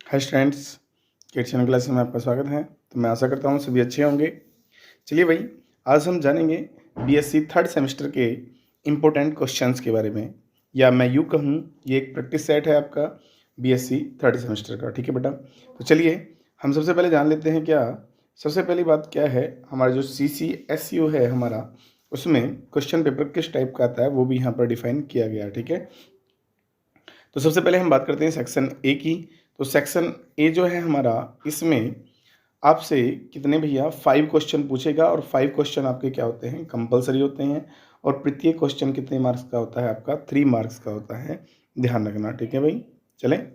Hi students, kid channel class में आपका स्वागत है। तो मैं आशा करता हूँ सभी अच्छे होंगे। चलिए भाई, आज हम जानेंगे बीएससी थर्ड सेमेस्टर के इम्पोर्टेंट क्वेश्चंस के बारे में, या मैं यूँ कहूँ ये एक प्रैक्टिस सेट है आपका बीएससी थर्ड सेमेस्टर का। ठीक है बेटा, तो चलिए हम सबसे पहले जान लेते हैं। सबसे पहली बात क्या है, हमारा जो CCSU है हमारा, उसमें क्वेश्चन पेपर किस टाइप का आता है वो भी यहाँ पर डिफाइन किया गया है। ठीक है, तो सबसे पहले हम बात करते हैं सेक्शन ए की। तो सेक्शन ए जो है हमारा, इसमें आपसे कितने भैया 5 क्वेश्चन पूछेगा, और 5 क्वेश्चन आपके क्या होते हैं, कंपलसरी होते हैं। और प्रत्येक क्वेश्चन कितने मार्क्स का होता है आपका, 3 मार्क्स का होता है, ध्यान रखना। ठीक है भाई, चलें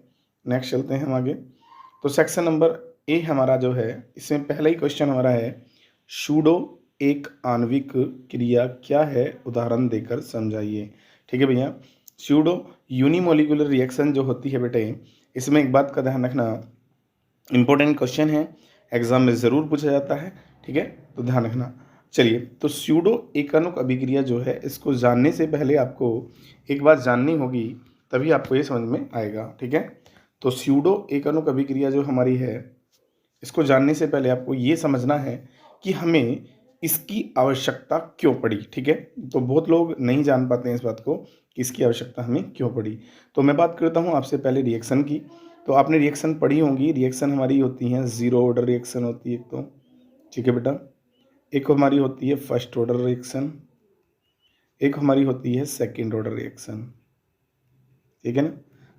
नेक्स्ट चलते हैं हम आगे। तो सेक्शन नंबर ए हमारा जो है, इसमें पहला ही क्वेश्चन हमारा है, शूडो एक आणविक क्रिया क्या है, उदाहरण देकर समझाइए। ठीक है भैया, स्यूडो यूनिमोलिकुलर रिएक्शन जो होती है बेटे, इसमें एक बात का ध्यान रखना, इंपॉर्टेंट क्वेश्चन है, एग्जाम में ज़रूर पूछा जाता है। ठीक है, तो ध्यान रखना। चलिए, तो स्यूडो एकाणुक अभिक्रिया जो है, इसको जानने से पहले आपको एक बात जाननी होगी, तभी आपको ये समझ में आएगा। ठीक है, तो स्यूडो एकाणुक अभिक्रिया जो हमारी है, इसको जानने से पहले आपको ये समझना है कि हमें इसकी आवश्यकता क्यों पड़ी। ठीक है, तो बहुत लोग नहीं जान पाते हैं इस बात को कि इसकी आवश्यकता हमें क्यों पड़ी। तो मैं बात करता हूँ आपसे पहले रिएक्शन की। तो आपने रिएक्शन पढ़ी होंगी, रिएक्शन हमारी होती हैं ज़ीरो ऑर्डर रिएक्शन होती है एक तो। ठीक है बेटा, एक हमारी होती है फर्स्ट ऑर्डर रिएक्शन, एक हमारी होती है सेकेंड ऑर्डर रिएक्शन। ठीक है ना,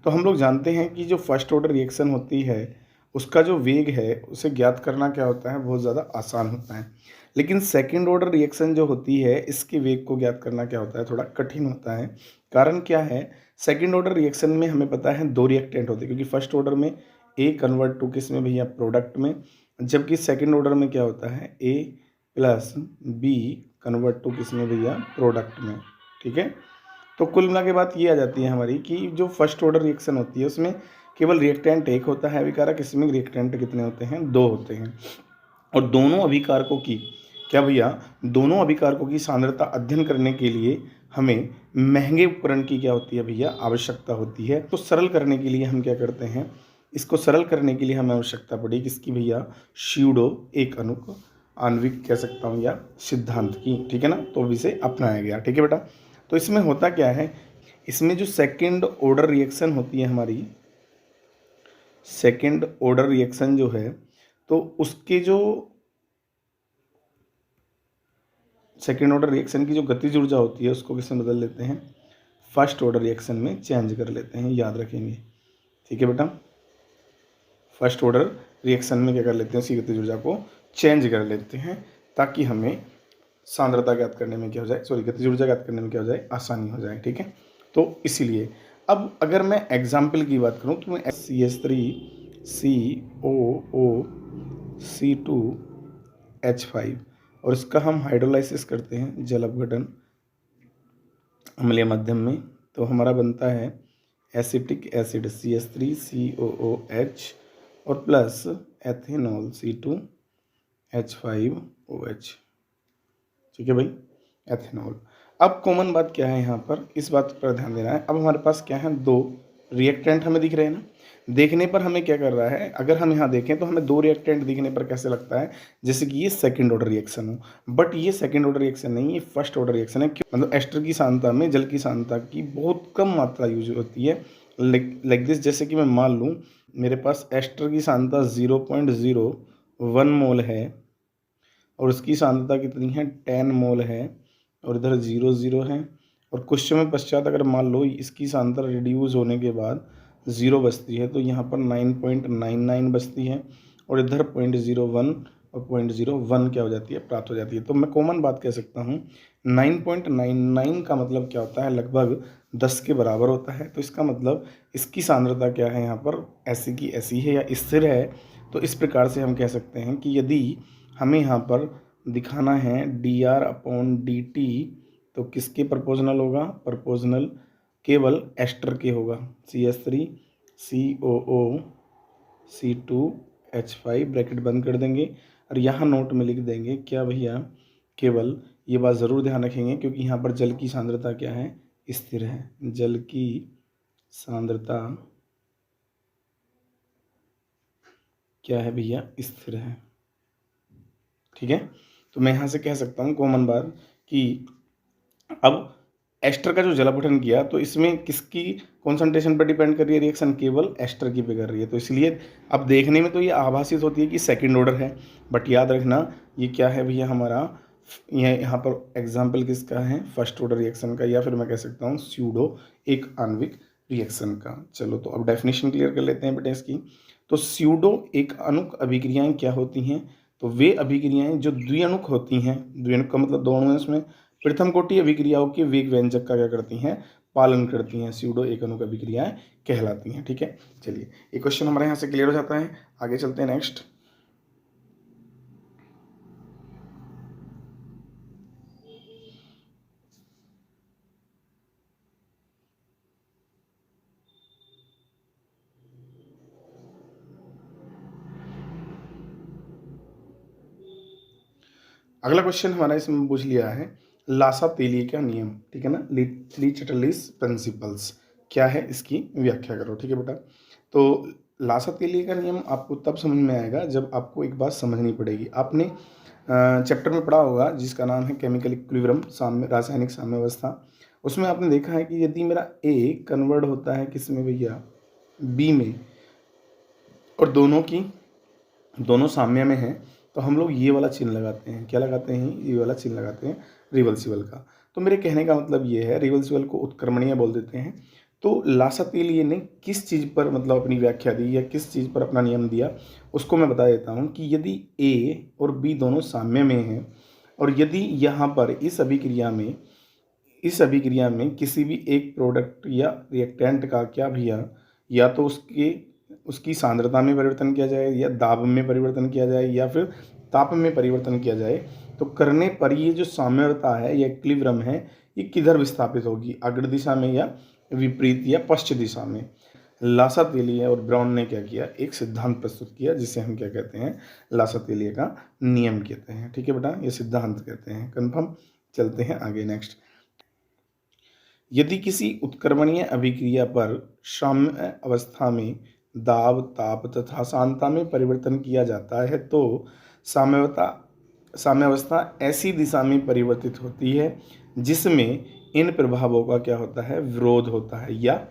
तो हम लोग जानते हैं कि जो फर्स्ट ऑर्डर रिएक्शन होती है, उसका जो वेग है उसे ज्ञात करना क्या होता है, बहुत ज़्यादा आसान होता है। लेकिन सेकेंड ऑर्डर रिएक्शन जो होती है, इसके वेग को ज्ञात करना क्या होता है, थोड़ा कठिन होता है। कारण क्या है, सेकेंड ऑर्डर रिएक्शन में हमें पता है 2 रिएक्टेंट होते हैं, क्योंकि फर्स्ट ऑर्डर में ए कन्वर्ट टू किस में भैया, प्रोडक्ट में, जबकि सेकेंड ऑर्डर में क्या होता है, ए प्लस बी कन्वर्ट टू किस में भैया, प्रोडक्ट में। ठीक है, तो कुल मिला के बात ये आ जाती है हमारी कि जो फर्स्ट ऑर्डर रिएक्शन होती है, उसमें केवल रिएक्टेंट एक होता है अभिकारक, इसमें रिएक्टेंट कितने होते हैं, 2 होते हैं। और दोनों अभिकारकों की क्या भैया, दोनों अभिकारकों की सांद्रता अध्ययन करने के लिए हमें महंगे उपकरण की क्या होती है भैया, आवश्यकता होती है। तो सरल करने के लिए हम क्या करते हैं, इसको सरल करने के लिए हमें आवश्यकता पड़ी किसकी भैया, स्यूडो एक अणुक आणविक कह सकता हूँ, या सिद्धांत की। ठीक है ना, तो इसे अपनाया गया। ठीक है बेटा, तो इसमें होता क्या है, इसमें जो सेकेंड ऑर्डर रिएक्शन होती है हमारी, सेकेंड ऑर्डर रिएक्शन जो है, तो उसके जो सेकेंड ऑर्डर रिएक्शन की जो गतिज ऊर्जा होती है, उसको किसमें बदल लेते हैं, फर्स्ट ऑर्डर रिएक्शन में चेंज कर लेते हैं, याद रखेंगे। ठीक है बेटा, फर्स्ट ऑर्डर रिएक्शन में क्या कर लेते हैं, उसकी गतिज ऊर्जा को चेंज कर लेते हैं, ताकि हमें सांद्रता ज्ञात करने में क्या हो जाए, सॉरी गतिज ऊर्जा ज्ञात करने में क्या हो जाए, आसानी हो जाए। ठीक है, तो इसीलिए अब अगर मैं एग्जाम्पल की बात करूँ, तो मैं CH3COO C2H5, और इसका हम हाइड्रोलाइसिस करते हैं जल अपघटन अम्लीय माध्यम में, तो हमारा बनता है एसिटिक एसिड CH3COOH और प्लस एथेनॉल C2H5OH। ठीक है भाई, एथेनॉल। अब कॉमन बात क्या है यहाँ पर, इस बात पर ध्यान देना है। अब हमारे पास क्या है, 2 रिएक्टेंट हमें दिख रहे हैं ना। देखने पर हमें क्या कर रहा है, अगर हम यहाँ देखें तो हमें 2 रिएक्टेंट दिखने पर कैसे लगता है, जैसे कि ये सेकंड ऑर्डर रिएक्शन हो, बट ये सेकंड ऑर्डर रिएक्शन नहीं, ये फर्स्ट ऑर्डर रिएक्शन है। क्यों, मतलब एस्टर की सांद्रता में जल की सांद्रता की बहुत कम मात्रा यूज होती है। लाइक दिस, जैसे कि मैं मान लूँ मेरे पास एस्टर की सांद्रता 0.01 मोल है, और उसकी सांद्रता कितनी है, 10 मोल है, और इधर 0 है, और कुछ समय पश्चात अगर मान लो इसकी सांद्रता रिड्यूस होने के बाद 0 बचती है, तो यहाँ पर 9.99 बचती है, और इधर 0.01 और 0.01 क्या हो जाती है, प्राप्त हो जाती है। तो मैं कॉमन बात कह सकता हूँ, 9.99 का मतलब क्या होता है, लगभग 10 के बराबर होता है। तो इसका मतलब इसकी सांद्रता क्या है, यहाँ पर ऐसी की ऐसी है या स्थिर है। तो इस प्रकार से हम कह सकते हैं कि यदि हमें यहाँ पर दिखाना है dr/dt, तो किसके प्रपोजनल होगा, प्रपोजनल केवल एस्टर के होगा, CH3COO C2H5 ब्रैकेट बंद कर देंगे, और यहाँ नोट में लिख देंगे क्या भैया, केवल ये बात ज़रूर ध्यान रखेंगे, क्योंकि यहाँ पर जल की सांद्रता क्या है, स्थिर है। जल की सांद्रता क्या है भैया, स्थिर है। ठीक है, तो मैं यहाँ से कह सकता हूँ कॉमन बात कि अब एस्टर का जो जलापठन किया तो इसमें किसकी कॉन्सेंट्रेशन पर डिपेंड कर रही है रिएक्शन, केवल एस्टर की पे कर रही है। तो इसलिए अब देखने में तो ये आभासित होती है कि सेकंड ऑर्डर है, बट याद रखना ये क्या है भैया हमारा, ये यहाँ पर एग्जाम्पल किसका है, फर्स्ट ऑर्डर रिएक्शन का, या फिर मैं कह सकता हूँ स्यूडो एक आणविक रिएक्शन का। चलो तो अब डेफिनेशन क्लियर कर लेते हैं बेटा इसकी। तो स्यूडो एक अणुक अभिक्रियाएं क्या होती हैं, तो वे अभिक्रियाएं जो द्विअणुक होती हैं, द्विअणुक का मतलब दो अणु हैं उसमें, प्रथम कोटि अभिक्रियाओं के वेग व्यंजक का क्या करती हैं, पालन करती हैं, स्यूडो एक अणुक अभिक्रियाएं कहलाती हैं। ठीक है, चलिए ये क्वेश्चन हमारे यहाँ से क्लियर हो जाता है, आगे चलते हैं नेक्स्ट। अगला क्वेश्चन हमारा इसमें पूछ लिया है लासा तेली का नियम, ठीक है ना, ली चटर्लीस प्रिंसिपल्स, क्या है इसकी व्याख्या करो। ठीक है बेटा, तो लासा तेली का नियम आपको तब समझ में आएगा जब आपको एक बात समझनी पड़ेगी। आपने चैप्टर में पढ़ा होगा जिसका नाम है केमिकल इक्विलिब्रियम, साम्य रासायनिक साम्यावस्था। उसमें आपने देखा है कि यदि मेरा ए कन्वर्ट होता है किस में भैया, बी में, और दोनों साम्य में हैं, तो हम लोग ये वाला चिन्ह लगाते हैं, क्या लगाते हैं, ये वाला चिन्ह लगाते हैं रिवर्सिबल का। तो मेरे कहने का मतलब ये है, रिवर्सिबल को उत्क्रमणीय बोल देते हैं। तो लासा तेलिए ने किस चीज़ पर मतलब अपनी व्याख्या दी या किस चीज़ पर अपना नियम दिया, उसको मैं बता देता हूँ कि यदि ए और बी दोनों साम्य में हैं, और यदि यहाँ पर इस अभिक्रिया में किसी भी एक प्रोडक्ट या रिएक्टेंट का क्या भैया, या तो उसकी सांद्रता में परिवर्तन किया जाए, या दाब में परिवर्तन किया जाए, या फिर ताप में परिवर्तन किया जाए, तो करने पर ये जो साम्यता है या इक्विलिब्रियम है, ये किधर विस्थापित होगी, अग्र दिशा में या विपरीत या पश्चिम दिशा में। लासा तेलिए और ब्राउन ने क्या किया, एक सिद्धांत प्रस्तुत किया जिसे हम क्या कहते हैं, लासा तेलिए का नियम कहते हैं। ठीक है बेटा, ये सिद्धांत कहते हैं, कन्फर्म। चलते हैं आगे नेक्स्ट। यदि किसी उत्क्रमणीय अभिक्रिया पर साम्य अवस्था में दाब, ताप तथा सांद्रता में परिवर्तन किया जाता है तो साम्यावस्था ऐसी दिशा में परिवर्तित होती है जिसमें इन प्रभावों का क्या होता है, विरोध होता है, या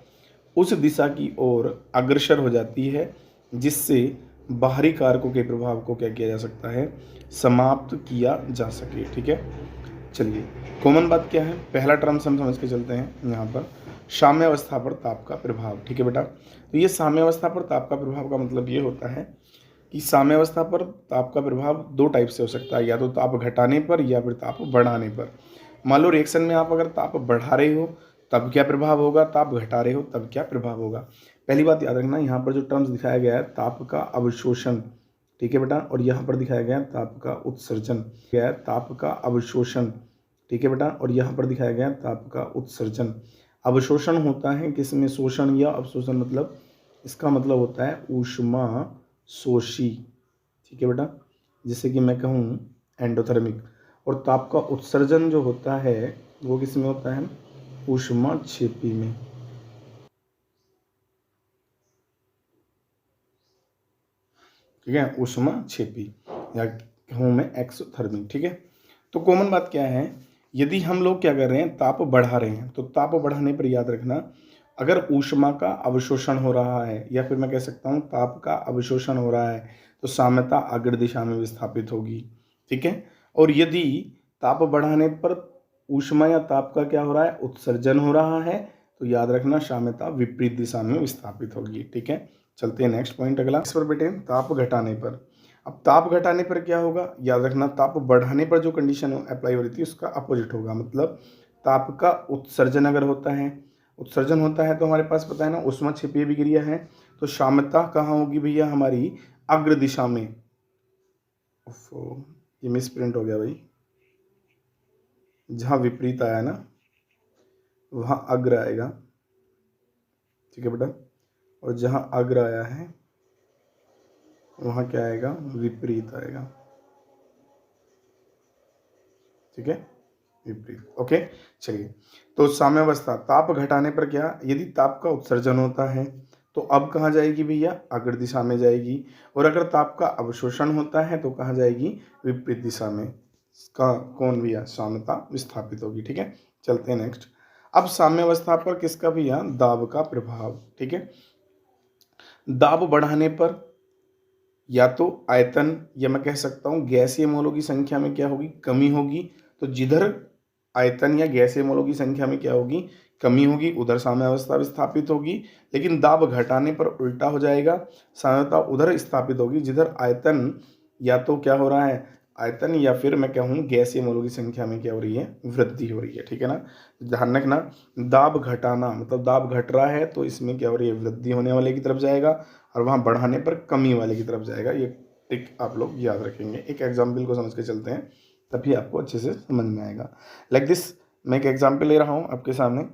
उस दिशा की ओर अग्रसर हो जाती है, जिससे बाहरी कारकों के प्रभाव को क्या किया जा सकता है, समाप्त किया जा सके। ठीक है, चलिए कॉमन बात क्या है, पहला टर्म हम समझ के चलते हैं यहाँ पर, साम्यावस्था पर ताप का प्रभाव। ठीक है बेटा, तो ये साम्यावस्था पर ताप का प्रभाव का मतलब ये होता है कि साम्यावस्था पर ताप का प्रभाव दो टाइप से हो सकता है, या तो ताप घटाने पर या फिर ताप बढ़ाने पर। मान लो रिएक्शन में आप अगर ताप बढ़ा रहे हो तब क्या प्रभाव होगा, ताप घटा रहे हो तब क्या प्रभाव होगा। पहली बात याद रखना, यहाँ पर जो टर्म्स दिखाया गया है ताप का अवशोषण, ठीक है बेटा, और यहाँ पर दिखाया गया ताप का उत्सर्जन, गया है ताप का अवशोषण, ठीक है बेटा, और यहाँ पर दिखाया गया ताप का उत्सर्जन। अवशोषण होता है किसमें, शोषण या अवशोषण, मतलब इसका मतलब होता है ऊष्मा शोषी। ठीक है बेटा, जैसे कि मैं कहूँ एंडोथर्मिक। और ताप का उत्सर्जन जो होता है वो किस में होता है, ऊष्मा क्षेपी में। ठीक है, ऊष्मा क्षेपी, या कहूँ मैं एक्सोथर्मिक। ठीक है, तो कॉमन बात क्या है, यदि हम लोग क्या कर रहे हैं, ताप बढ़ा रहे हैं, तो ताप बढ़ाने पर याद रखना, अगर ऊष्मा का अवशोषण हो रहा है, या फिर मैं कह सकता हूँ ताप का अवशोषण हो रहा है, तो साम्यता अग्र दिशा में विस्थापित होगी। ठीक है, और यदि ताप बढ़ाने पर ऊष्मा या ताप का क्या हो रहा है, उत्सर्जन हो रहा है, तो याद रखना साम्यता विपरीत दिशा में विस्थापित होगी। ठीक है, चलते हैं नेक्स्ट पॉइंट अगला। इस पर बेटे ताप घटाने पर, अब ताप घटाने पर क्या होगा, याद रखना ताप बढ़ाने पर जो कंडीशन अप्लाई हो रही थी उसका अपोजिट होगा, मतलब ताप का उत्सर्जन अगर होता है, उत्सर्जन होता है तो हमारे पास पता है ना ऊष्मा क्षेपीय अभिक्रिया है, तो साम्यता कहाँ होगी भैया, हमारी अग्र दिशा में। ये मिस प्रिंट हो गया भाई, जहाँ विपरीत आया ना वहाँ अग्र आएगा। ठीक है बेटा, और जहाँ अग्र आया है वहाँ क्या आएगा, विपरीत आएगा। ठीक है, विपरीत। ओके, चलिए, तो साम्यावस्था ताप घटाने पर क्या, यदि ताप का उत्सर्जन होता है तो अब कहाँ जाएगी भैया, अग्र दिशा में जाएगी। और अगर ताप का अवशोषण होता है तो कहाँ जाएगी, विपरीत दिशा में। इसका कौन भैया, साम्यता विस्थापित होगी। ठीक है, चलते हैं नेक्स्ट। अब साम्य अवस्था पर किसका भैया, दाब का प्रभाव। ठीक है, दाब बढ़ाने पर या तो आयतन या मैं कह सकता हूँ गैसीय मोलों की संख्या में क्या होगी, कमी होगी। तो जिधर आयतन या गैसीय मोलों की संख्या में क्या होगी, कमी होगी, उधर साम्यावस्था विस्थापित होगी। लेकिन दाब घटाने पर उल्टा हो जाएगा, साम्यता उधर स्थापित होगी जिधर आयतन या तो क्या हो रहा है, आयतन या फिर मैं कहूँ गैसीय मोलों की संख्या में क्या हो रही है, वृद्धि हो रही है। ठीक है ना, ध्यान रखना, दाब घटाना मतलब दाब घट रहा है तो इसमें क्या हो रही है, वृद्धि होने वाले की तरफ जाएगा, और वहाँ बढ़ाने पर कमी वाले की तरफ जाएगा। ये टिक आप लोग याद रखेंगे। एक एग्जाम्पल को समझ के चलते हैं, तभी आपको अच्छे से समझ में आएगा। लाइक दिस, मैं एक एग्जाम्पल ले रहा हूँ आपके सामने।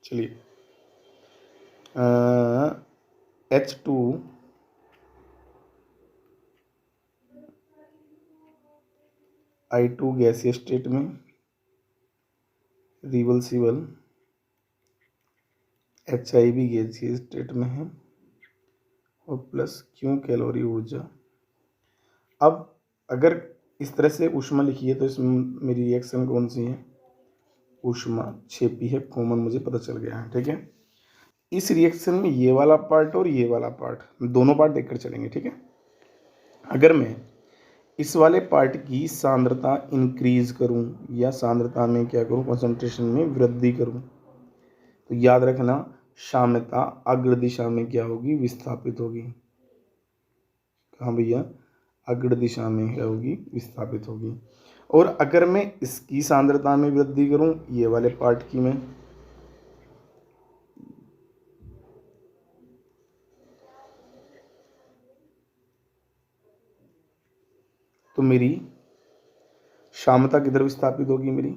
चलिए, H2 I2 गैसीय स्टेट में, रिवर्सिबल HI भी गैसीय स्टेट में है, और प्लस Q कैलोरी ऊर्जा। अब अगर इस तरह से ऊष्मा लिखी है तो इसमें मेरी रिएक्शन कौन सी है, ऊष्मा छेपी है, कॉमन मुझे पता चल गया है। ठीक है, इस रिएक्शन में ये वाला पार्ट और ये वाला पार्ट, दोनों पार्ट देखकर चलेंगे। ठीक है, अगर मैं इस वाले पार्ट की सांद्रता इंक्रीज करूं या सांद्रता में क्या करूं, कंसंट्रेशन में वृद्धि करूं, तो याद रखना साम्यता अग्र दिशा में क्या होगी, विस्थापित होगी। कहाँ भैया, अग्र दिशा में क्या होगी, विस्थापित होगी। और अगर मैं इसकी सांद्रता में वृद्धि करूं, ये वाले पार्ट की में, तो मेरी साम्यता किधर विस्थापित होगी, मेरी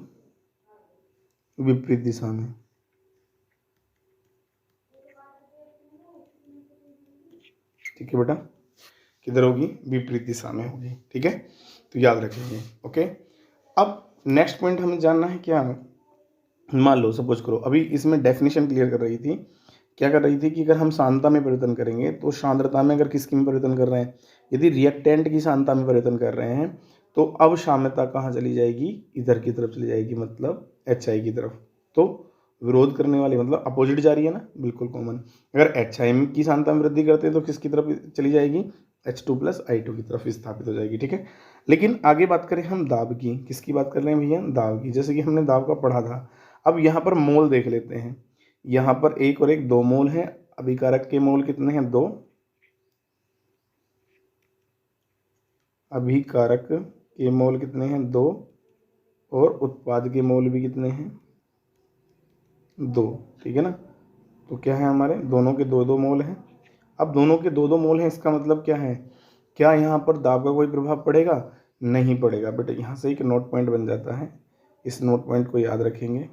विपरीत दिशा में। ठीक है बेटा, किधर होगी, विपरीत दिशा में होगी। ठीक है, तो याद रखेंगे। ओके, अब नेक्स्ट पॉइंट हमें जानना है क्या, मान लो सपोज करो, अभी इसमें डेफिनेशन क्लियर कर रही थी, क्या कर रही थी कि अगर हम सांद्रता में परिवर्तन करेंगे तो सांद्रता में अगर किसकी में परिवर्तन कर रहे हैं, यदि रिएक्टेंट की सांद्रता में परिवर्तन कर रहे हैं तो अब साम्यता कहाँ चली जाएगी, इधर की तरफ चली जाएगी, मतलब HI की तरफ। तो विरोध करने वाली मतलब अपोजिट जा रही है ना, बिल्कुल कॉमन। अगर HI की सांद्रता में वृद्धि करते हैं तो किसकी तरफ चली जाएगी, H2 + I2 की तरफ स्थापित हो जाएगी। ठीक है, लेकिन आगे बात करें हम दाब की, किसकी बात कर रहे हैं भैया, दाब की। जैसे कि हमने दाब का पढ़ा था, अब यहाँ पर मोल देख लेते हैं। यहाँ पर एक और एक 2 मोल हैं, अभिकारक के मोल कितने हैं, 2। अभिकारक के मोल कितने हैं, 2। और उत्पाद के मोल भी कितने हैं, 2। ठीक है ना, तो क्या है, हमारे दोनों के 2-2 मोल हैं। अब दोनों के 2-2 मोल हैं, इसका मतलब क्या है, क्या यहाँ पर दाब का कोई प्रभाव पड़ेगा, नहीं पड़ेगा। बट यहाँ से एक नोट पॉइंट बन जाता है, इस नोट पॉइंट को याद रखेंगे।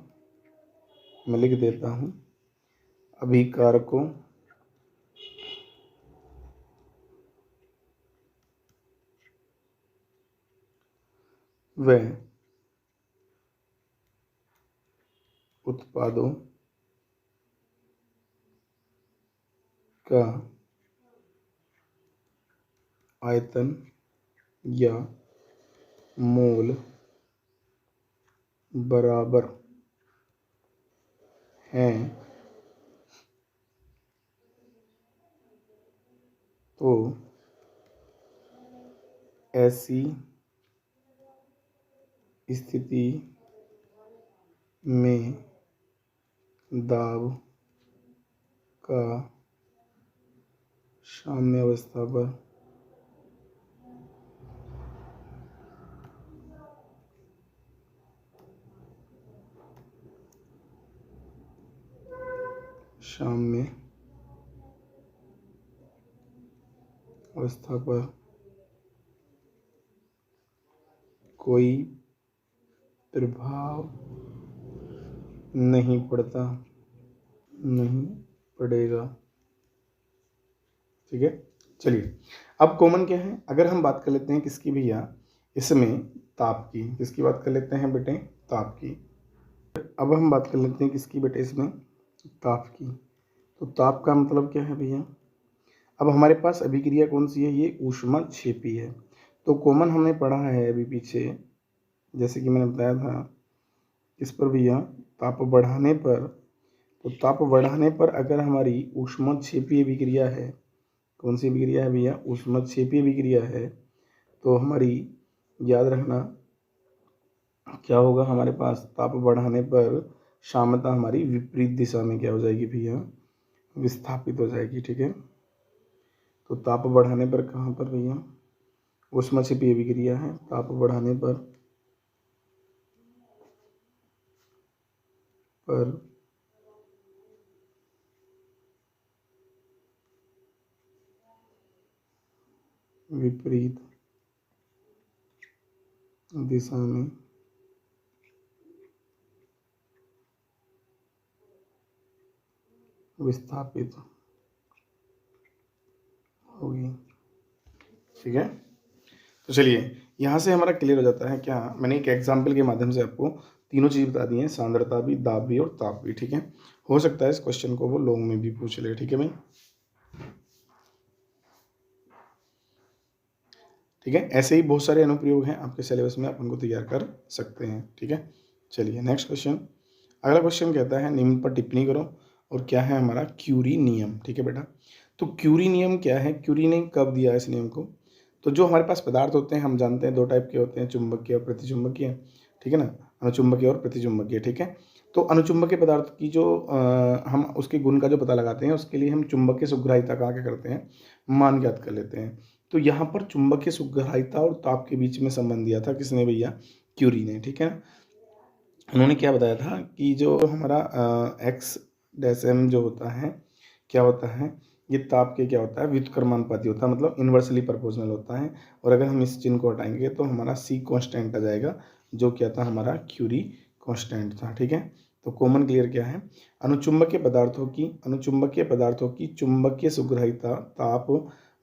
मैं लिख देता हूँ, अभिकारकों व उत्पादों का आयतन या मोल बराबर हैं तो ऐसी स्थिति में दाब का साम्यावस्था पर साम्य अवस्था पर कोई प्रभाव नहीं पड़ता, नहीं पड़ेगा। ठीक है, चलिए अब कॉमन क्या है, अगर हम बात कर लेते हैं किसकी भैया, इसमें ताप की, किसकी बात कर लेते हैं बेटे, ताप की। अब हम बात कर लेते हैं किसकी बेटे, इसमें ताप की। तो ताप का मतलब क्या है भैया? अब हमारे पास अभिक्रिया कौन सी है? ये ऊष्मक्षेपी है। तो कॉमन हमने पढ़ा है अभी पीछे, जैसे कि मैंने बताया था किस पर भैया? ताप बढ़ाने पर। तो ताप बढ़ाने पर अगर हमारी ऊष्मक्षेपी अभिक्रिया है, कौन सी अभिक्रिया है भैया? ऊष्मक्षेपी अभिक्रिया है, तो हमारी याद रखना क्या होगा हमारे पास? ताप बढ़ाने पर साम्यता हमारी विपरीत दिशा में क्या हो जाएगी भैया? विस्थापित हो जाएगी। ठीक है, तो ताप बढ़ाने पर कहाँ पर भैया? ऊष्मक्षेपी अभिक्रिया है, ताप बढ़ाने पर विपरीत दिशा में विस्थापित होगी। ठीक है, तो चलिए यहाँ से हमारा क्लियर हो जाता है क्या? मैंने एक एग्जाम्पल के माध्यम से आपको तीनों चीज़ बता दी हैं, सांद्रता भी, दाब भी और ताप भी। ठीक है, हो सकता है इस क्वेश्चन को वो लॉन्ग में भी पूछ ले। ठीक है भाई, ठीक है, ऐसे ही बहुत सारे अनुप्रयोग हैं आपके सिलेबस में, आप उनको तैयार कर सकते हैं। ठीक है, चलिए नेक्स्ट क्वेश्चन। अगला क्वेश्चन कहता है निम्न पर टिप्पणी करो, और क्या है हमारा? क्यूरी नियम। ठीक है बेटा, तो क्यूरी नियम क्या है? क्यूरी ने कब दिया इस नियम को? तो जो हमारे पास पदार्थ होते हैं, हम जानते हैं दो टाइप के होते हैं, चुंबकीय और प्रतिचुंबकीय। ठीक है ना, अनुचुंबकीय और प्रतिचुंबकीय। ठीक है, तो अनुचुंबकीय पदार्थ की जो हम उसके गुण का जो पता लगाते हैं, उसके लिए हम चुंबकीय सुग्राहिता का क्या करते हैं? मान ज्ञात कर लेते हैं। तो यहाँ पर चुंबकीय सुग्राहिता और ताप के बीच में संबंध दिया था किसने भैया? क्यूरी ने। ठीक है, उन्होंने क्या बताया था कि जो हमारा एक्स डैश एम जो होता है, क्या होता है? ये ताप के क्या होता है? व्युत्क्रमानुपाती होता है, मतलब इन्वर्सली प्रोपोर्शनल होता है। और अगर हम इस चिन्ह को हटाएंगे तो हमारा सी कांस्टेंट आ जाएगा, जो क्या था? हमारा क्यूरी कांस्टेंट था। ठीक है, तो कॉमन क्लियर क्या है? अनुचुंबकीय पदार्थों की चुंबकीय सुग्राहिता ताप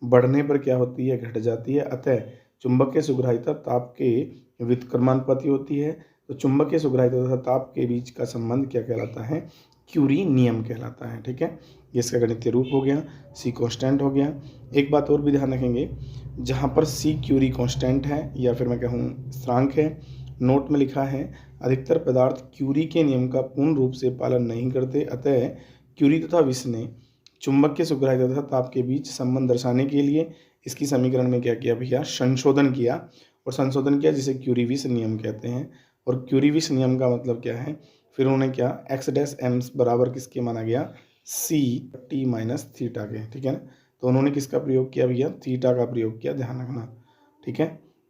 बढ़ने पर क्या होती है? घट जाती है। अतः चुंबकीय सुग्राहिता ताप के व्युत्क्रमानुपाती होती है। तो चुंबकीय सुग्राहिता तथा ताप के बीच का संबंध क्या कहलाता है? क्यूरी नियम कहलाता है। ठीक है, ये इसका गणितीय रूप हो गया, सी कांस्टेंट हो गया। एक बात और भी ध्यान रखेंगे, जहाँ पर सी क्यूरी कांस्टेंट है या फिर मैं कहूँ स्थिरांक है, नोट में लिखा है अधिकतर पदार्थ क्यूरी के नियम का पूर्ण रूप से पालन नहीं करते। अतः क्यूरी तथा विस ने चुंबकीय सुग्राहिता तथा ताप के बीच संबंध दर्शाने के लिए इसकी समीकरण में क्या किया भैया? संशोधन किया। और संशोधन किया जिसे क्यूरी-विस नियम कहते हैं। और क्यूरी-विस नियम का मतलब क्या है? फिर उन्होंने क्या? एक्स डैश एम बराबर किसके माना गया? सी टी माइनस थीटा के। ठीक है ना, तो उन्होंने किसका प्रयोग किया भैया? थीटा का प्रयोग किया, ध्यान रखना। ठीक है,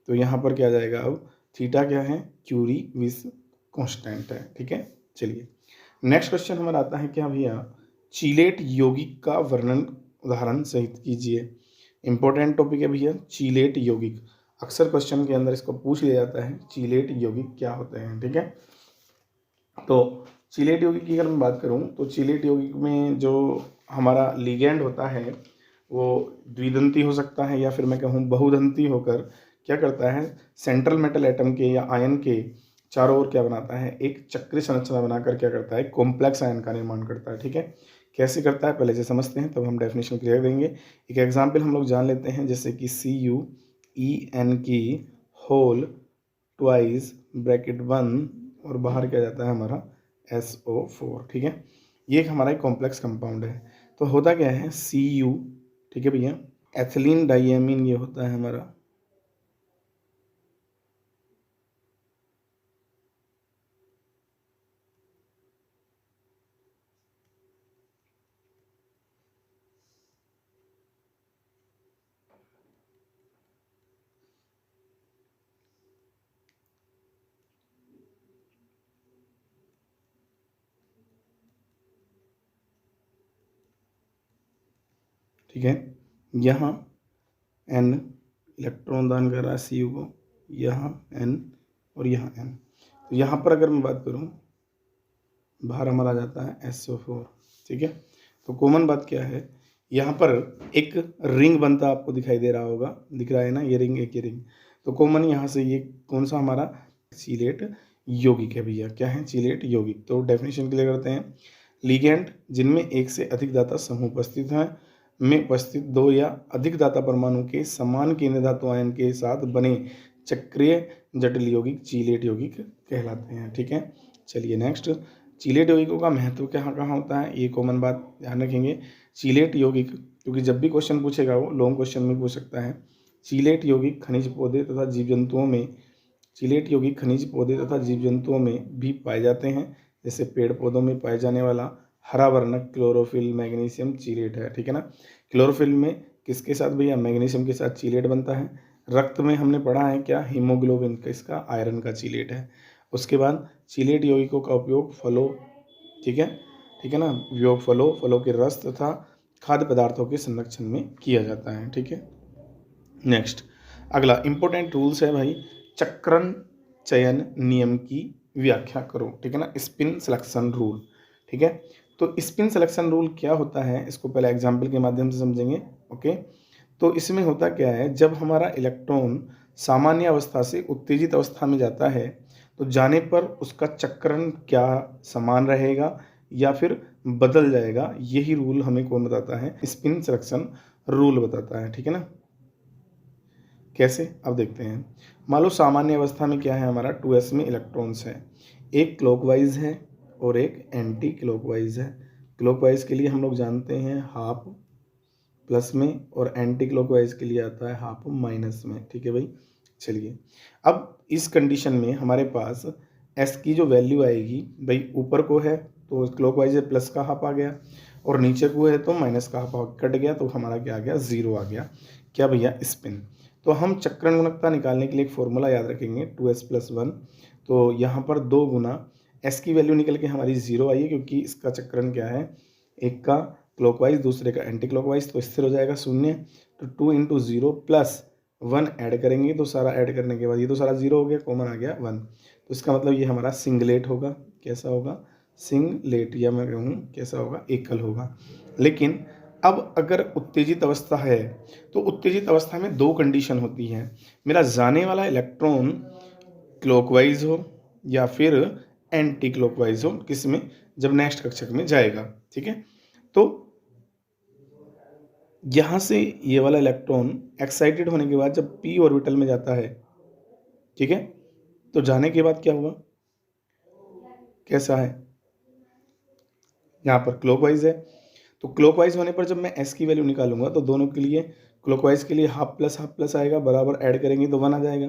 तो यहाँ पर क्या जाएगा? अब थीटा क्या है? क्यूरी-विस कांस्टेंट है। ठीक है, चलिए नेक्स्ट क्वेश्चन हमारा आता है क्या भैया? चीलेट यौगिक का वर्णन उदाहरण सहित कीजिए। इंपॉर्टेंट टॉपिक है भैया, चीलेट यौगिक। अक्सर क्वेश्चन के अंदर इसको पूछ लिया जाता है, चीलेट यौगिक क्या होते हैं। ठीक है, तो चीलेट यौगिक की अगर मैं बात करूं तो चीलेट यौगिक में जो हमारा लिगेंड होता है वो द्विदंती हो सकता है, या फिर मैं कहूँ बहुदंती होकर क्या करता है? सेंट्रल मेटल एटम के या आयन के चारों ओर क्या बनाता है? एक चक्रीय संरचना बनाकर क्या करता है? कॉम्प्लेक्स आयन का निर्माण करता है। ठीक है, कैसे करता है पहले से समझते हैं, तब हम डेफिनेशन क्लियर देंगे। एक एग्जाम्पल हम लोग जान लेते हैं, जैसे कि CuEn की होल ट्वाइस ब्रैकेट 1 और बाहर क्या जाता है हमारा? SO4। ठीक है, ये एक हमारा एक कॉम्प्लेक्स कंपाउंड है। तो होता क्या है? Cu, ठीक है भैया, एथिलीन डाइएमीन ये होता है हमारा। ठीक है, यहाँ N इलेक्ट्रॉन दान कर रहा है Cu को, यहाँ N और यहाँ N। तो यहाँ पर अगर मैं बात करूँ, बाहर हमारा आ जाता है SO4। ठीक है, तो कॉमन बात क्या है? यहाँ पर एक रिंग बनता आपको दिखाई दे रहा होगा, दिख रहा है ना, ये रिंग, एक ये रिंग। तो कॉमन यहाँ से ये कौन सा हमारा? चीलेट यौगिक है भैया। क्या है? चीलेट यौगिक। तो डेफिनेशन क्लियर करते हैं। लिगेंड जिनमें एक से अधिक दाता समूह उपस्थित हैं में उपस्थित दो या अधिक दाता परमाणु के समान केंद्र धातु आयन के साथ बने चक्रीय जटिल यौगिक चीलेट यौगिक कहलाते हैं। ठीक है, चलिए नेक्स्ट, चीलेट यौगिकों का महत्व कहाँ कहाँ होता है, ये कॉमन बात ध्यान रखेंगे। चीलेट यौगिक, क्योंकि जब भी क्वेश्चन पूछेगा वो लॉन्ग क्वेश्चन में पूछ सकता है। चीलेट यौगिक खनिज पौधे तथा जीव जंतुओं में, चीलेट यौगिक खनिज पौधे तथा जीव जंतुओं में भी पाए जाते हैं। जैसे पेड़ पौधों में पाए जाने वाला हरा वर्णक क्लोरोफिल मैग्नीशियम चीलेट है। ठीक है ना, क्लोरोफिल में किसके साथ भैया, मैग्नीशियम के साथ चीलेट बनता है। रक्त में हमने पढ़ा है क्या, हीमोग्लोबिन, किसका, आयरन का चीलेट है। उसके बाद चीलेट यौगिकों का उपयोग फलों, ठीक है ना, उपयोग फलों के रस तथा खाद्य पदार्थों के संरक्षण में किया जाता है। ठीक है, नेक्स्ट अगला इंपॉर्टेंट रूल्स है भाई, चक्रण चयन नियम की व्याख्या करो। ठीक है ना, स्पिन सिलेक्शन रूल। ठीक है, तो स्पिन सिलेक्शन रूल क्या होता है, इसको पहले एग्जाम्पल के माध्यम से समझेंगे। ओके, तो इसमें होता क्या है, जब हमारा इलेक्ट्रॉन सामान्य अवस्था से उत्तेजित अवस्था में जाता है तो जाने पर उसका चक्रण क्या समान रहेगा या फिर बदल जाएगा, यही रूल हमें कौन बताता है, स्पिन सिलेक्शन रूल बताता है। ठीक है ना, कैसे, अब देखते हैं। मान लो सामान्य अवस्था में क्या है, हमारा 2s में इलेक्ट्रॉन्स है, एक क्लॉकवाइज है और एक एंटी क्लॉकवाइज है। क्लॉकवाइज के लिए हम लोग जानते हैं हाफ प्लस में, और एंटी क्लॉकवाइज के लिए आता है हाफ माइनस में। ठीक है भाई, चलिए अब इस कंडीशन में हमारे पास s की जो वैल्यू आएगी भाई, ऊपर को है तो क्लॉकवाइज प्लस का हाफ आ गया, और नीचे को है तो माइनस का हाफ कट गया, तो हमारा क्या आ गया, 0 आ गया। क्या भैया, स्पिन। तो हम चक्रण गुणकता निकालने के लिए एक फॉर्मूला याद रखेंगे, 2s+1। तो यहाँ पर 2 गुना s की वैल्यू निकल के हमारी 0 आई है, क्योंकि इसका चक्रण क्या है, एक का क्लॉकवाइज दूसरे का एंटी क्लॉकवाइज, तो स्थिर हो जाएगा 0। तो 2 × 0 + 1 ऐड करेंगे, तो सारा ऐड करने के बाद ये तो सारा 0 हो गया, कॉमन आ गया 1। तो इसका मतलब ये हमारा सिंगलेट होगा। कैसा होगा, सिंगलेट, या मैं कहूँ कैसा होगा, एकल होगा। लेकिन अब अगर उत्तेजित अवस्था है तो उत्तेजित अवस्था में 2 कंडीशन होती हैं, मेरा जाने वाला इलेक्ट्रॉन क्लॉकवाइज हो या फिर एंटी क्लॉकवाइज हो, किसमें, जब नेक्स्ट कक्षक में जाएगा। ठीक है, तो यहाँ से ये वाला इलेक्ट्रॉन एक्साइटेड होने के बाद जब p ऑर्बिटल में जाता है, ठीक है, तो जाने के बाद क्या हुआ, कैसा है, यहाँ पर क्लॉकवाइज है, तो क्लॉकवाइज होने पर जब मैं s की वैल्यू निकालूंगा तो दोनों के लिए, क्लॉकवाइज के लिए हाफ प्लस आएगा, बराबर ऐड करेंगे तो 1 आ जाएगा।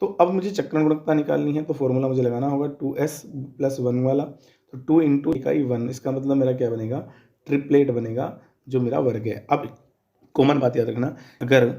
तो अब मुझे चक्रण गुणकता निकालनी है, तो फॉर्मूला मुझे लगाना होगा 2s+1 वाला, तो 2 × 1, इसका मतलब मेरा क्या बनेगा, ट्रिपलेट बनेगा, जो मेरा वर्ग है। अब कॉमन बात याद रखना, अगर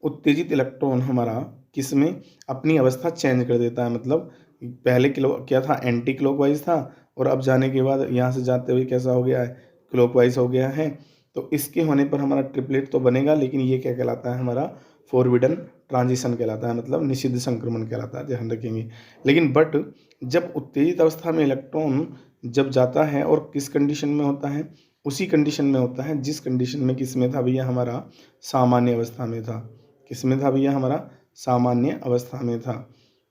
उत्तेजित इलेक्ट्रॉन हमारा किस में अपनी अवस्था चेंज कर देता है, मतलब पहले क्या था, एंटी क्लॉकवाइज था, और अब जाने के बाद यहाँ से जाते हुए कैसा हो गया है, क्लॉकवाइज हो गया है, तो इसके होने पर हमारा ट्रिपलेट तो बनेगा, लेकिन ये क्या कहलाता है, हमारा फॉरबिडन ट्रांजिशन कहलाता है, मतलब निषिद्ध संक्रमण कहलाता है, ध्यान रखेंगे। लेकिन बट जब उत्तेजित अवस्था में इलेक्ट्रॉन जब जाता है और किस कंडीशन में होता है, उसी कंडीशन में होता है जिस कंडीशन में किस में था भैया, हमारा सामान्य अवस्था में था। किस में था भैया, हमारा सामान्य अवस्था में था।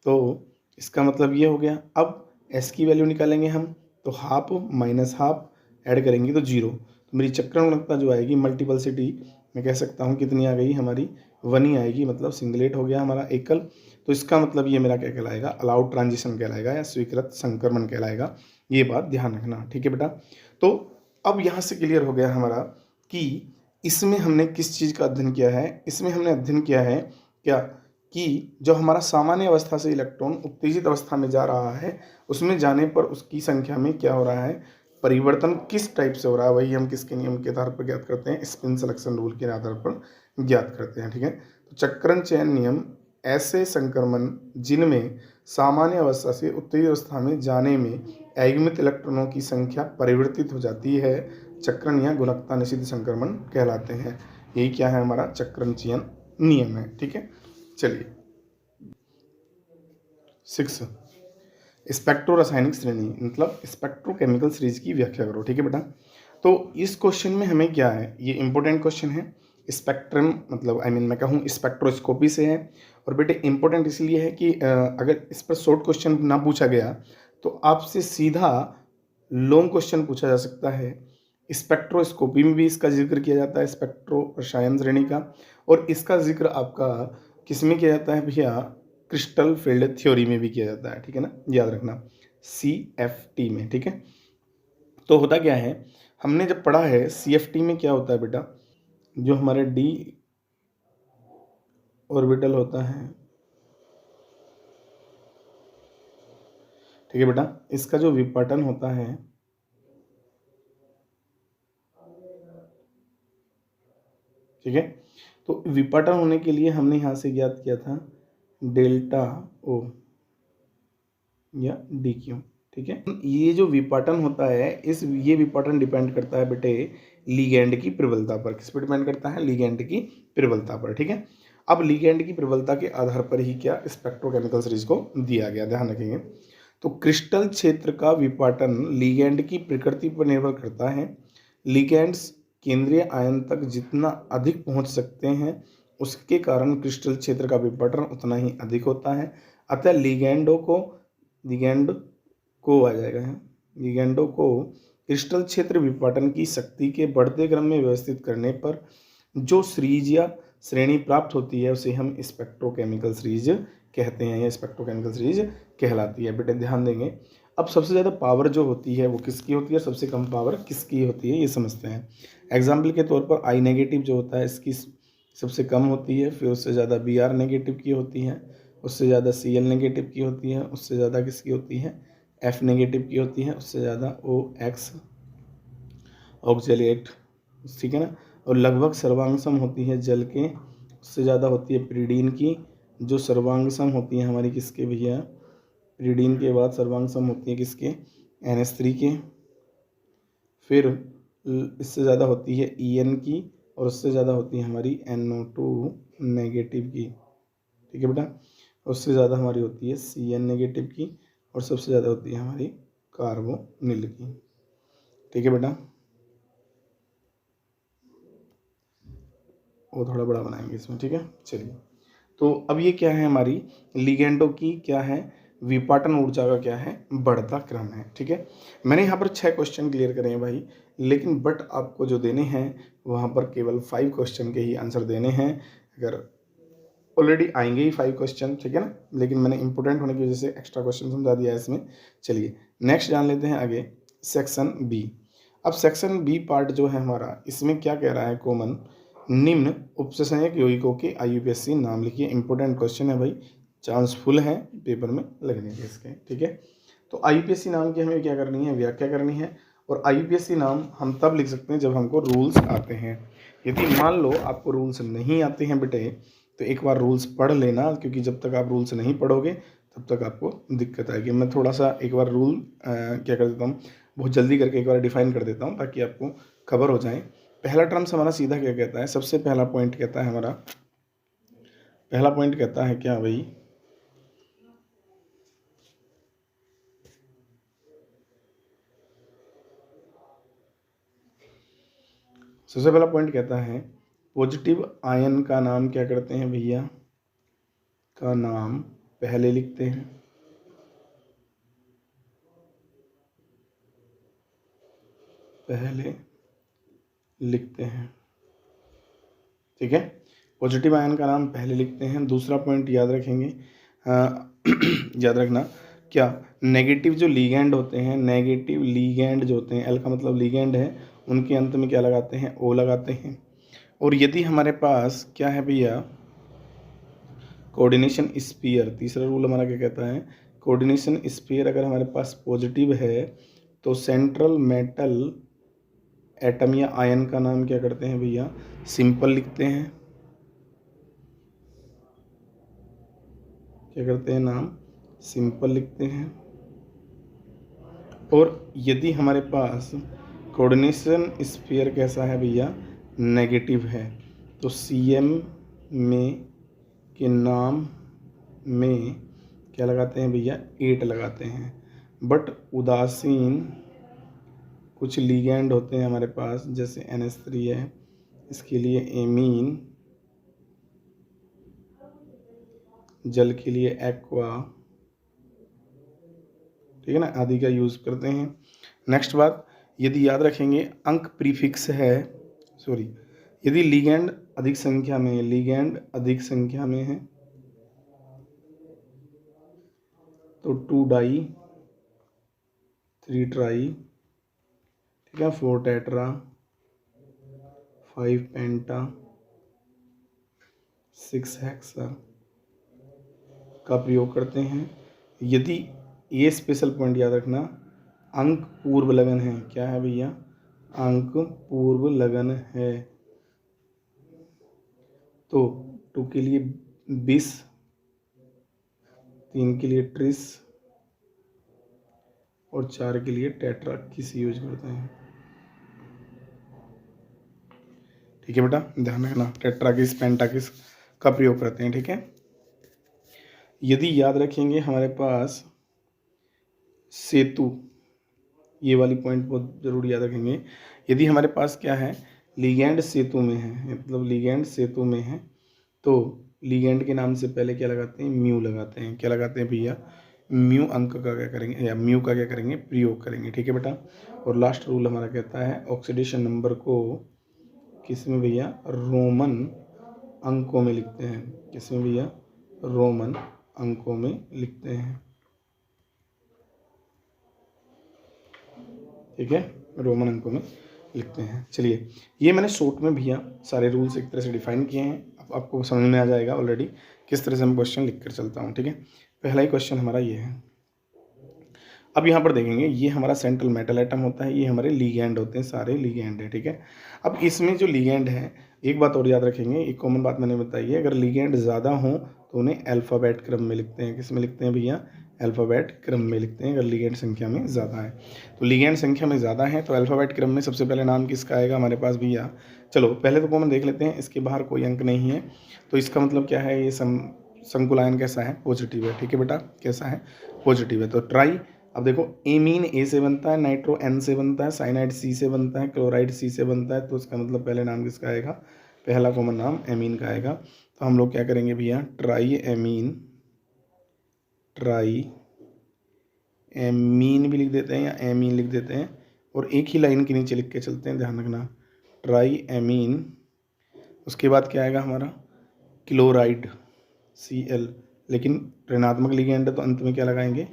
तो इसका मतलब ये हो गया। अब s की वैल्यू निकालेंगे हम, तो हाफ माइनस हाफ ऐड करेंगे तो 0। तो मेरी चक्रण गुणकता जो आएगी, मल्टीपल्सिटी मैं कह सकता हूँ कितनी आ गई, हमारी 1 ही आएगी, मतलब सिंगलेट हो गया हमारा एकल। तो इसका मतलब ये मेरा क्या कहलाएगा, अलाउड ट्रांजिशन कहलाएगा या स्वीकृत संक्रमण कहलाएगा। ये बात ध्यान रखना, ठीक है बेटा। तो अब यहाँ से क्लियर हो गया हमारा कि इसमें हमने किस चीज़ का अध्ययन किया है, इसमें हमने अध्ययन किया है क्या, कि जो हमारा सामान्य अवस्था से इलेक्ट्रॉन उत्तेजित अवस्था में जा रहा है, उसमें जाने पर उसकी संख्या में क्या हो रहा है, परिवर्तन किस टाइप से हो रहा है, वही हम किसके नियम के आधार पर ज्ञात करते हैं, स्पिन सिलेक्शन रूल के आधार पर ज्ञात करते हैं। ठीक है, तो चक्रण चयन नियम ऐसे संक्रमण जिनमें सामान्य अवस्था से उत्तेजित अवस्था में जाने में अयुग्मित इलेक्ट्रॉनों की संख्या परिवर्तित हो जाती है, चक्रण या गुणकता निषिद्ध संक्रमण कहलाते हैं। यही क्या है, हमारा चक्रण चयन नियम है। ठीक है, चलिए 6 स्पेक्ट्रो रासायनिक श्रेणी, मतलब स्पेक्ट्रोकेमिकल सीरीज की व्याख्या करो। ठीक है बेटा, तो इस क्वेश्चन में हमें क्या है, ये इंपॉर्टेंट क्वेश्चन है। स्पेक्ट्रम मतलब मैं कहूँ स्पेक्ट्रोस्कोपी से है, और बेटे इंपॉर्टेंट इसलिए है कि अगर इस पर शॉर्ट क्वेश्चन ना पूछा गया तो आपसे सीधा लॉन्ग क्वेश्चन पूछा जा सकता है। स्पेक्ट्रोस्कोपी में भी इसका जिक्र किया जाता है, स्पेक्ट्रो रसायन श्रेणी का, और इसका जिक्र आपका किस में किया जाता है भैया, क्रिस्टल फील्ड थ्योरी में भी किया जाता है, ठीक है ना, याद रखना, CFT में, ठीक है। तो होता क्या है, हमने जब पढ़ा है CFT में क्या होता है बेटा, जो हमारे d ऑर्बिटल होता है, ठीक है बेटा, इसका जो विपाटन होता है, ठीक है, तो विपाटन होने के लिए हमने यहाँ से ज्ञात किया था डेल्टा O या DQ, ठीक है। ये जो विपाटन होता है, ये विपाटन डिपेंड करता है बेटे लिगैंड की प्रबलता पर। किस पर डिपेंड करता है, लिगैंड की प्रबलता पर, ठीक है। अब लिगैंड की प्रबलता के आधार पर ही क्या स्पेक्ट्रोकेमिकल सीरीज को दिया गया, ध्यान रखेंगे। तो क्रिस्टल क्षेत्र का विपाटन लिगैंड की प्रकृति पर निर्भर करता है। लिगैंड्स केंद्रीय आयन तक जितना अधिक पहुंच सकते हैं, उसके कारण क्रिस्टल क्षेत्र का विपाटन उतना ही अधिक होता है। अतः लिगैंड को आ जाएगा है, लिगैंडों को क्रिस्टल क्षेत्र विपाटन की शक्ति के बढ़ते क्रम में व्यवस्थित करने पर जो सीरीज या श्रेणी प्राप्त होती है, उसे हम स्पेक्ट्रोकेमिकल सीरीज कहते हैं, या स्पेक्ट्रोकेमिकल सीरीज कहलाती है। बेटे ध्यान देंगे, अब सबसे ज़्यादा पावर जो होती है वो किसकी होती है, सबसे कम पावर किसकी होती है, ये समझते हैं। एग्जाम्पल के तौर पर I नेगेटिव जो होता है, इसकी सबसे कम होती है, फिर उससे ज़्यादा Br नेगेटिव की होती है, उससे ज़्यादा Cl नेगेटिव की होती है, उससे ज़्यादा किसकी होती है, F नेगेटिव की होती है, उससे ज़्यादा OX ऑक्जेलेट, ठीक है ना। और लगभग सर्वांग सम होती है जल के, उससे ज़्यादा होती है प्रीडीन की, जो सर्वांग सम होती है हमारी किसके भैया, प्रीडीन के बाद सर्वांग सम होती है किसके, NH3 के। फिर इससे ज़्यादा होती है En की, और उससे ज़्यादा होती है हमारी NO2 नेगेटिव की, ठीक है बेटा। उससे ज़्यादा हमारी होती है Cn नेगेटिव की, और सबसे ज़्यादा होती है हमारी कार्बोनिल की, ठीक है बेटा। वो थोड़ा बड़ा बनाएंगे इसमें, ठीक है। चलिए, तो अब ये क्या है, हमारी लिगेंडों की क्या है, विपाटन ऊर्जा का क्या है, बढ़ता क्रम है, ठीक है। मैंने यहाँ पर 6 क्वेश्चन क्लियर करे हैं भाई, लेकिन बट आपको जो देने हैं वहाँ पर केवल 5 क्वेश्चन के ही आंसर देने हैं। अगर ऑलरेडी आएंगे ही 5 क्वेश्चन, ठीक है ना, लेकिन मैंने इंपॉर्टेंट होने की वजह से एक्स्ट्रा क्वेश्चन समझा दिया है इसमें। चलिए नेक्स्ट जान लेते हैं आगे, सेक्शन बी। अब सेक्शन बी पार्ट जो है हमारा, इसमें क्या कह रहा है, कॉमन निम्न उपसंयोग यौगिकों के IUPAC नाम लिखिए। इंपॉर्टेंट क्वेश्चन है भाई, चांस फुल है पेपर में लगने के इसके, ठीक है। तो IUPAC नाम की हमें क्या करनी है, व्याख्या करनी है। और IUPAC नाम हम तब लिख सकते हैं जब हमको रूल्स आते हैं। यदि मान लो आपको रूल्स नहीं आते हैं बेटे, तो एक बार रूल्स पढ़ लेना, क्योंकि जब तक आप रूल्स नहीं पढ़ोगे तब तक आपको दिक्कत आएगी। मैं थोड़ा सा एक बार रूल क्या कर देता हूँ, बहुत जल्दी करके एक बार डिफाइन कर देता हूँ ताकि आपको खबर हो जाए। पहला टर्म्स हमारा सीधा क्या कहता है, सबसे पहला पॉइंट कहता है हमारा, पहला पॉइंट कहता है क्या भाई, सबसे पहला पॉइंट कहता है पॉजिटिव आयन का नाम क्या करते हैं भैया, का नाम पहले लिखते हैं, पहले लिखते हैं, ठीक है। पॉजिटिव आयन का नाम पहले लिखते हैं। दूसरा पॉइंट याद रखेंगे, याद रखना क्या, नेगेटिव जो लीगैंड होते हैं, नेगेटिव लीगैंड जो होते हैं, एल का मतलब लीगैंड है, उनके अंत में क्या लगाते हैं, ओ लगाते हैं। और यदि हमारे पास क्या है भैया, कोऑर्डिनेशन स्फीयर, तीसरा रूल हमारा क्या कहता है, कोऑर्डिनेशन स्फीयर अगर हमारे पास पॉजिटिव है तो सेंट्रल मेटल एटम या आयन का नाम क्या करते हैं भैया, सिंपल लिखते हैं, क्या करते हैं, नाम सिंपल लिखते हैं। और यदि हमारे पास कोऑर्डिनेशन स्फीयर कैसा है भैया, नेगेटिव है, तो CM में के नाम में क्या लगाते हैं भैया, 8 लगाते हैं। बट उदासीन कुछ लीगैंड होते हैं हमारे पास, जैसे NH3 है, इसके लिए एमीन, जल के लिए एक्वा, ठीक है ना, आदि का यूज़ करते हैं। नेक्स्ट बात, यदि याद रखेंगे अंक प्रीफिक्स है, सॉरी, यदि लिगैंड अधिक संख्या में, लिगैंड अधिक संख्या में है तो 2 डाई, 3 ट्राई, ठीक है, 4 टेट्रा, 5 पेंटा, 6 हेक्सा का प्रयोग करते हैं। यदि ये स्पेशल पॉइंट याद रखना, अंक पूर्व लगन है, क्या है भैया, अंक पूर्व लगन है, तो 2 के लिए 20, 3 के लिए 30 और 4 के लिए टेट्रा किस यूज करते हैं। ठीक है बेटा, ध्यान रखना, टेट्रा किस, पेंटा किस का प्रयोग करते हैं। ठीक है, यदि याद रखेंगे हमारे पास सेतु, ये वाली पॉइंट बहुत जरूर याद रखेंगे, यदि हमारे पास क्या है, लिगैंड सेतु में है, मतलब लिगैंड सेतु में है, तो लिगैंड के नाम से पहले क्या लगाते हैं, म्यू लगाते हैं। क्या लगाते हैं भैया, म्यू अंक का क्या करेंगे, या म्यू का क्या करेंगे, प्रयोग करेंगे। ठीक है बेटा, और लास्ट रूल हमारा कहता है ऑक्सीडेशन नंबर को किस में भैया, रोमन अंकों में लिखते हैं। किस में भैया, रोमन अंकों में लिखते हैं। ठीक है, रोमन अंकों में लिखते हैं। चलिए, ये मैंने शॉर्ट में भैया सारे रूल्स एक तरह से डिफाइन किए हैं, अब आपको समझ में आ जाएगा ऑलरेडी किस तरह से मैं क्वेश्चन लिख कर चलता हूँ। ठीक है, पहला ही क्वेश्चन हमारा ये है। अब यहाँ पर देखेंगे, ये हमारा सेंट्रल मेटल एटम होता है, ये हमारे लिगैंड होते हैं, सारे लिगैंड है। ठीक है, अब इसमें जो लिगैंड है, एक बात और याद रखेंगे, एक कॉमन बात मैंने बताई है, अगर लिगैंड ज़्यादा हो तो उन्हें अल्फ़ाबेट क्रम में लिखते हैं। किस में लिखते हैं भैया, अल्फ़ाबेट क्रम में लिखते हैं, अगर लिगैंड संख्या में ज़्यादा है। तो लिगैंड संख्या में ज़्यादा है तो अल्फ़ाबेट क्रम में सबसे पहले नाम किसका आएगा हमारे पास भैया, चलो पहले तो कॉमन देख लेते हैं, इसके बाहर कोई अंक नहीं है, तो इसका मतलब क्या है, ये संकुलायन कैसा है, पॉजिटिव है। ठीक है बेटा, कैसा है, पॉजिटिव है। तो ट्राई, अब देखो, एमीन ए से बनता है, नाइट्रो एन से बनता है, साइनाइड सी से बनता है, क्लोराइड सी से बनता है, तो इसका मतलब पहले नाम किसका आएगा, पहला कॉमन नाम एमीन का आएगा। तो हम लोग क्या करेंगे भैया, ट्राई एमीन, ट्राई एमीन भी लिख देते हैं या एमीन लिख देते हैं, और एक ही लाइन के नीचे लिख के चलते हैं, ध्यान रखना, ट्राई एमीन। उसके बाद क्या आएगा हमारा, क्लोराइड Cl, लेकिन ऋणात्मक लिगेंड है तो अंत में क्या लगाएंगे,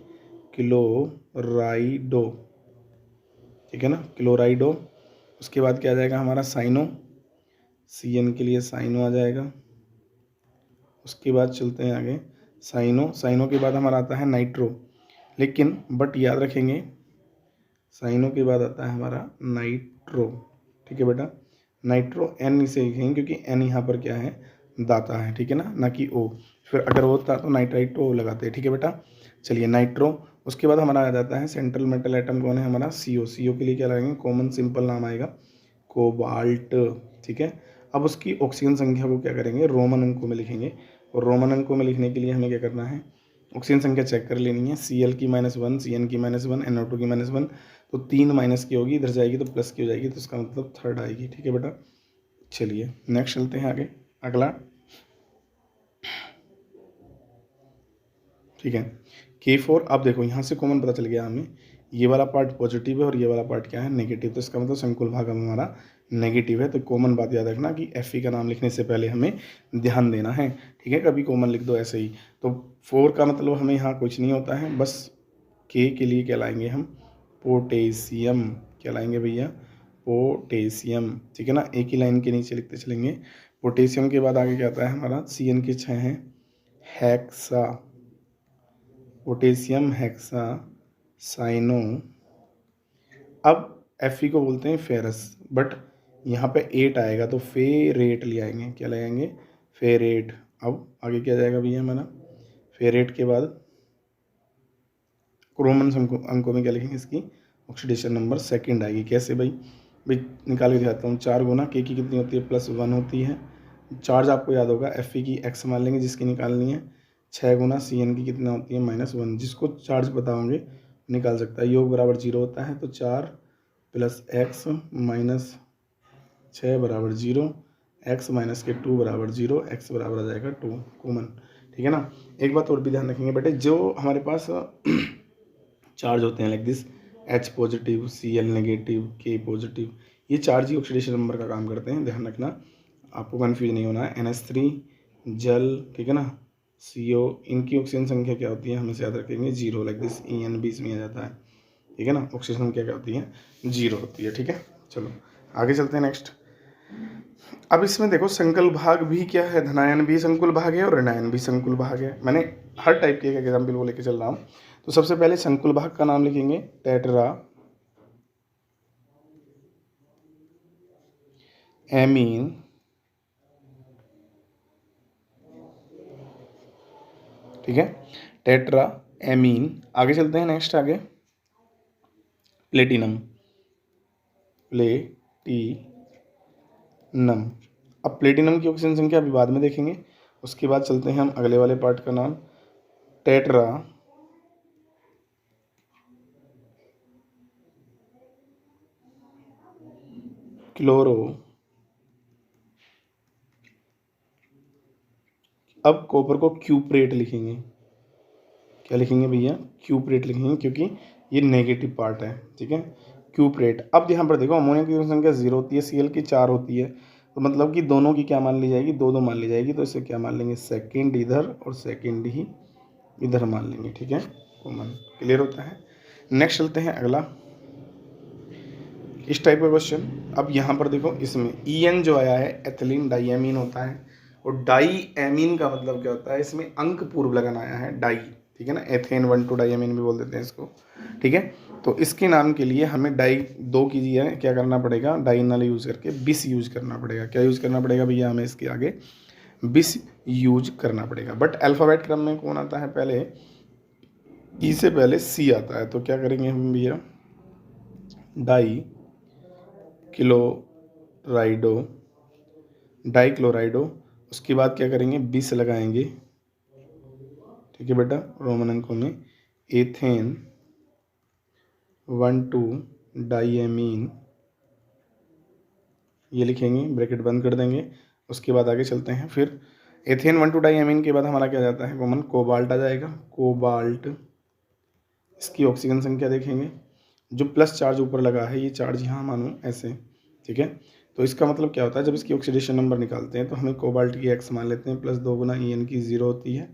क्लोराइडो। ठीक है ना, क्लोराइडो। उसके बाद क्या आ जाएगा हमारा, साइनो, Cn के लिए साइनो आ जाएगा। उसके बाद चलते हैं आगे, साइनो, साइनो के बाद हमारा आता है नाइट्रो, लेकिन बट याद रखेंगे, साइनो के बाद आता है हमारा नाइट्रो। ठीक है बेटा, नाइट्रो एन से लिखेंगे क्योंकि एन यहाँ पर क्या है, दाता है। ठीक है ना कि ओ, फिर अगर वो होता तो नाइट्राइट ओ लगाते हैं। ठीक है बेटा, चलिए नाइट्रो। उसके बाद हमारा आ जाता है सेंट्रल मेटल एटम कौन है हमारा, सीओ। सीओ के लिए क्या लगाएंगे, कॉमन सिंपल नाम आएगा कोबाल्ट। ठीक है, अब उसकी ऑक्सीजन संख्या को क्या करेंगे, रोमन अंकों में लिखेंगे, और रोमन अंकों में लिखने के लिए हमें क्या करना है, ऑक्सीजन संख्या चेक कर लेनी है, Cl की -1, Cn की -1, NO2 की -1, तो 3 माइनस की होगी, इधर जाएगी तो प्लस की हो जाएगी, तो इसका मतलब थर्ड आएगी। ठीक है बेटा, चलिए नेक्स्ट चलते हैं आगे, अगला। ठीक है, K4, अब देखो यहाँ से कॉमन पता चल गया हमें, ये वाला पार्ट पॉजिटिव है और ये वाला पार्ट क्या है, नेगेटिव, तो इसका मतलब संकुल भाग हमारा नेगेटिव है। तो कॉमन बात याद रखना कि Fe का नाम लिखने से पहले हमें ध्यान देना है। ठीक है, कभी कॉमन लिख दो ऐसे ही। तो 4 का मतलब हमें यहाँ कुछ नहीं होता है, बस K के लिए क्या लाएंगे हम, पोटेशियम। क्या लाएंगे भैया, पोटेशियम। ठीक है ना, एक ही लाइन के नीचे लिखते चलेंगे। पोटेशियम के बाद आगे क्या आता है हमारा, Cn के 6 हैं, हेक्सा, पोटेशियम हेक्सा साइनो। अब Fe को बोलते हैं फेरस, बट यहाँ पे 8 आएगा तो फेरेट ले आएंगे। क्या ले आएंगे, फेरेट। अब आगे क्या जाएगा भैया हमारा, फेरेट के बाद रोमन अंकों में क्या लिखेंगे, इसकी ऑक्सीडेशन नंबर सेकंड आएगी। कैसे भाई, निकाल के दिखाता हूँ। 4 गुना K की कितनी होती है, +1 होती है। चार्ज आपको याद होगा, Fe की x मान लेंगे जिसकी निकालनी है। 6 गुना Cn की कितना होती है, -1। जिसको चार्ज बताओगे निकाल सकता है। योग बराबर 0 होता है, तो 4 + x - 6 बराबर 0, x - के 2 बराबर 0, x बराबर आ जाएगा 2 कॉमन। ठीक है ना, एक बात और भी ध्यान रखेंगे बेटे, जो हमारे पास चार्ज होते हैं like this, H positive, Cl negative, K positive, ये चार्ज ही ऑक्सीडेशन नंबर का काम करते हैं, ध्यान रखना, आपको कन्फ्यूज नहीं होना है। NH3 जल, ठीक है ना, CO, इनकी ऑक्सीजन संख्या क्या होती है, हमेशा याद रखेंगे 0, लाइक दिस, En भी इसमें आ जाता है, ठीक है ना, ऑक्सीजन संख्या क्या होती है, 0 होती है, ठीक है। चलो आगे चलते हैं नेक्स्ट। अब इसमें देखो संकुल भाग भी क्या है, धनायन भी संकुल भाग है और ऋणायन भी संकुल भाग है। मैंने हर टाइप के एक एग्जाम्पल वो लेके चल रहा हूँ। तो सबसे पहले संकुल भाग का नाम लिखेंगे टेट्रा एमीन, ठीक है, टेट्रा एमीन। आगे चलते हैं नेक्स्ट, आगे प्लेटिनम, प्लेटिनम। अब प्लेटिनम की ऑक्सीजन संख्या अभी बाद में देखेंगे। उसके बाद चलते हैं हम अगले वाले पार्ट का नाम टेट्रा क्लोरो। अब कॉपर को क्यूप्रेट लिखेंगे, क्या लिखेंगे भैया, क्यूप्रेट लिखेंगे, क्योंकि ये नेगेटिव पार्ट है, ठीक है, क्यूप्रेट। अब यहाँ पर देखो अमोनिया की संख्या 0 होती है, Cl की 4 होती है, तो मतलब कि दोनों की क्या मान ली जाएगी, 2 2 मान ली जाएगी। तो इसे क्या मान लेंगे, सेकेंड इधर और सेकेंड ही इधर मान लेंगे, ठीक है, कॉमन। क्लियर होता है। नेक्स्ट चलते हैं अगला, इस टाइप का क्वेश्चन। अब यहाँ पर देखो इसमें En जो आया है एथिलीन डाइएमीन होता है, और डाई एमीन का मतलब क्या होता है, इसमें अंक पूर्व लगन आया है डाई, ठीक है ना, एथेन 1,2 डाइएमीन भी बोल देते हैं इसको, ठीक है। तो इसके नाम के लिए हमें डाई 2 कीजिए, क्या करना पड़ेगा, डाइनल यूज करके बिस यूज करना पड़ेगा। क्या यूज करना पड़ेगा भैया, हमें इसके आगे बिस यूज करना पड़ेगा। बट अल्फ़ाबेट क्रम में कौन आता है पहले, ई से पहले सी आता है। तो क्या करेंगे हम भैया, डाई क्लोराइडो, डाइक्लोराइडो, उसके बाद क्या करेंगे, बिस लगाएंगे, ठीक है बेटा, रोमन अंकों में एथेन 1,2 डाइएमीन, ये लिखेंगे, ब्रैकेट बंद कर देंगे। उसके बाद आगे चलते हैं, फिर एथेन 1,2 डाइएमीन के बाद हमारा क्या जाता है कॉमन, कोबाल्ट आ जाएगा, कोबाल्ट। इसकी ऑक्सीजन संख्या देखेंगे, जो प्लस चार्ज ऊपर लगा है ये चार्ज यहाँ मानो ऐसे, ठीक है। तो इसका मतलब क्या होता है, जब इसकी ऑक्सीडेशन नंबर निकालते हैं तो हमें कोबाल्ट की x मान लेते हैं, प्लस 2 गुना En की 0 होती है,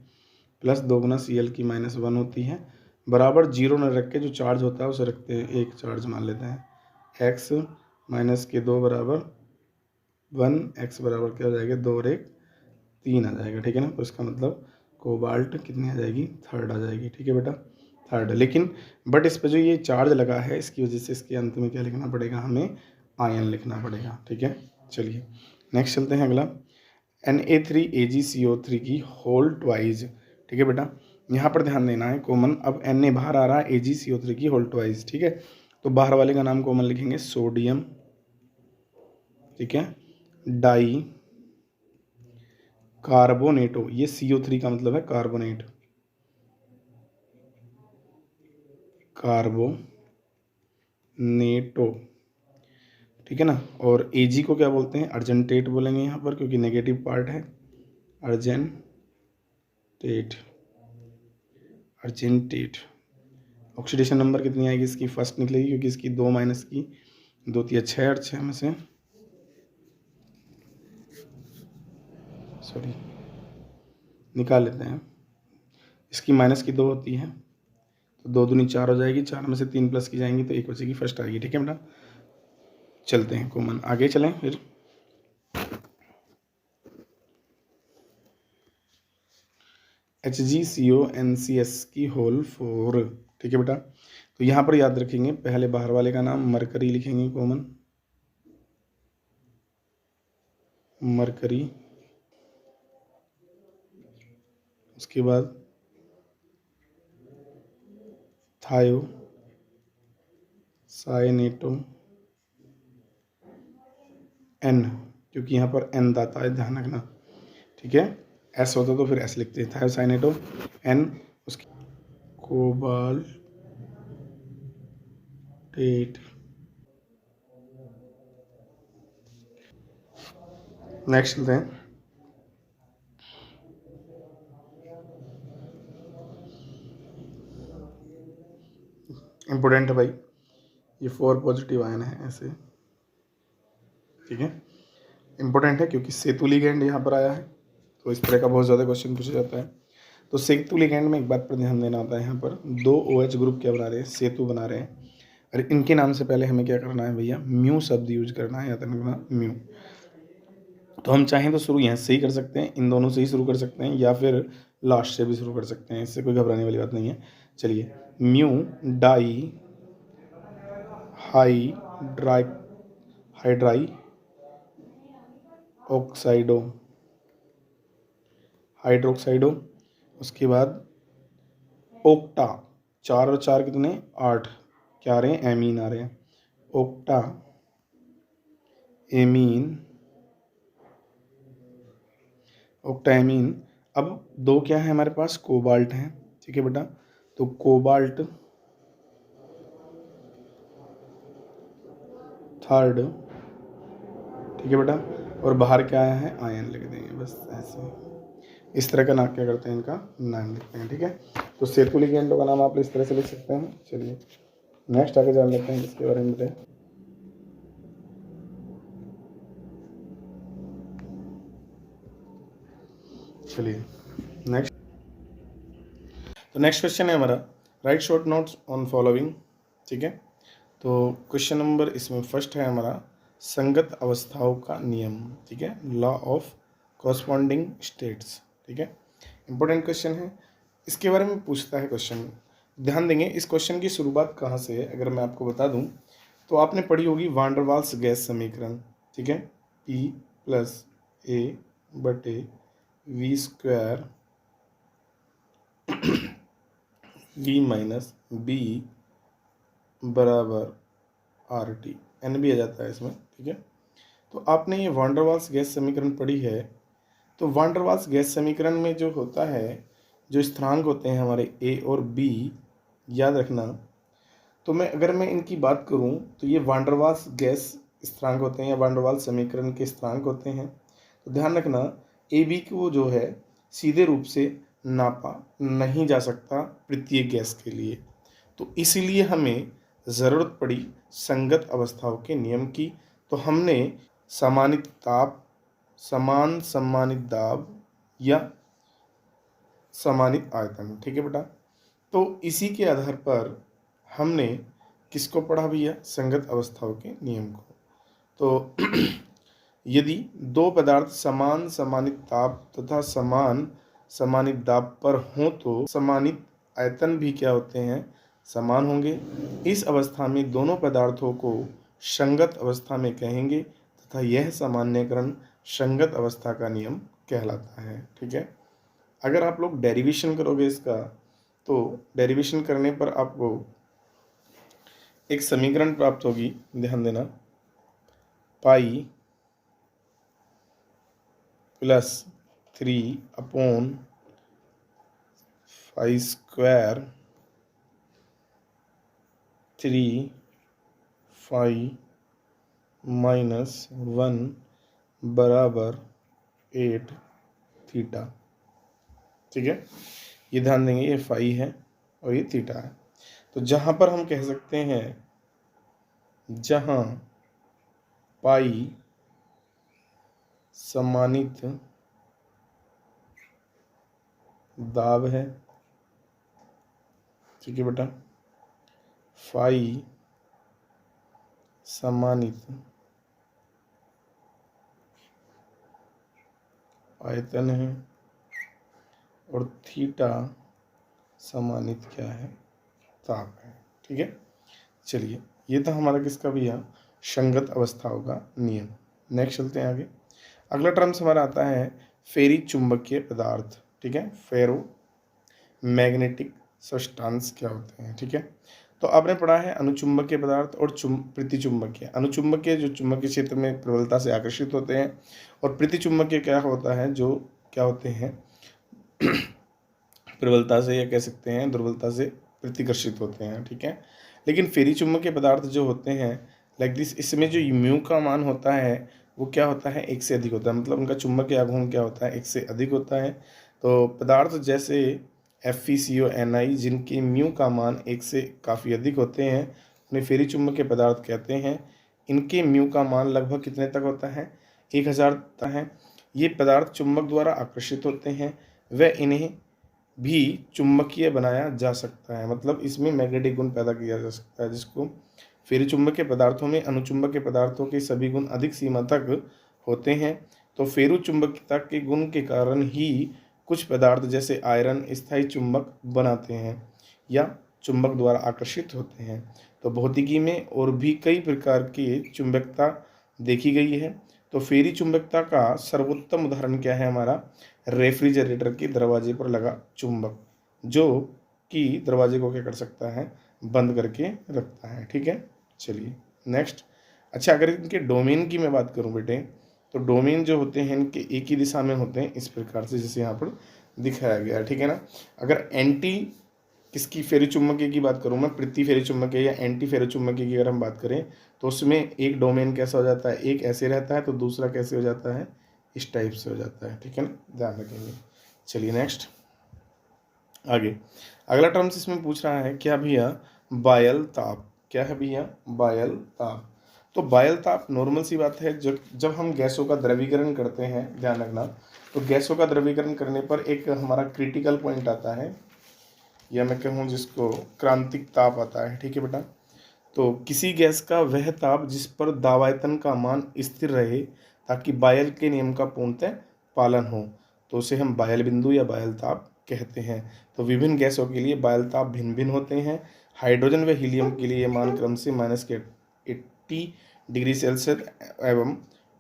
प्लस 2 गुना Cl की -1 होती है, बराबर 0 न रख के जो चार्ज होता है उसे रखते हैं, एक चार्ज मान लेते हैं, x माइनस के 2 बराबर 1, x बराबर क्या हो जाएगा, 2 और 1 3 आ जाएगा, ठीक है ना। तो इसका मतलब कोबाल्ट कितनी आ जाएगी, 3rd आ जाएगी, ठीक है बेटा, 3rd। लेकिन बट इस पर जो ये चार्ज लगा है इसकी वजह से इसके अंत में क्या लिखना पड़ेगा, हमें आयन लिखना पड़ेगा, ठीक है। चलिए नेक्स्ट चलते हैं अगला, Na3AgCO3 की होल ट्वाइज, ठीक है बेटा, यहाँ पर ध्यान देना है कॉमन। अब Na बाहर आ रहा है, AgCO3 की होल ट्वाइज, ठीक है। तो बाहर वाले का नाम कॉमन लिखेंगे सोडियम, ठीक है, डाई कार्बोनेटो, ये CO3 का मतलब है कार्बोनेट, कार्बोनेटो, ठीक है ना। और Ag को क्या बोलते हैं, अर्जेंटेट बोलेंगे यहाँ पर, क्योंकि नेगेटिव पार्ट है, अर्जेंटेट, अर्जेंटेट। ऑक्सीडेशन नंबर कितनी आएगी इसकी, फर्स्ट निकलेगी, क्योंकि इसकी 2 माइनस की 2 3 6, और 6 में से सॉरी निकाल लेते हैं, इसकी माइनस की 2 होती है, तो 2 दूनी 4 हो जाएगी, 4 में से 3 प्लस की जाएंगी तो 1 बचेगी, फर्स्ट आएगी, ठीक है बेटा। चलते हैं कॉमन, आगे चलें फिर। HgCONCS की होल 4, ठीक है बेटा। तो यहाँ पर याद रखेंगे, पहले बाहर वाले का नाम मरकरी लिखेंगे कॉमन, मरकरी, उसके बाद थायो साइनेटो N, क्योंकि यहाँ पर N दाता है, ध्यान रखना, ठीक है। S होता तो फिर S लिखते हैं, थायोसाइनेटो N, उसकी कोबाल्टेट। नेक्स्ट चलते हैं, इम्पोर्टेंट है भाई, ये 4 पॉजिटिव आयन है ऐसे, ठीक है। इंपॉर्टेंट है क्योंकि सेतु लिगेंड यहाँ पर आया है, तो इस तरह का बहुत ज़्यादा क्वेश्चन पूछा जाता है। तो सेतु लिगेंड में एक बात पर ध्यान देना होता है, यहाँ पर 2 OH ग्रुप क्या बना रहे हैं, सेतु बना रहे हैं। और इनके नाम से पहले हमें क्या करना है भैया, म्यू शब्द यूज करना है, याद रखना म्यू। तो हम चाहें तो शुरू यहाँ से ही कर सकते हैं, इन दोनों से ही शुरू कर सकते हैं, या फिर लास्ट से भी शुरू कर सकते हैं, इससे कोई घबराने वाली बात नहीं है। चलिए, म्यू डाई हाइड्राई हाइड्रोक्साइडो, उसके बाद ओक्टा, 4 और 4 कितने, 8, क्या आ रहे हैं, एमीन आ रहे हैं, ओक्टा एमीन। अब 2 क्या है हमारे पास, कोबाल्ट हैं, ठीक है बेटा। तो कोबाल्ट थर्ड, ठीक है बेटा। और बाहर क्या आया है, आयन लिख देंगे बस ऐसे, इस तरह का नाम क्या करते हैं, इनका नाम लिखते हैं, ठीक है। तो सेतु लिगेंडों का नाम आप इस तरह से लिख सकते हैं। चलिए नेक्स्ट आगे जान लेते हैं इसके बारे में बताएं। चलिए नेक्स्ट, तो नेक्स्ट क्वेश्चन है हमारा, right short notes on following, ठीक है। तो क्वेश्चन नंबर इसमें फर्स्ट है हमारा, संगत अवस्थाओं का नियम, ठीक है, लॉ ऑफ कॉरस्पॉन्डिंग स्टेट्स, ठीक है। इंपॉर्टेंट क्वेश्चन है, इसके बारे में पूछता है क्वेश्चन। ध्यान देंगे इस क्वेश्चन की शुरुआत कहाँ से है, अगर मैं आपको बता दूं तो आपने पढ़ी होगी वान डर वाल्स गैस समीकरण, ठीक है। P + A/V² V - B बराबर RT, N भी आ जाता है इसमें, ठीक है। तो आपने ये वान डर वाल्स गैस समीकरण पढ़ी है। तो वान डर वाल्स गैस समीकरण में जो होता है, जो स्थिरांक होते हैं हमारे A और B, याद रखना। तो अगर मैं इनकी बात करूं तो ये वान डर वाल्स गैस स्थिरांक होते हैं या वान डर वाल्स समीकरण के स्थिरांक होते हैं। तो ध्यान रखना, AB को जो है सीधे रूप से नापा नहीं जा सकता प्रत्येक गैस के लिए, तो इसीलिए हमें ज़रूरत पड़ी संगत अवस्थाओं के नियम की। तो हमने समानित ताप, समान सम्मानित दाब या समानित आयतन, ठीक है बेटा। तो इसी के आधार पर हमने किसको पढ़ा भैया, संगत अवस्थाओं के नियम को। तो यदि 2 पदार्थ समान समानित ताप तथा समान समानित दाब पर हों तो समानित आयतन भी क्या होते हैं, समान होंगे। इस अवस्था में दोनों पदार्थों को संगत अवस्था में कहेंगे तथा यह सामान्यकरण संगत अवस्था का नियम कहलाता है, ठीक है। अगर आप लोग डेरिवेशन करोगे इसका, तो डेरिवेशन करने पर आपको एक समीकरण प्राप्त होगी, ध्यान देना, पाई + 3/5² 3 - 1 बराबर 8 थीटा, ठीक है। ये ध्यान देंगे, ये फाई है और ये थीटा है। तो जहाँ पर हम कह सकते हैं, जहाँ पाई सम्मानित दाब है, ठीक है बेटा, फाई सम्मानित आयतन है और थीटा सम्मानित क्या है, ताप है, ठीक है। चलिए ये था हमारा किसका भैया, संगत अवस्थाओं का नियम। नेक्स्ट चलते हैं आगे। अगला टर्म्स हमारा आता है फेरी चुंबकीय पदार्थ, ठीक है। फेरो मैग्नेटिक सब्सटेंस क्या होते हैं, ठीक है। तो आपने पढ़ा है अनुचुंबकीय पदार्थ और प्रतिचुंबकीय। अनुचुंबकीय जो चुंबकीय क्षेत्र में प्रबलता से आकर्षित होते हैं, और प्रतिचुंबकीय क्या होता है, जो क्या होते हैं प्रबलता से, या कह सकते हैं दुर्बलता से प्रतिकर्षित होते हैं, ठीक है। लेकिन फेरी चुंबकीय पदार्थ जो होते हैं लाइक दिस, इसमें जो म्यू का मान होता है वो क्या होता है, 1 से अधिक होता है, मतलब उनका चुंबकीय आघूर्ण क्या होता है, 1 से अधिक होता है। तो पदार्थ जैसे FeCO Ni जिनके म्यू का मान 1 से काफ़ी अधिक होते हैं, उन्हें फेरी चुंबकीय पदार्थ कहते हैं। इनके म्यू का मान लगभग कितने तक होता है? 1000 तक है। ये पदार्थ चुंबक द्वारा आकर्षित होते हैं व इन्हें भी चुंबकीय बनाया जा सकता है, मतलब इसमें मैग्नेटिक गुण पैदा किया जा सकता है, जिसको फेरी चुंबकीय पदार्थों में अनुचुंबकीय पदार्थों के सभी गुण अधिक सीमा तक होते हैं। तो फेरु चुंबकता के गुण के कारण ही कुछ पदार्थ जैसे आयरन स्थायी चुंबक बनाते हैं या चुंबक द्वारा आकर्षित होते हैं। तो भौतिकी में और भी कई प्रकार की चुंबकता देखी गई है। तो फेरी चुंबकता का सर्वोत्तम उदाहरण क्या है हमारा? रेफ्रिजरेटर के दरवाजे पर लगा चुंबक, जो कि दरवाजे को क्या कर सकता है? बंद करके रखता है। ठीक है, चलिए नेक्स्ट। अच्छा, अगर इनके डोमेन की मैं बात करूं बेटे, तो डोमेन जो होते हैं इनके एक ही दिशा में होते हैं, इस प्रकार से जैसे यहाँ पर दिखाया गया है। ठीक है ना। अगर एंटी किसकी फेरी चुंबकीय की बात करूं मैं, प्रति फेरी चुंबकीय या एंटी फेरी चुंबकीय की अगर हम बात करें, तो उसमें एक डोमेन कैसा हो जाता है? एक ऐसे रहता है, तो दूसरा कैसे हो जाता है? इस टाइप से हो जाता है। ठीक है ना, ध्यान रखेंगे। चलिए नेक्स्ट आगे। अगला टर्म्स इसमें पूछ रहा है क्या भैया? बायल ताप। क्या है भैया? बायल ताप। तो बायल ताप नॉर्मल सी बात है, जब हम गैसों का द्रवीकरण करते हैं, ध्यान रखना, तो गैसों का द्रवीकरण करने पर एक हमारा क्रिटिकल पॉइंट आता है, या मैं कहूँ जिसको क्रांतिक ताप आता है। ठीक है बेटा। तो किसी गैस का वह ताप जिस पर दावायतन का मान स्थिर रहे ताकि बायल के नियम का पूर्णतः पालन हो, तो उसे हम बायल बिंदु या बायल ताप कहते हैं। तो विभिन्न गैसों के लिए बायल ताप भिन्न भिन्न होते हैं। हाइड्रोजन व हीलियम के लिए मान क्रम से -80 डिग्री सेल्सियस एवं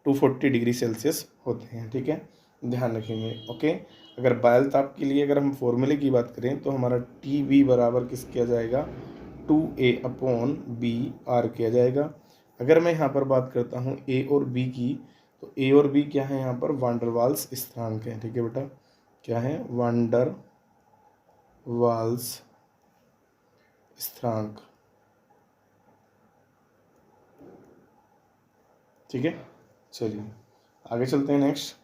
240 डिग्री सेल्सियस होते हैं। ठीक है, ध्यान रखेंगे। ओके, अगर बायल ताप के लिए अगर हम फॉर्मूले की बात करें, तो हमारा TB बराबर किस किया जाएगा? 2A/B/R किया जाएगा। अगर मैं यहाँ पर बात करता हूँ A और B की, तो A और B क्या है यहाँ पर? वांडर वाल्स स्थिरांक है। ठीक है बेटा, क्या है? वांडर वाल्स स्थिरांक। ठीक है, चलिए आगे चलते हैं नेक्स्ट।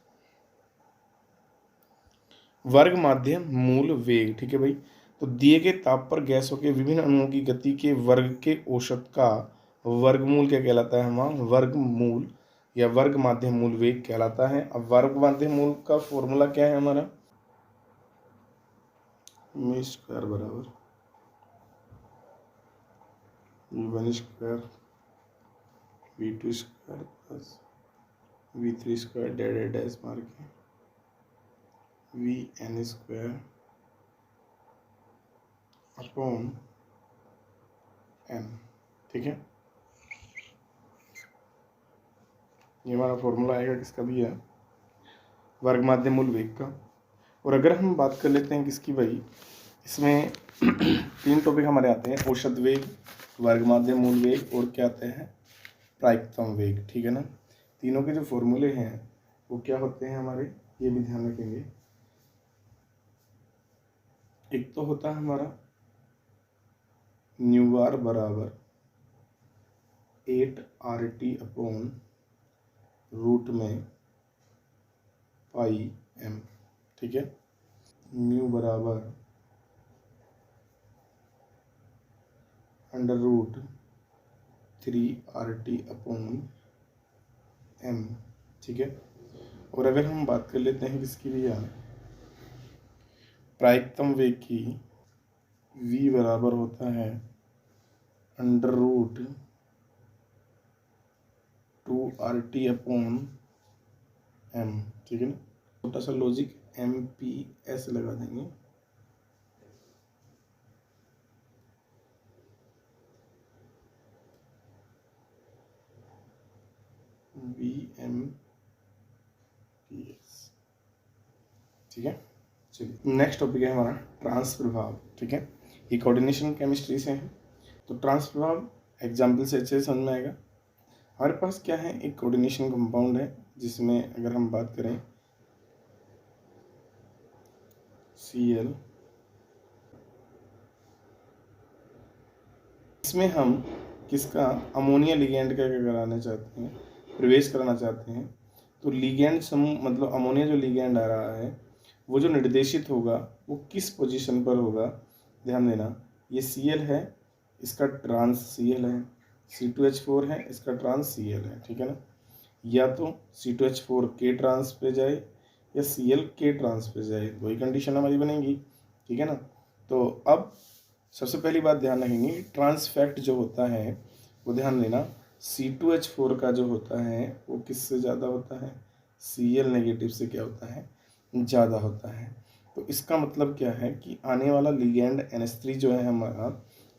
वर्ग माध्यम मूल वेग। ठीक है भाई, तो दिए गए ताप पर गैसों के विभिन्न अणुओं की गति के वर्ग के औसत का वर्गमूल क्या कहलाता है? हमारा वर्गमूल या वर्ग माध्यम मूल वेग कहलाता है। अब वर्ग माध्यम मूल का फॉर्मूला क्या है हमारा? m स्क्वायर बराबर v1 square v2 square plus v3 square dead dash मार के vn स्क्वायर अपॉन n। ठीक है, ये हमारा फॉर्मूला आएगा किसका भी है? वर्ग माध्यम मूल वेग का। और अगर हम बात कर लेते हैं किसकी भाई, इसमें 3 टॉपिक हमारे आते हैं, औसत वेग, वर्ग माध्यम मूल वेग और क्या आते हैं? प्रायिकतम वेग। ठीक है ना। तीनों के जो फॉर्मूले हैं वो क्या होते हैं हमारे, ये भी ध्यान रखेंगे। एक तो होता है हमारा न्यू आर बराबर 8RT/रूट में पाई m। ठीक है, म्यू बराबर √3RT/m। ठीक है, और अगर हम बात कर लेते हैं किसकी भी यार, प्रायिकतम वेग की, v बराबर होता है √2RT/m। ठीक है ना, छोटा सा लॉजिक MPS लगा देंगे। VMPS। ठीक है, चलिए नेक्स्ट टॉपिक है हमारा ट्रांस प्रभाव। ठीक है, ये कोऑर्डिनेशन केमिस्ट्री से है। तो ट्रांस प्रभाव एग्जाम्पल से अच्छे से समझ में आएगा। हमारे पास क्या है? एक कोऑर्डिनेशन कंपाउंड है, जिसमें अगर हम बात करें Cl, इसमें हम किसका अमोनिया लिगेंड का क्या कराना चाहते हैं? प्रवेश कराना चाहते हैं। तो लिगेंड समूह, मतलब अमोनिया जो लिगेंड आ रहा है, वो जो निर्देशित होगा वो किस पोजीशन पर होगा? ध्यान देना, ये Cl है इसका ट्रांस Cl है, C2H4 है, इसका ट्रांस Cl है, ठीक है ना। या तो C2H4 के ट्रांस पे जाए या Cl के ट्रांस पे जाए, वही कंडीशन हमारी बनेगी, ठीक है ना। तो अब सबसे पहली बात ध्यान रखेंगे, ट्रांस फैक्ट जो होता है वो ध्यान देना, C2H4 का जो होता है वो किससे ज़्यादा होता है, Cl नेगेटिव से क्या होता है, ज़्यादा होता है। तो इसका मतलब क्या है कि आने वाला लिगेंड NH3 जो है हमारा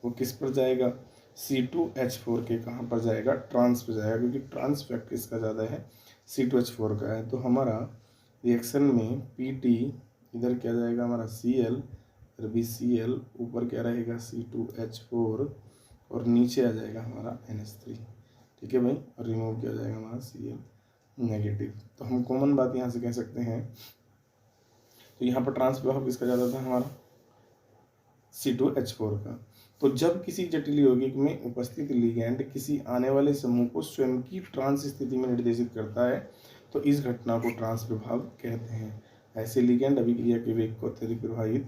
वो किस पर जाएगा, C2H4 के कहाँ पर जाएगा, ट्रांस पर जाएगा, क्योंकि ट्रांस फैक्ट किसका ज़्यादा है, C2H4 का है। तो हमारा रिएक्शन में PT इधर क्या जाएगा हमारा Cl, इधर भी Cl, ऊपर क्या रहेगा C2H4 और नीचे आ जाएगा हमारा NH3, ठीक है भाई, और रिमूव किया जाएगा हमारा Cl नेगेटिव। तो हम कॉमन बात यहाँ से कह सकते हैं, तो यहाँ पर ट्रांस प्रभाव किसका ज़्यादा था, हमारा C2H4 का। तो जब किसी जटिल यौगिक में उपस्थित लिगैंड किसी आने वाले समूह को स्वयं की ट्रांस स्थिति में निर्देशित करता है तो इस घटना को ट्रांस प्रभाव कहते हैं। ऐसे लिगैंड अभिक्रिया के वेग को अत्यधिक प्रभावित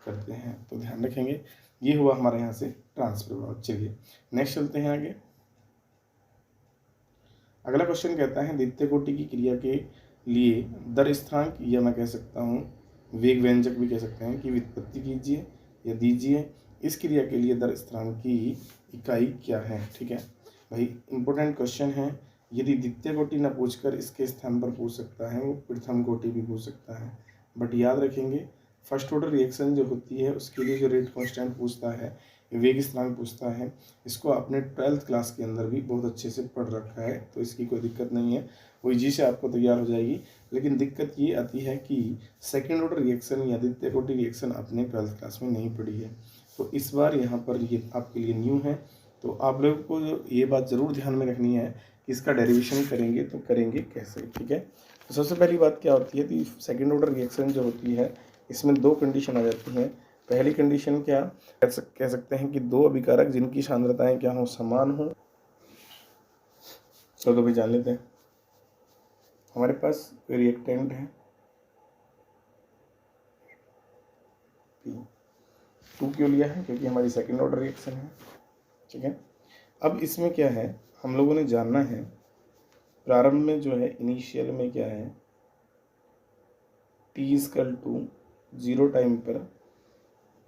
करते हैं। तो ध्यान रखेंगे, ये हुआ हमारे यहाँ से ट्रांस प्रभाव। चलिए नेक्स्ट चलते हैं आगे। अगला क्वेश्चन कहता है द्वितीय कोटि की क्रिया के लिए दर स्थिरांक, या मैं कह सकता हूँ वेग व्यंजक भी कह सकते हैं, कि व्युत्पत्ति कीजिए या दीजिए। इस क्रिया के लिए दर स्थिरांक की इकाई क्या है, ठीक है भाई, इंपॉर्टेंट क्वेश्चन है। यदि द्वितीय कोटि न पूछकर इसके स्थान पर पूछ सकता है, वो प्रथम कोटि भी पूछ सकता है। बट याद रखेंगे, फर्स्ट ऑर्डर रिएक्शन जो होती है उसके लिए जो रेट कांस्टेंट पूछता है, वेग स्थिरांक पूछता है, इसको आपने 12th क्लास के अंदर भी बहुत अच्छे से पढ़ रखा है, तो इसकी कोई दिक्कत नहीं है, वो ईजी से आपको तैयार हो जाएगी। लेकिन दिक्कत ये आती है कि सेकेंड ऑर्डर रिएक्शन या द्वितीय कोटि रिएक्शन आपने 12th क्लास में नहीं पढ़ी है, तो इस बार यहाँ पर ये आपके लिए न्यू है। तो आप लोगों को ये बात ज़रूर ध्यान में रखनी है कि इसका डेरिवेशन करेंगे तो करेंगे कैसे, ठीक है। तो सबसे पहली बात क्या होती है कि सेकेंड ऑर्डर रिएक्शन जो होती है इसमें दो कंडीशन आ जाती हैं। पहली कंडीशन क्या कह सकते हैं कि दो अभिकारक जिनकी सांद्रताएं क्या हो, समान हो। चलो तो भी जान लेते हैं, हमारे पास रिएक्टेंट है P2 क्यों लिया है, क्योंकि हमारी सेकेंड ऑर्डर रिएक्शन है, ठीक है। अब इसमें क्या है, हम लोगों ने जानना है प्रारंभ में जो है इनिशियल में क्या है, T=0 टाइम पर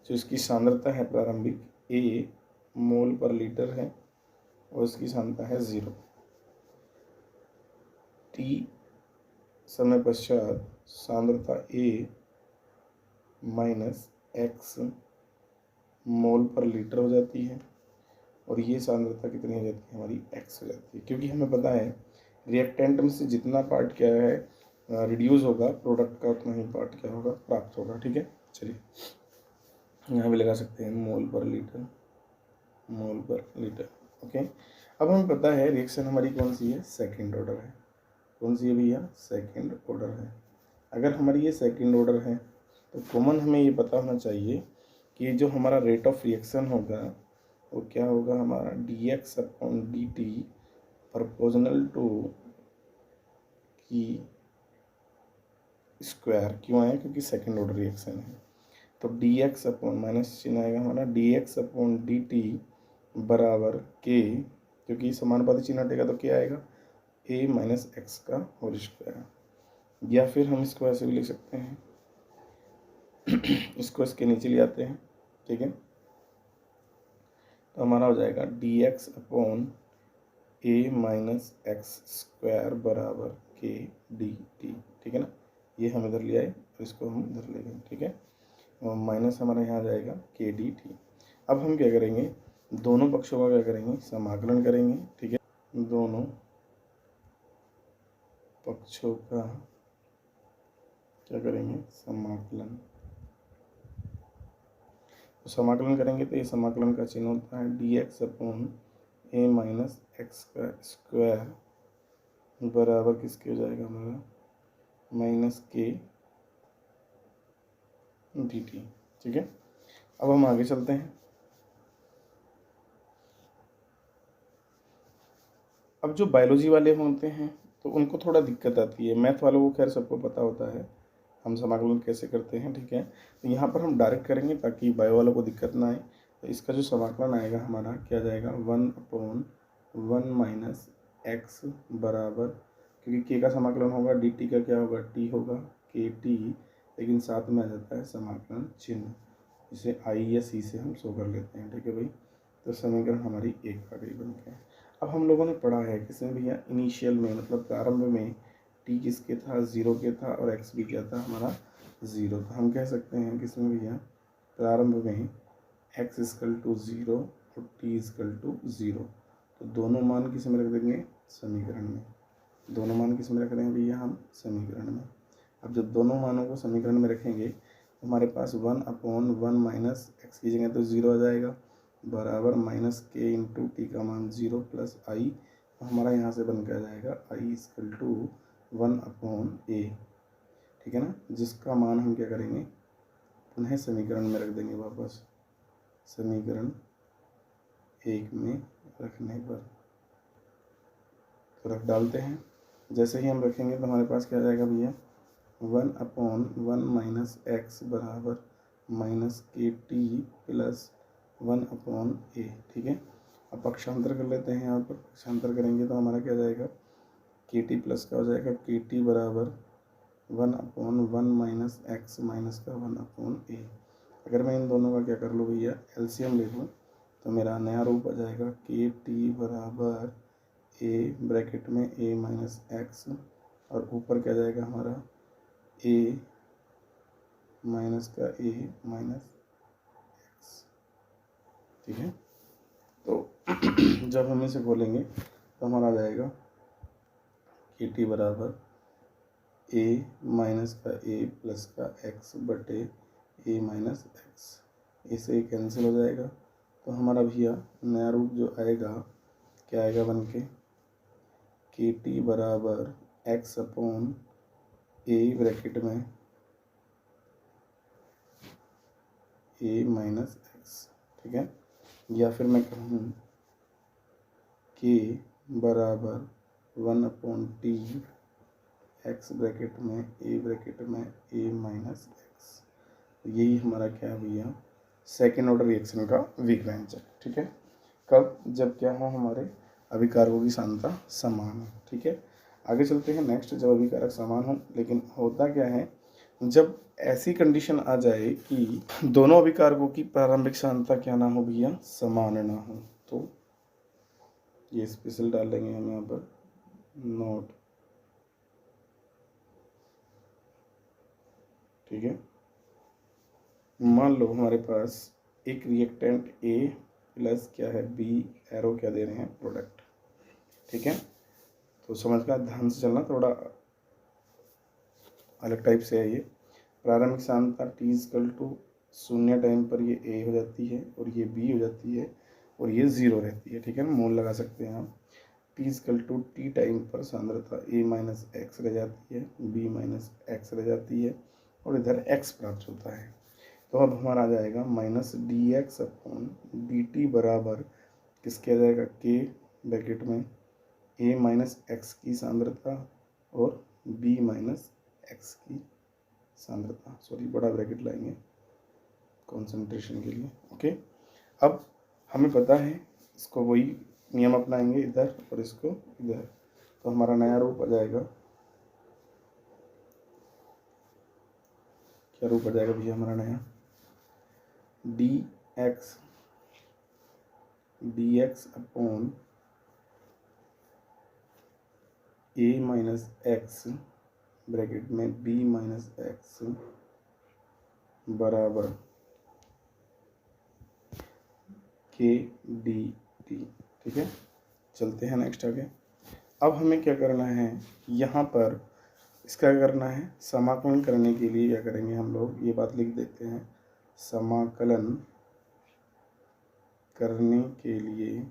जो इसकी सांद्रता है प्रारंभिक A मोल पर लीटर है और इसकी सांद्रता है 0। T समय पश्चात सांद्रता A माइनस x मोल पर लीटर हो जाती है और ये सांद्रता कितनी हो जाती है, हमारी x हो जाती है, क्योंकि हमें पता है रिएक्टेंट में से जितना पार्ट क्या है रिड्यूस होगा, प्रोडक्ट का उतना ही पार्ट क्या होगा, प्राप्त होगा, ठीक है। चलिए यहाँ भी लगा सकते हैं मोल पर लीटर, मोल पर लीटर, ओके। अब हमें पता है रिएक्शन हमारी कौन सी है, सेकंड ऑर्डर है। कौन सी है भैया, सेकंड ऑर्डर है। अगर हमारी ये सेकंड ऑर्डर है तो कॉमन हमें ये पता होना चाहिए कि जो हमारा रेट ऑफ रिएक्शन होगा वो क्या होगा, हमारा dx/dt प्रोपोर्शनल टू की स्क्वायर। क्यों आया, क्योंकि सेकंड ऑर्डर रिएक्शन है। तो dx अपॉन माइनस चिन्ह आएगा हमारा dx/dt बराबर k, क्योंकि समानुपाती चिन्ह हटेगा तो क्या आएगा, a माइनस एक्स का होल स्क्वायर। या फिर हम इसको ऐसे भी लिख सकते हैं, इसको इसके नीचे ले आते हैं, ठीक है। तो हमारा हो जाएगा dx/a माइनस एक्स स्क्वायर बराबर k dt, ठीक है ना। ये हम इधर ले आए और इसको हम इधर ले गए, ठीक है। माइनस हमारा यहाँ जाएगा k dt। अब हम क्या करेंगे, दोनों पक्षों का क्या करेंगे, समाकलन करेंगे, ठीक है। दोनों पक्षों का क्या करेंगे, समाकलन। तो समाकलन करेंगे तो ये समाकलन का चिन्ह होता है dx/a माइनस एक्स का स्क्वायर बराबर किसके हो जाएगा हमारा, माइनस k dt, ठीक है। अब हम आगे चलते हैं। अब जो बायोलॉजी वाले होते हैं तो उनको थोड़ा दिक्कत आती है, मैथ वालों को खैर सबको पता होता है हम समाकलन कैसे करते हैं, ठीक है। तो यहाँ पर हम डायरेक्ट करेंगे ताकि बायो वालों को दिक्कत ना आए। तो इसका जो समाकलन आएगा हमारा क्या जाएगा 1/1 माइनस एक्स बराबर, क्योंकि के का समाकलन होगा डी टी का क्या होगा टी होगा के टी, लेकिन साथ में आ जाता है समाकलन चिन्ह, इसे आई या सी से हम शो कर लेते हैं। ठीक है भाई, तो समीकरण हमारी एक आ गई बन के। अब हम लोगों ने पढ़ा है किसमें भैया इनिशियल में, मतलब प्रारंभ में टी किसके था 0 के था और एक्स भी क्या था हमारा 0। तो हम कह सकते हैं किसमें भैया प्रारंभ में x इक्वल टू 0 और t इक्वल टू 0। तो दोनों मान किस में रख देंगे समीकरण में, दोनों मान किस में रख देंगे भैया हम समीकरण में। अब जब दोनों मानों को समीकरण में रखेंगे तो हमारे पास 1/1 माइनस एक्स की जगह तो 0 आ जाएगा बराबर माइनस के इंटू टी का मान 0 प्लस आई, तो हमारा यहाँ से बन के आ जाएगा आई इक्वल टू 1/a। ठीक है ना, जिसका मान हम क्या करेंगे पुनः समीकरण में रख देंगे वापस, समीकरण 1 में रखने पर तो रख डालते हैं। जैसे ही हम रखेंगे तो हमारे पास क्या जाएगा भैया 1/1 माइनस एक्स बराबर माइनस के टी प्लस 1/a। ठीक है, अब पक्षांतर कर लेते हैं। यहाँ पर पक्षांतर करेंगे तो हमारा क्या जाएगा के टी प्लस का हो जाएगा के टी बराबर 1/1 माइनस एक्स माइनस का 1/a। अगर मैं इन दोनों का क्या कर लूँ भैया एलसीएम ले लूँ तो मेरा नया रूप आ जाएगा के टी बराबर ए ब्रैकेट में ए माइनस एक्स और ऊपर क्या जाएगा हमारा ए माइनस का ए माइनस एक्स। ठीक है, तो जब हम इसे खोलेंगे तो हमारा आ जाएगा के टी बराबर ए माइनस का ए प्लस का एक्स बटे ए माइनस एक्स, इसे कैंसिल हो जाएगा। तो हमारा भैया नया रूप जो आएगा क्या आएगा बन के टी बराबर एक्स अपॉन ए ब्रैकेट में ए माइनस एक्स। ठीक है, या फिर मैं कहूँ के बराबर 1/t एक्स ब्रैकेट में ए ब्रैकेट में ए माइनस एक्स। यही हमारा क्या है भैया सेकेंड ऑर्डर रिएक्शन का विभेदक। ठीक है, कब जब क्या हो हमारे अभिकारकों की सांद्रता समान हो। ठीक है, आगे चलते हैं नेक्स्ट, जब अभिकारक समान हो। लेकिन होता क्या है जब ऐसी कंडीशन आ जाए कि दोनों अभिकारकों की प्रारंभिक सांद्रता क्या ना हो भैया समान ना हो, तो ये स्पेशल डाल देंगे हम यहाँ पर नोट। ठीक है, मान लो हमारे पास एक रिएक्टेंट ए प्लस क्या है बी एरो क्या दे रहे हैं प्रोडक्ट। ठीक है, तो समझ का ध्यान से चलना, थोड़ा अलग टाइप से है ये। प्रारंभिक सांद्रता टी इक्वल टू 0 टाइम पर ये ए हो जाती है और ये बी हो जाती है और ये 0 रहती है। ठीक है ना, मोल लगा सकते हैं आप। T equal to T time पर सांद्रता ए माइनस एक्स रह जाती है, बी माइनस एक्स रह जाती है और इधर एक्स प्राप्त होता है। तो अब हमारा आ जाएगा minus D x upon d t बराबर किसके आ जाएगा के ब्रैकेट में ए माइनस एक्स की सांद्रता और बी माइनस एक्स की सांद्रता, सॉरी बड़ा ब्रैकेट लाएंगे कंसंट्रेशन के लिए। ओके, अब हमें पता है इसको वही नियम अपनाएंगे इधर और इसको इधर, तो हमारा नया रूप आ जाएगा क्या रूप आ जाएगा भैया हमारा नया डी एक्स अपॉन ए माइनस एक्स ब्रैकेट में बी माइनस एक्स बराबर के डी टी। ठीक है, चलते हैं नेक्स्ट आगे। अब हमें क्या करना है यहाँ पर इसका क्या करना है समाकलन करने के लिए क्या करेंगे हम लोग ये बात लिख देते हैं, समाकलन करने के लिए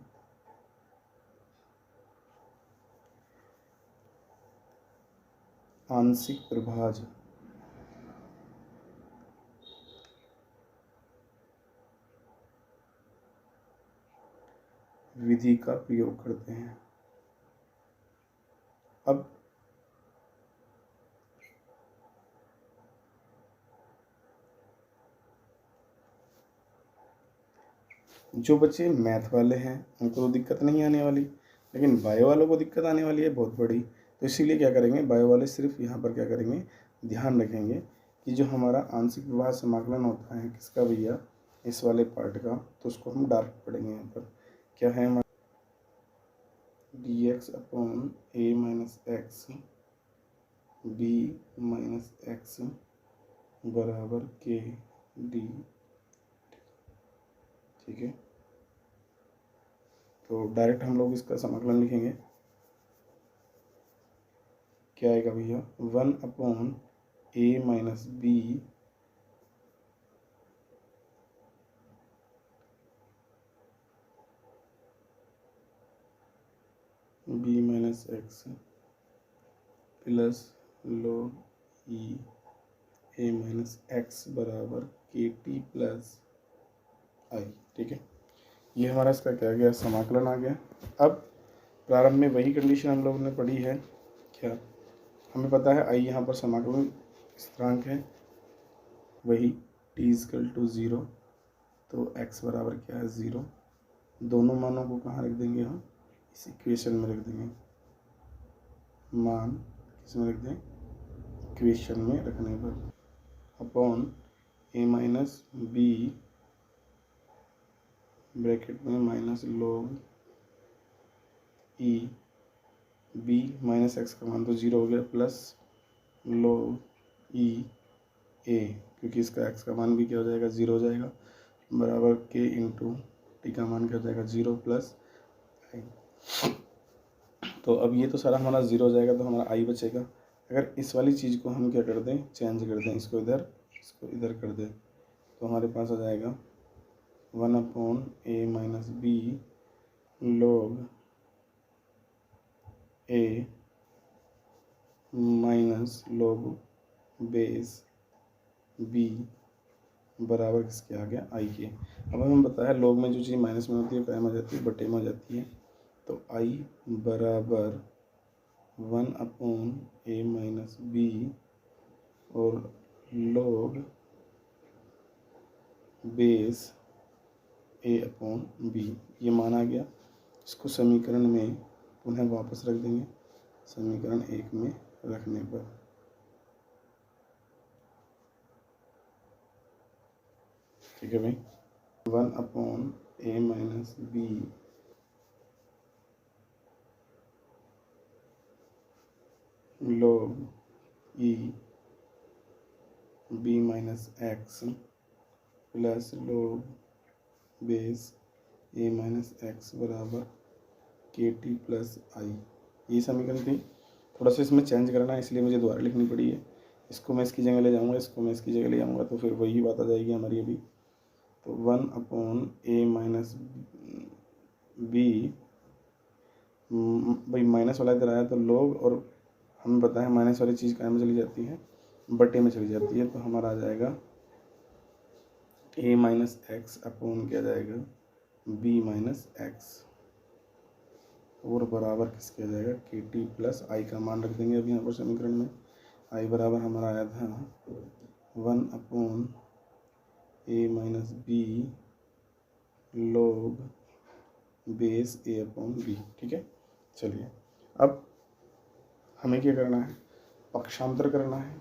आंशिक प्रभाज्य विधि का प्रयोग करते हैं। अब जो बच्चे मैथ वाले हैं उनको तो दिक्कत नहीं आने वाली, लेकिन बायो वालों को दिक्कत आने वाली है बहुत बड़ी। तो इसीलिए क्या करेंगे, बायो वाले सिर्फ यहाँ पर क्या करेंगे, ध्यान रखेंगे कि जो हमारा आंशिक विभाज्य समाकलन होता है किसका भैया, इस वाले पार्ट का, तो उसको हम डार्क पढ़ेंगे। यहाँ पर क्या है हमारा, डी एक्स अपॉन ए minus x b minus x बराबर के डी। ठीक है, तो डायरेक्ट हम लोग इसका समाकलन लिखेंगे। क्या आएगा भैया, 1/a minus B B minus x plus log E A minus x बराबर के टी प्लस आई। ठीक है, ये हमारा इसका क्या गया, समाकलन आ गया। अब प्रारंभ में वही कंडीशन हम लोगों ने पढ़ी है, क्या हमें पता है आई यहाँ पर समाकलन स्थिरांक है, वही t इजकल टू 0, तो x बराबर क्या है 0। दोनों मानों को कहाँ रख देंगे हम, इस इक्वेशन में रख देंगे, मान किस में रख दें, इक्वेशन में रखने पर, अपॉन ए माइनस बी ब्रैकेट में minus log E B minus X का मान तो 0 हो गया, प्लस log ई ए, क्योंकि इसका x का मान भी क्या हो जाएगा 0 हो जाएगा, बराबर के इंटू टी का मान क्या हो जाएगा 0 प्लस आई। तो अब ये तो सारा हमारा 0 हो जाएगा, तो हमारा आई बचेगा। अगर इस वाली चीज़ को हम क्या कर दें, चेंज कर दें, इसको इधर कर दें, तो हमारे पास आ जाएगा 1/a माइनस बी log ए माइनस log बेस बी बराबर किसके आ गया, आई के। अब हमें पता है लॉग में जो चीज़ माइनस में होती है क्या हो जाती है, बटे में हो जाती है। तो आई बराबर 1/a माइनस बी और log base a upon B, ये माना गया। इसको समीकरण में पुनः वापस रख देंगे, समीकरण 1 में रखने पर। ठीक है भाई, 1/a minus B log E B minus x plus log base a minus x बराबर के टी प्लस आई, ये समीकरण थी। थोड़ा सा इसमें चेंज करना है, इसलिए मुझे दोबारा लिखनी पड़ी है। इसको मैं इसकी जगह ले जाऊंगा, इसको मैं इसकी जगह ले जाऊंगा, तो फिर वही बात आ जाएगी हमारी अभी। तो 1/a माइनस बी, भाई माइनस वाला इधर आया तो log, और हमें पता है माइनस वाली चीज़ क्या में चली जाती है, बटे में चली जाती है। तो हमारा आ जाएगा a माइनस एक्स अपॉन क्या जाएगा b माइनस एक्स, और बराबर किसके आ जाएगा के टी प्लस आई का मान रख देंगे अभी यहाँ पर समीकरण में। आई बराबर हमारा आया था 1/a minus B log base a upon B. ठीक है, चलिए अब हमें क्या करना है, पक्षांतर करना है।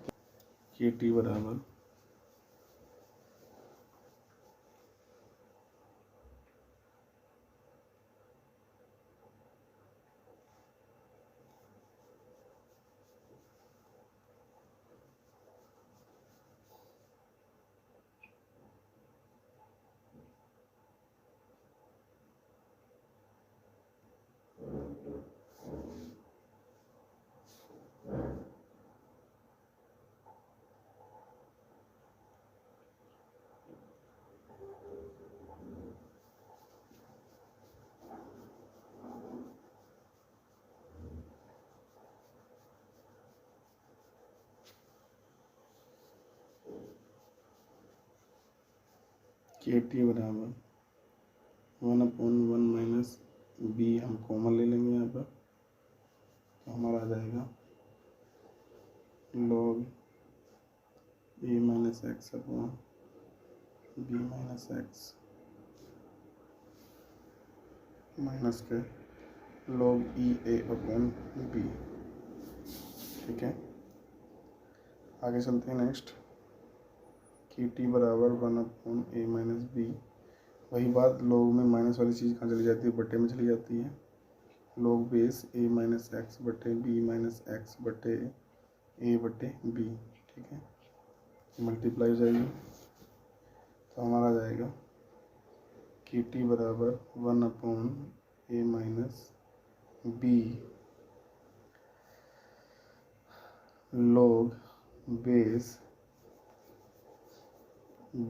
के टी बराबर के टी बराबर 1/1 माइनस बी, हम कॉमन ले लेंगे यहाँ पर, तो हमारा आ जाएगा log a minus X upon B minus X minus K log E A upon B. ठीक है, आगे चलते हैं नेक्स्ट कि टी बराबर 1/a-b। वही बात, लोग में माइनस वाली चीज़ कहाँ चली जाती है, बट्टे में चली जाती है। लोग बेस a माइनस एक्स बटे बी माइनस एक्स बटे ए बटे बी। ठीक है, मल्टीप्लाई हो जाएगी तो हमारा आ जाएगा कि टी बराबर 1/a minus B log base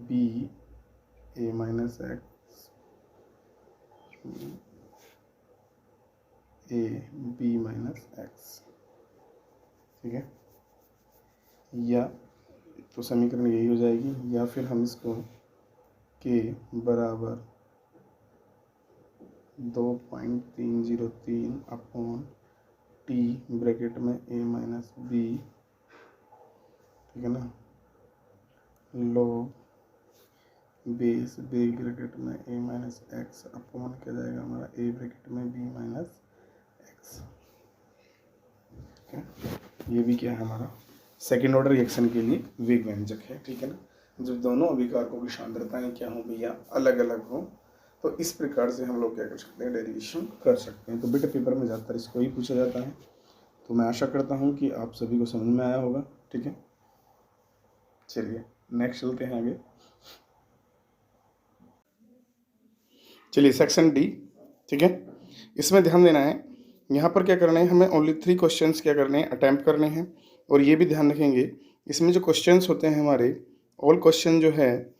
b a minus X a b minus X. ठीक है, या तो समीकरण यही हो जाएगी, या फिर हम इसको k बराबर 2.303 अपॉन टी ब्रैकेट में a माइनस बी, ठीक है ना, log बेस b ब्रैकेट में a माइनस एक्स अपॉन क्या जाएगा हमारा a ब्रैकेट में b माइनस एक्स। ठीक है, ये भी क्या है हमारा सेकेंड ऑर्डर रिएक्शन के लिए वेग व्यंजक है। ठीक है ना, जब दोनों अभिकारकों की सांद्रताएं क्या हो भैया, अलग अलग हो, तो इस प्रकार से हम लोग क्या कर सकते हैं, डेरिवेशन कर सकते हैं। तो बिट पेपर में ज़्यादातर इसको ही पूछा जाता है। तो मैं आशा करता हूँ कि आप सभी को समझ में आया होगा। ठीक है, चलिए नेक्स्ट चलते हैं आगे। चलिए सेक्शन डी। ठीक है, इसमें ध्यान देना है, यहाँ पर क्या करना है, हमें ओनली 3 क्वेश्चंस क्या करने हैं, अटैम्प्ट करने हैं। और ये भी ध्यान रखेंगे, इसमें जो क्वेश्चंस होते हैं हमारे, ऑल क्वेश्चन जो है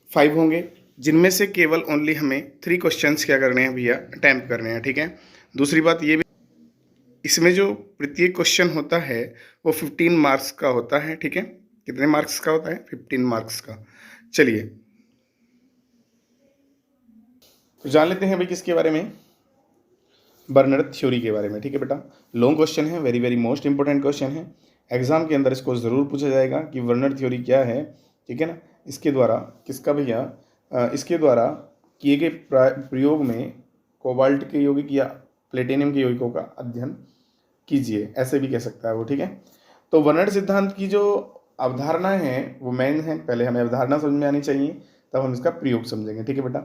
5 होंगे, जिनमें से केवल ओनली हमें 3 क्वेश्चंस क्या करने हैं भैया, अटैम्प्ट करने हैं। ठीक है, दूसरी बात ये भी, इसमें जो प्रत्येक क्वेश्चन होता है वो 15 मार्क्स का होता है। ठीक है, कितने मार्क्स का होता है, 15 मार्क्स का। चलिए तो जान लेते हैं भाई किसके बारे में, बर्नर थ्योरी के बारे में। ठीक है बेटा, लॉन्ग क्वेश्चन है, very very most important question है। एग्जाम के अंदर इसको ज़रूर पूछा जाएगा कि बर्नर थ्योरी क्या है। ठीक है ना, इसके द्वारा किसका भैया, इसके द्वारा किए गए प्रयोग में कोबाल्ट के यौगिक या प्लेटिनियम के यौगिकों का अध्ययन कीजिए, ऐसे भी कह सकता है वो। ठीक है, तो बर्नर सिद्धांत की जो अवधारणा है वो मेन है, पहले हमें अवधारणा समझ में आनी चाहिए, तब हम इसका प्रयोग समझेंगे। ठीक है बेटा,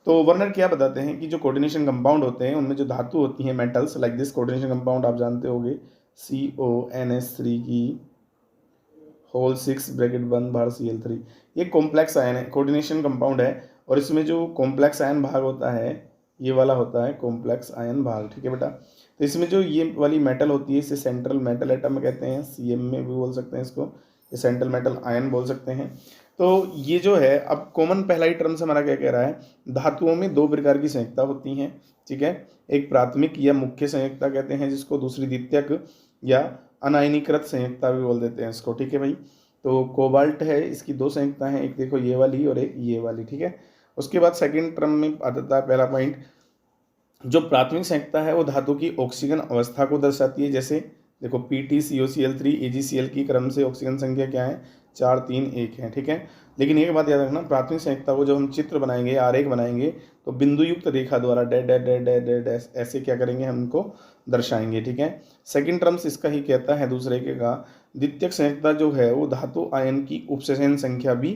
तो वर्नर क्या बताते हैं कि जो कोऑर्डिनेशन कंपाउंड होते हैं उनमें जो धातु होती हैं, metals like this coordination compound आप जानते होंगे, CONS3 की होल 6 ब्रैकेट 1 बार Cl3, ये कॉम्प्लेक्स आयन है, कोऑर्डिनेशन कंपाउंड है। और इसमें जो कॉम्प्लेक्स आयन भाग होता है, ये वाला होता है कॉम्प्लेक्स आयन भाग। ठीक है बेटा, तो इसमें जो ये वाली मेटल होती है इसे सेंट्रल मेटल एटम कहते हैं, CM में भी बोल सकते हैं इसको, ये सेंट्रल मेटल आयन बोल सकते हैं। तो ये जो है, अब कॉमन पहला ही टर्म्स हमारा क्या कह रहा है, धातुओं में 2 प्रकार की संयुक्ता होती हैं। ठीक है, एक प्राथमिक या मुख्य संयुक्ता कहते हैं जिसको, दूसरी द्वितीयक या अनायनीकृत संयुक्ता भी बोल देते हैं इसको। ठीक है भाई, तो कोबाल्ट है, इसकी 2 संयुक्ता हैं, एक देखो ये वाली और एक ये वाली। ठीक है, उसके बाद सेकंड टर्म में आ जाता है पहला पॉइंट, जो प्राथमिक संयुक्ता है वो धातु की ऑक्सीजन अवस्था को दर्शाती है। जैसे देखो PtCOCl3 AgCl की क्रम से ऑक्सीजन संख्या क्या है, 4 3 1 है। ठीक है, लेकिन एक बात याद रखना, प्राथमिक संयुक्ता को जब हम चित्र बनाएंगे, आरेख बनाएंगे, तो बिंदु युक्त रेखा द्वारा dad dad dad dad dad ऐसे क्या करेंगे, हम इनको दर्शाएंगे। ठीक है, सेकंड टर्म्स इसका ही कहता है दूसरे के का, द्वितीयक संयुक्ता जो है वो धातु आयन की उपसेचन संख्या भी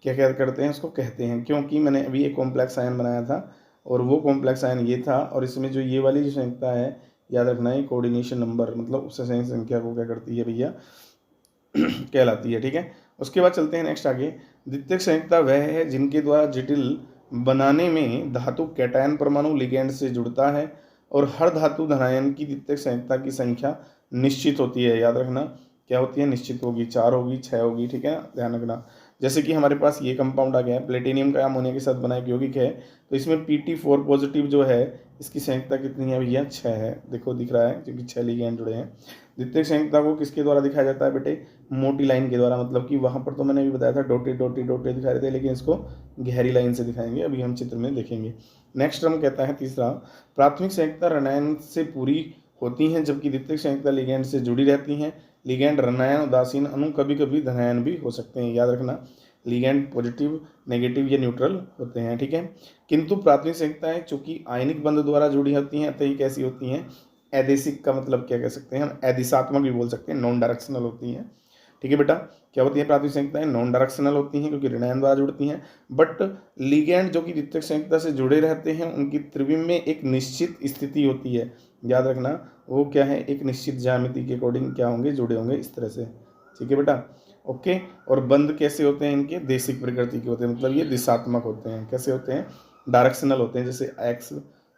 क्या क्या करते हैं, उसको कहते हैं। क्योंकि मैंने अभी एक कॉम्प्लेक्स आयन बनाया था और वो कॉम्प्लेक्स आयन ये था, और इसमें जो ये वाली जो संयुक्ता है, याद रखना है कोऑर्डिनेशन नंबर, मतलब उपसेचन संख्या को क्या करती है भैया, कहलाती है। ठीक है, उसके बाद चलते हैं नेक्स्ट आगे। द्वितीयक संयुक्ता वह है जिनके द्वारा जटिल बनाने में धातु कैटायन परमाणु लिगेंड से जुड़ता है, और हर धातु धनायन की द्वितीयक संयुक्ता की संख्या निश्चित होती है। याद रखना क्या होती है, निश्चित होगी, 4 होगी, 6 होगी। ठीक है, ध्यान रखना। जैसे कि हमारे पास ये कंपाउंड आ गया है, प्लेटिनियम का अमोनिया के साथ बना एक यौगिक है, तो इसमें Pt4 पॉजिटिव जो है, इसकी संयुक्ता कितनी है भैया, 6 है। देखो दिख रहा है, क्योंकि 6 लिगेंड जुड़े हैं। द्वितीयक संयुक्ता को किसके द्वारा दिखाया जाता है बेटे, मोटी लाइन के द्वारा, मतलब कि वहाँ पर तो मैंने भी बताया था डोटे डोटे डोटे दिखा रहे थे, लेकिन इसको गहरी लाइन से दिखाएंगे, अभी हम चित्र में देखेंगे। नेक्स्ट टर्म कहता है तीसरा, प्राथमिक संयुक्ता रणयन से पूरी होती हैं, जबकि द्वितीयक संयुक्ता लिगेंड से जुड़ी रहती हैं। लिगेंड रणयन उदासीन अणु कभी कभी धनायन भी हो सकते हैं, याद रखना। लिगैंड पॉजिटिव, नेगेटिव या न्यूट्रल होते हैं, ठीक है। किंतु प्राथमिक संयुक्ताएं चूंकि आयनिक बंध द्वारा जुड़ी होती हैं, अतः ये कैसी होती हैं, एदेसिक का मतलब क्या कह सकते हैं हम, एदिशात्मक भी बोल सकते हैं, नॉन डायरेक्शनल होती हैं, ठीक है बेटा। क्या होती है प्राथमिक संयुक्ताएं, नॉन डायरेक्शनल होती हैं क्योंकि ऋणायन द्वारा जुड़ती हैं। बट लिगैंड जो कि द्वितीयक संयुक्ता से जुड़े रहते हैं, उनकी त्रिविम में एक निश्चित स्थिति होती है, याद रखना वो क्या है, एक निश्चित ज्यामिति के अकॉर्डिंग क्या होंगे, जुड़े होंगे इस तरह से, ठीक है बेटा, ओके। और बंध कैसे होते हैं इनके, देशिक प्रकृति के होते हैं, मतलब ये दिशात्मक होते हैं, कैसे होते हैं, डायरेक्शनल होते हैं, जैसे एक्स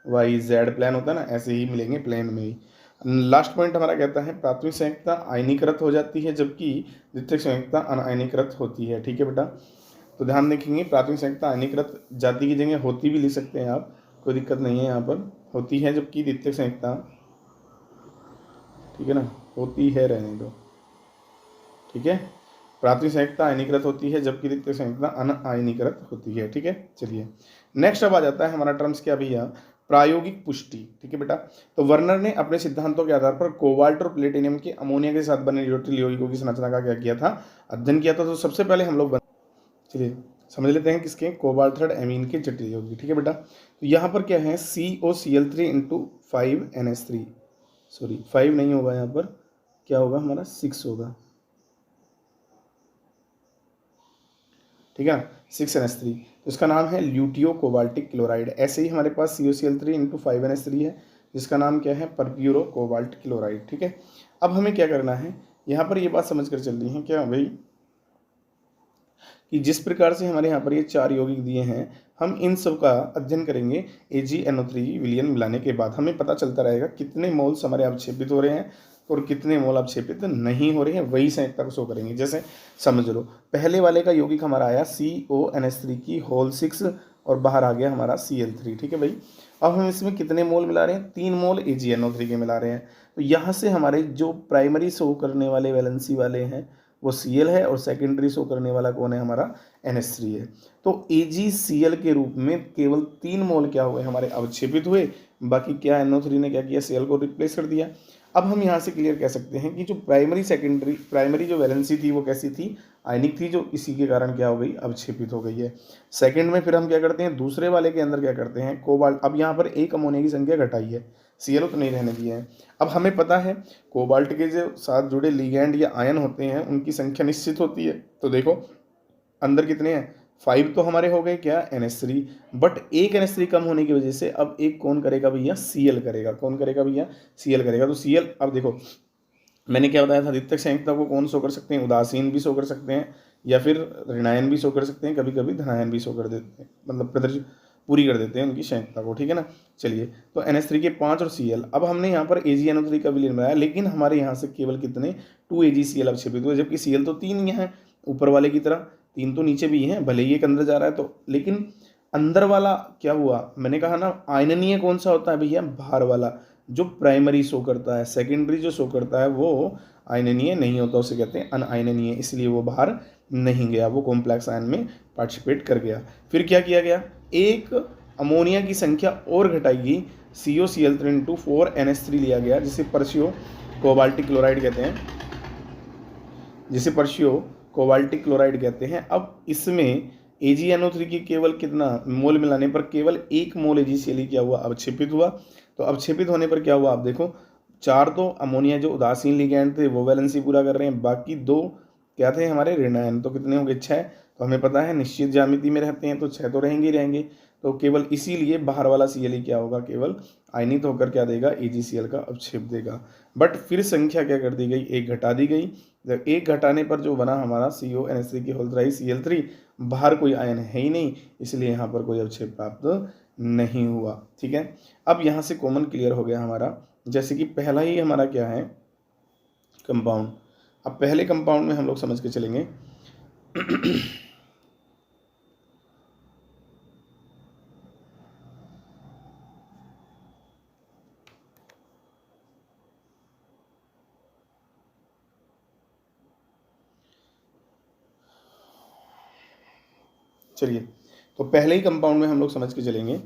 वाई जेड प्लान होता है ना, ऐसे ही मिलेंगे प्लेन में ही। लास्ट पॉइंट हमारा कहता है प्राथमिक संयुक्ता आयनीकृत हो जाती है जबकि द्वितीयक संयुक्ता अनायनीकृत होती है, ठीक है बेटा। तो ध्यान रखेंगे प्राथमिक संयुक्ता आयनीकृत जाति की जगह होती भी लिख सकते हैं आप, कोई दिक्कत नहीं है, यहाँ पर होती है, जबकि द्वितीयक संयुक्ता, ठीक है ना, होती है, रहने दो, ठीक है। प्राथमिक संयुक्ता आयनीकृत होती है जबकि द्वितीयक संयुक्ता अनायनीकृत होती है, ठीक है। चलिए नेक्स्ट अब आ जाता है हमारा टर्म्स क्या भैया, प्रायोगिक पुष्टि, ठीक है बेटा। तो वर्नर ने अपने सिद्धांतों के आधार पर कोबाल्ट और प्लेटिनियम के अमोनिया के साथ बने न्यूट्रल यौगिकों की संरचना का क्या किया था, अध्ययन किया था। तो सबसे पहले हम लोग चलिए समझ लेते हैं किसके, कोबाल्ट थर्ड एमीन के जटिल यौगिक, ठीक है बेटा। तो यहाँ पर क्या है, COCl3 इंटू 5NH3, सॉरी 5 नहीं होगा, यहाँ पर क्या होगा हमारा 6 होगा, ठीक है, 6NH3। तो इसका नाम है ल्यूटियो कोबाल्टिक क्लोराइड। ऐसे ही हमारे पास COCl3 इंटू 5NH3 है जिसका नाम क्या है, परप्यूरो कोबाल्ट क्लोराइड, ठीक है। अब हमें क्या करना है, यहाँ पर ये बात समझ कर चल रही है क्या भाई, कि जिस प्रकार से हमारे यहाँ पर ये 4 यौगिक दिए हैं, हम इन सब का अध्ययन करेंगे AgNO3 विलयन मिलाने के बाद हमें पता चलता रहेगा कितने मोल्स हमारे अवक्षेपित हो रहे हैं और कितने मोल अवक्षेपित नहीं हो रहे हैं, वही संयुक्ता को शो करेंगे। जैसे समझ लो पहले वाले का यौगिक हमारा आया CONH3 की होल 6 और बाहर आ गया हमारा Cl3, ठीक है भाई। अब हम इसमें कितने मोल मिला रहे हैं, 3 मोल AgNO3 के मिला रहे हैं। तो यहाँ से हमारे जो प्राइमरी शो करने वाले वैलेंसी वाले हैं वो Cl है और सेकेंडरी शो करने वाला कौन है, हमारा NH3 है। तो AgCl के रूप में केवल 3 मोल क्या हुए, हमारे अवक्षेपित हुए, बाकी क्या NO3 ने क्या किया, Cl को रिप्लेस कर दिया। अब हम यहाँ से क्लियर कह सकते हैं कि जो प्राइमरी जो वैलेंसी थी वो कैसी थी, आयनिक थी, जो इसी के कारण क्या हो गई, अवक्षेपित हो गई है। सेकंड में फिर हम क्या करते हैं, दूसरे वाले के अंदर क्या करते हैं, कोबाल्ट, अब यहाँ पर एक अमोनिया की संख्या घटाई है, Cl तो नहीं रहने दिए हैं। अब हमें पता है कोबाल्ट के जो साथ जुड़े लिगैंड या आयन होते हैं उनकी संख्या निश्चित होती है। तो देखो अंदर कितने हैं, 5 तो हमारे हो गए क्या, NH3, बट एक NH3 कम होने की वजह से अब एक कौन करेगा भैया, Cl करेगा। कौन करेगा भैया, Cl करेगा। तो Cl, अब देखो मैंने क्या बताया था, द्वितीयक संयुक्ता को कौन शो कर सकते हैं, उदासीन भी शो कर सकते हैं या फिर ऋणायन भी शो कर सकते हैं, कभी कभी धनायन भी शो कर देते हैं, मतलब प्रदर्शित पूरी कर देते हैं उनकी संयुक्ता को, ठीक है ना। चलिए तो NH3 के 5 और Cl, अब हमने यहाँ पर AgNO3 का विलयन बनाया, लेकिन हमारे यहाँ से केवल कितने, 2 AgCl अवक्षेपित हुए, जबकि Cl तो 3 ही हैं ऊपर वाले की तरह, 3 तो नीचे भी हैं, भले ही एक अंदर जा रहा है तो, लेकिन अंदर वाला क्या हुआ, मैंने कहा ना आयननीय कौन सा होता है भैया, बाहर वाला जो प्राइमरी शो करता है, सेकेंडरी जो शो करता है वो आयननीय नहीं होता, उसे कहते हैं अनआयननीय, इसलिए वो बाहर नहीं गया, वो कॉम्प्लेक्स आयन में पार्टिसिपेट कर गया। फिर क्या किया गया, एक अमोनिया की संख्या और घटाई गई, COCl3 इंटू 4NH3 लिया गया, जिसे पर्शियो कोबाल्टिक क्लोराइड कहते हैं, जिसे पर्शियो कोबाल्टिक क्लोराइड कहते हैं। अब इसमें AgNO3 की केवल कितना मोल मिलाने पर केवल 1 मोल AgCl क्या हुआ, अवक्षेपित हुआ। तो अवक्षेपित होने पर क्या हुआ, आप देखो 4 तो अमोनिया जो उदासीन लिगैंड थे वो वैलेंसी पूरा कर रहे हैं, बाकी 2 क्या थे हमारे ऋणायन, तो कितने हो गए, 6। तो हमें पता है निश्चित ज्यामिति में रहते हैं तो 6 तो रहेंगे ही रहेंगे। तो केवल इसीलिए बाहर वाला Cl क्या होगा, केवल आयनित होकर क्या देगा, AgCl का अवक्षेप देगा। बट फिर संख्या क्या कर दी गई, 1 घटा दी गई। जब 1 घटाने पर जो बना हमारा CONH3 की होल 3 Cl3, बाहर कोई आयन है ही नहीं, इसलिए यहाँ पर कोई अवक्षेप प्राप्त नहीं हुआ, ठीक है। अब यहाँ से कॉमन क्लियर हो गया हमारा, जैसे कि पहला ही हमारा क्या है, कंपाउंड। अब पहले कंपाउंड में हम लोग समझ के चलेंगे चलिए तो पहले ही कंपाउंड में हम लोग समझ के चलेंगे,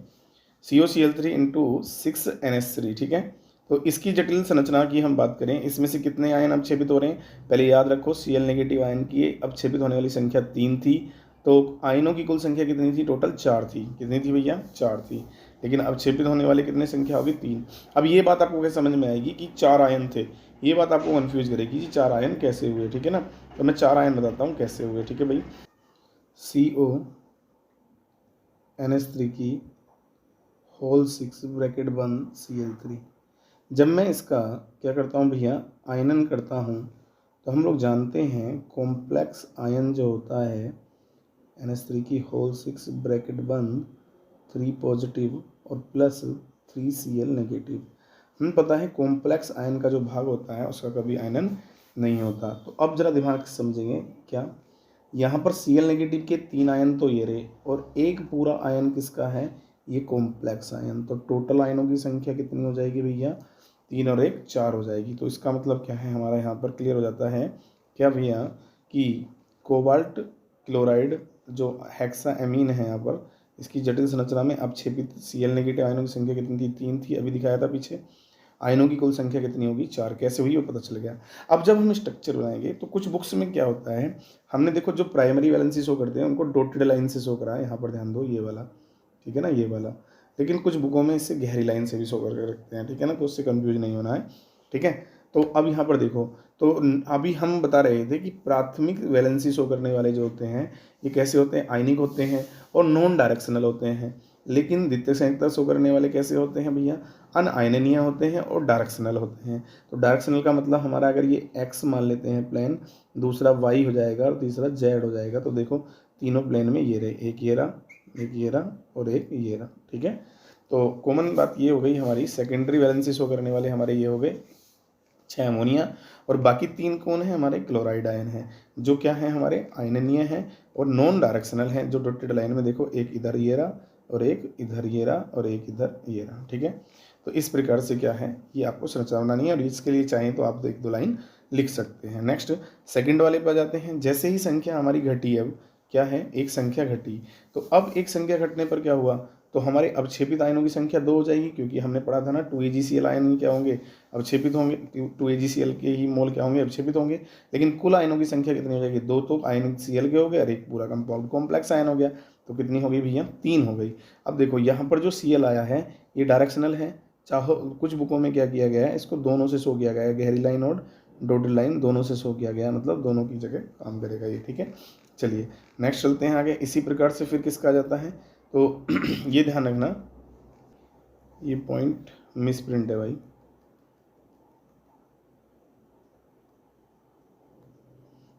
COCl3 इंटू 6NH3, ठीक है। तो इसकी जटिल संरचना की हम बात करें, इसमें से कितने आयन अवक्षेपित हो रहे हैं, पहले याद रखो Cl नेगेटिव आयन की अवक्षेपित होने वाली संख्या 3 थी, तो आयनों की कुल संख्या कितनी थी? टोटल 4 थी। कितनी थी भैया? 4 थी। लेकिन अवक्षेपित होने वाले कितने संख्या होगी? 3। अब ये बात आपको कैसे समझ में आएगी कि 4 आयन थे? ये बात आपको कन्फ्यूज करेगी कि 4 आयन कैसे हुए, ठीक है ना। तो मैं 4 आयन बताता हूँ कैसे हुए, ठीक है भाई। CONH3 की होल 6 ब्रैकेट 1 Cl3। जब मैं इसका क्या करता हूँ भैया? आयनन करता हूँ, तो हम लोग जानते हैं कॉम्प्लेक्स आयन जो होता है NH3 की होल 6 ब्रैकेट 1 3 पॉजिटिव और प्लस 3 Cl नेगेटिव। हमें पता है कॉम्प्लेक्स आयन का जो भाग होता है उसका कभी आयनन नहीं होता। तो अब जरा दिमाग से समझेंगे क्या, यहाँ पर Cl नेगेटिव के 3 आयन तो ये रहे और एक पूरा आयन किसका है? ये कॉम्प्लेक्स आयन। तो टोटल आयनों की संख्या कितनी हो जाएगी भैया? 3 और 1 4 हो जाएगी। तो इसका मतलब क्या है, हमारा यहाँ पर क्लियर हो जाता है क्या भैया कि कोबाल्ट क्लोराइड जो हेक्सा एमीन है यहाँ पर, इसकी जटिल संरचना में अवक्षेपित Cl नेगेटिव आयनों की संख्या कितनी थी? 3 थी, अभी दिखाया था पीछे। आयनों की कुल संख्या कितनी होगी? 4। कैसे हुई वो पता चल गया। अब जब हम स्ट्रक्चर बनाएंगे तो कुछ बुक्स में क्या होता है, हमने देखो जो प्राइमरी वैलेंसी शो करते हैं उनको डॉटेड लाइन से शो करा है, यहाँ पर ध्यान दो, ये वाला, ठीक है ना, ये वाला। लेकिन कुछ बुकों में इससे गहरी लाइन से भी शो करके रखते हैं, ठीक है ना, तो उससे कंफ्यूज नहीं होना है, ठीक है। तो अब यहाँ पर देखो, तो अभी हम बता रहे थे कि प्राथमिक वैलेंसी शो करने वाले जो होते हैं ये कैसे होते हैं? आयनिक होते हैं और नॉन डायरेक्शनल होते हैं। लेकिन द्वितीयक संयोजकता शो करने वाले कैसे होते हैं भैया? अनआयनीय होते हैं और डायरेक्शनल होते हैं। तो डायरेक्शनल का मतलब हमारा, अगर ये एक्स मान लेते हैं प्लेन, दूसरा वाई हो जाएगा और तीसरा जेड हो जाएगा। तो देखो तीनों प्लेन में ये रहे, एक ये रहा, एक ये रहा और एक ये रहा, ठीक है। तो कॉमन बात ये हो गई हमारी, सेकेंडरी वैलेंसी शो करने वाले हमारे ये हो गए 6 अमोनिया, और बाकी 3 कौन है? हमारे क्लोराइड आयन हैं, जो क्या है? हमारे आयनीय हैं और नॉन डायरेक्शनल हैं, जो डॉटेड लाइन में देखो, एक इधर ये रहा और एक इधर ये रहा और एक इधर ये रहा, ठीक है। तो इस प्रकार से क्या है, ये आपको संरचना बनानी है और इसके लिए चाहें तो आप 1-2 लाइन लिख सकते हैं। नेक्स्ट सेकंड वाले पर जाते हैं। जैसे ही संख्या हमारी घटी, अब क्या है? एक संख्या घटी। तो अब एक संख्या घटने पर क्या हुआ? तो हमारे अवक्षेपित आयनों की संख्या 2 हो जाएगी, क्योंकि हमने पढ़ा था ना 2AgCl आयन क्या होंगे? अवक्षेपित होंगे। 2AgCl के ही मोल क्या होंगे? अवक्षेपित होंगे। लेकिन कुल आयनों की संख्या कितनी हो जाएगी? 2 तो आयनिक Cl के हो गए और एक पूरा कंपाउंड कॉम्प्लेक्स आयन हो गया। तो कितनी हो गई भैया? 3 हो गई। अब देखो यहाँ पर जो Cl आया है ये डायरेक्शनल है, चाहो कुछ बुकों में क्या किया गया है, इसको दोनों से शो किया गया है, गहरी लाइन और डॉटेड लाइन दोनों से शो किया गया है, मतलब दोनों की जगह काम करेगा ये, ठीक है। चलिए नेक्स्ट चलते हैं आगे। इसी प्रकार से फिर किसका आ जाता है? तो ये ध्यान रखना, ये पॉइंट मिस प्रिंट है भाई,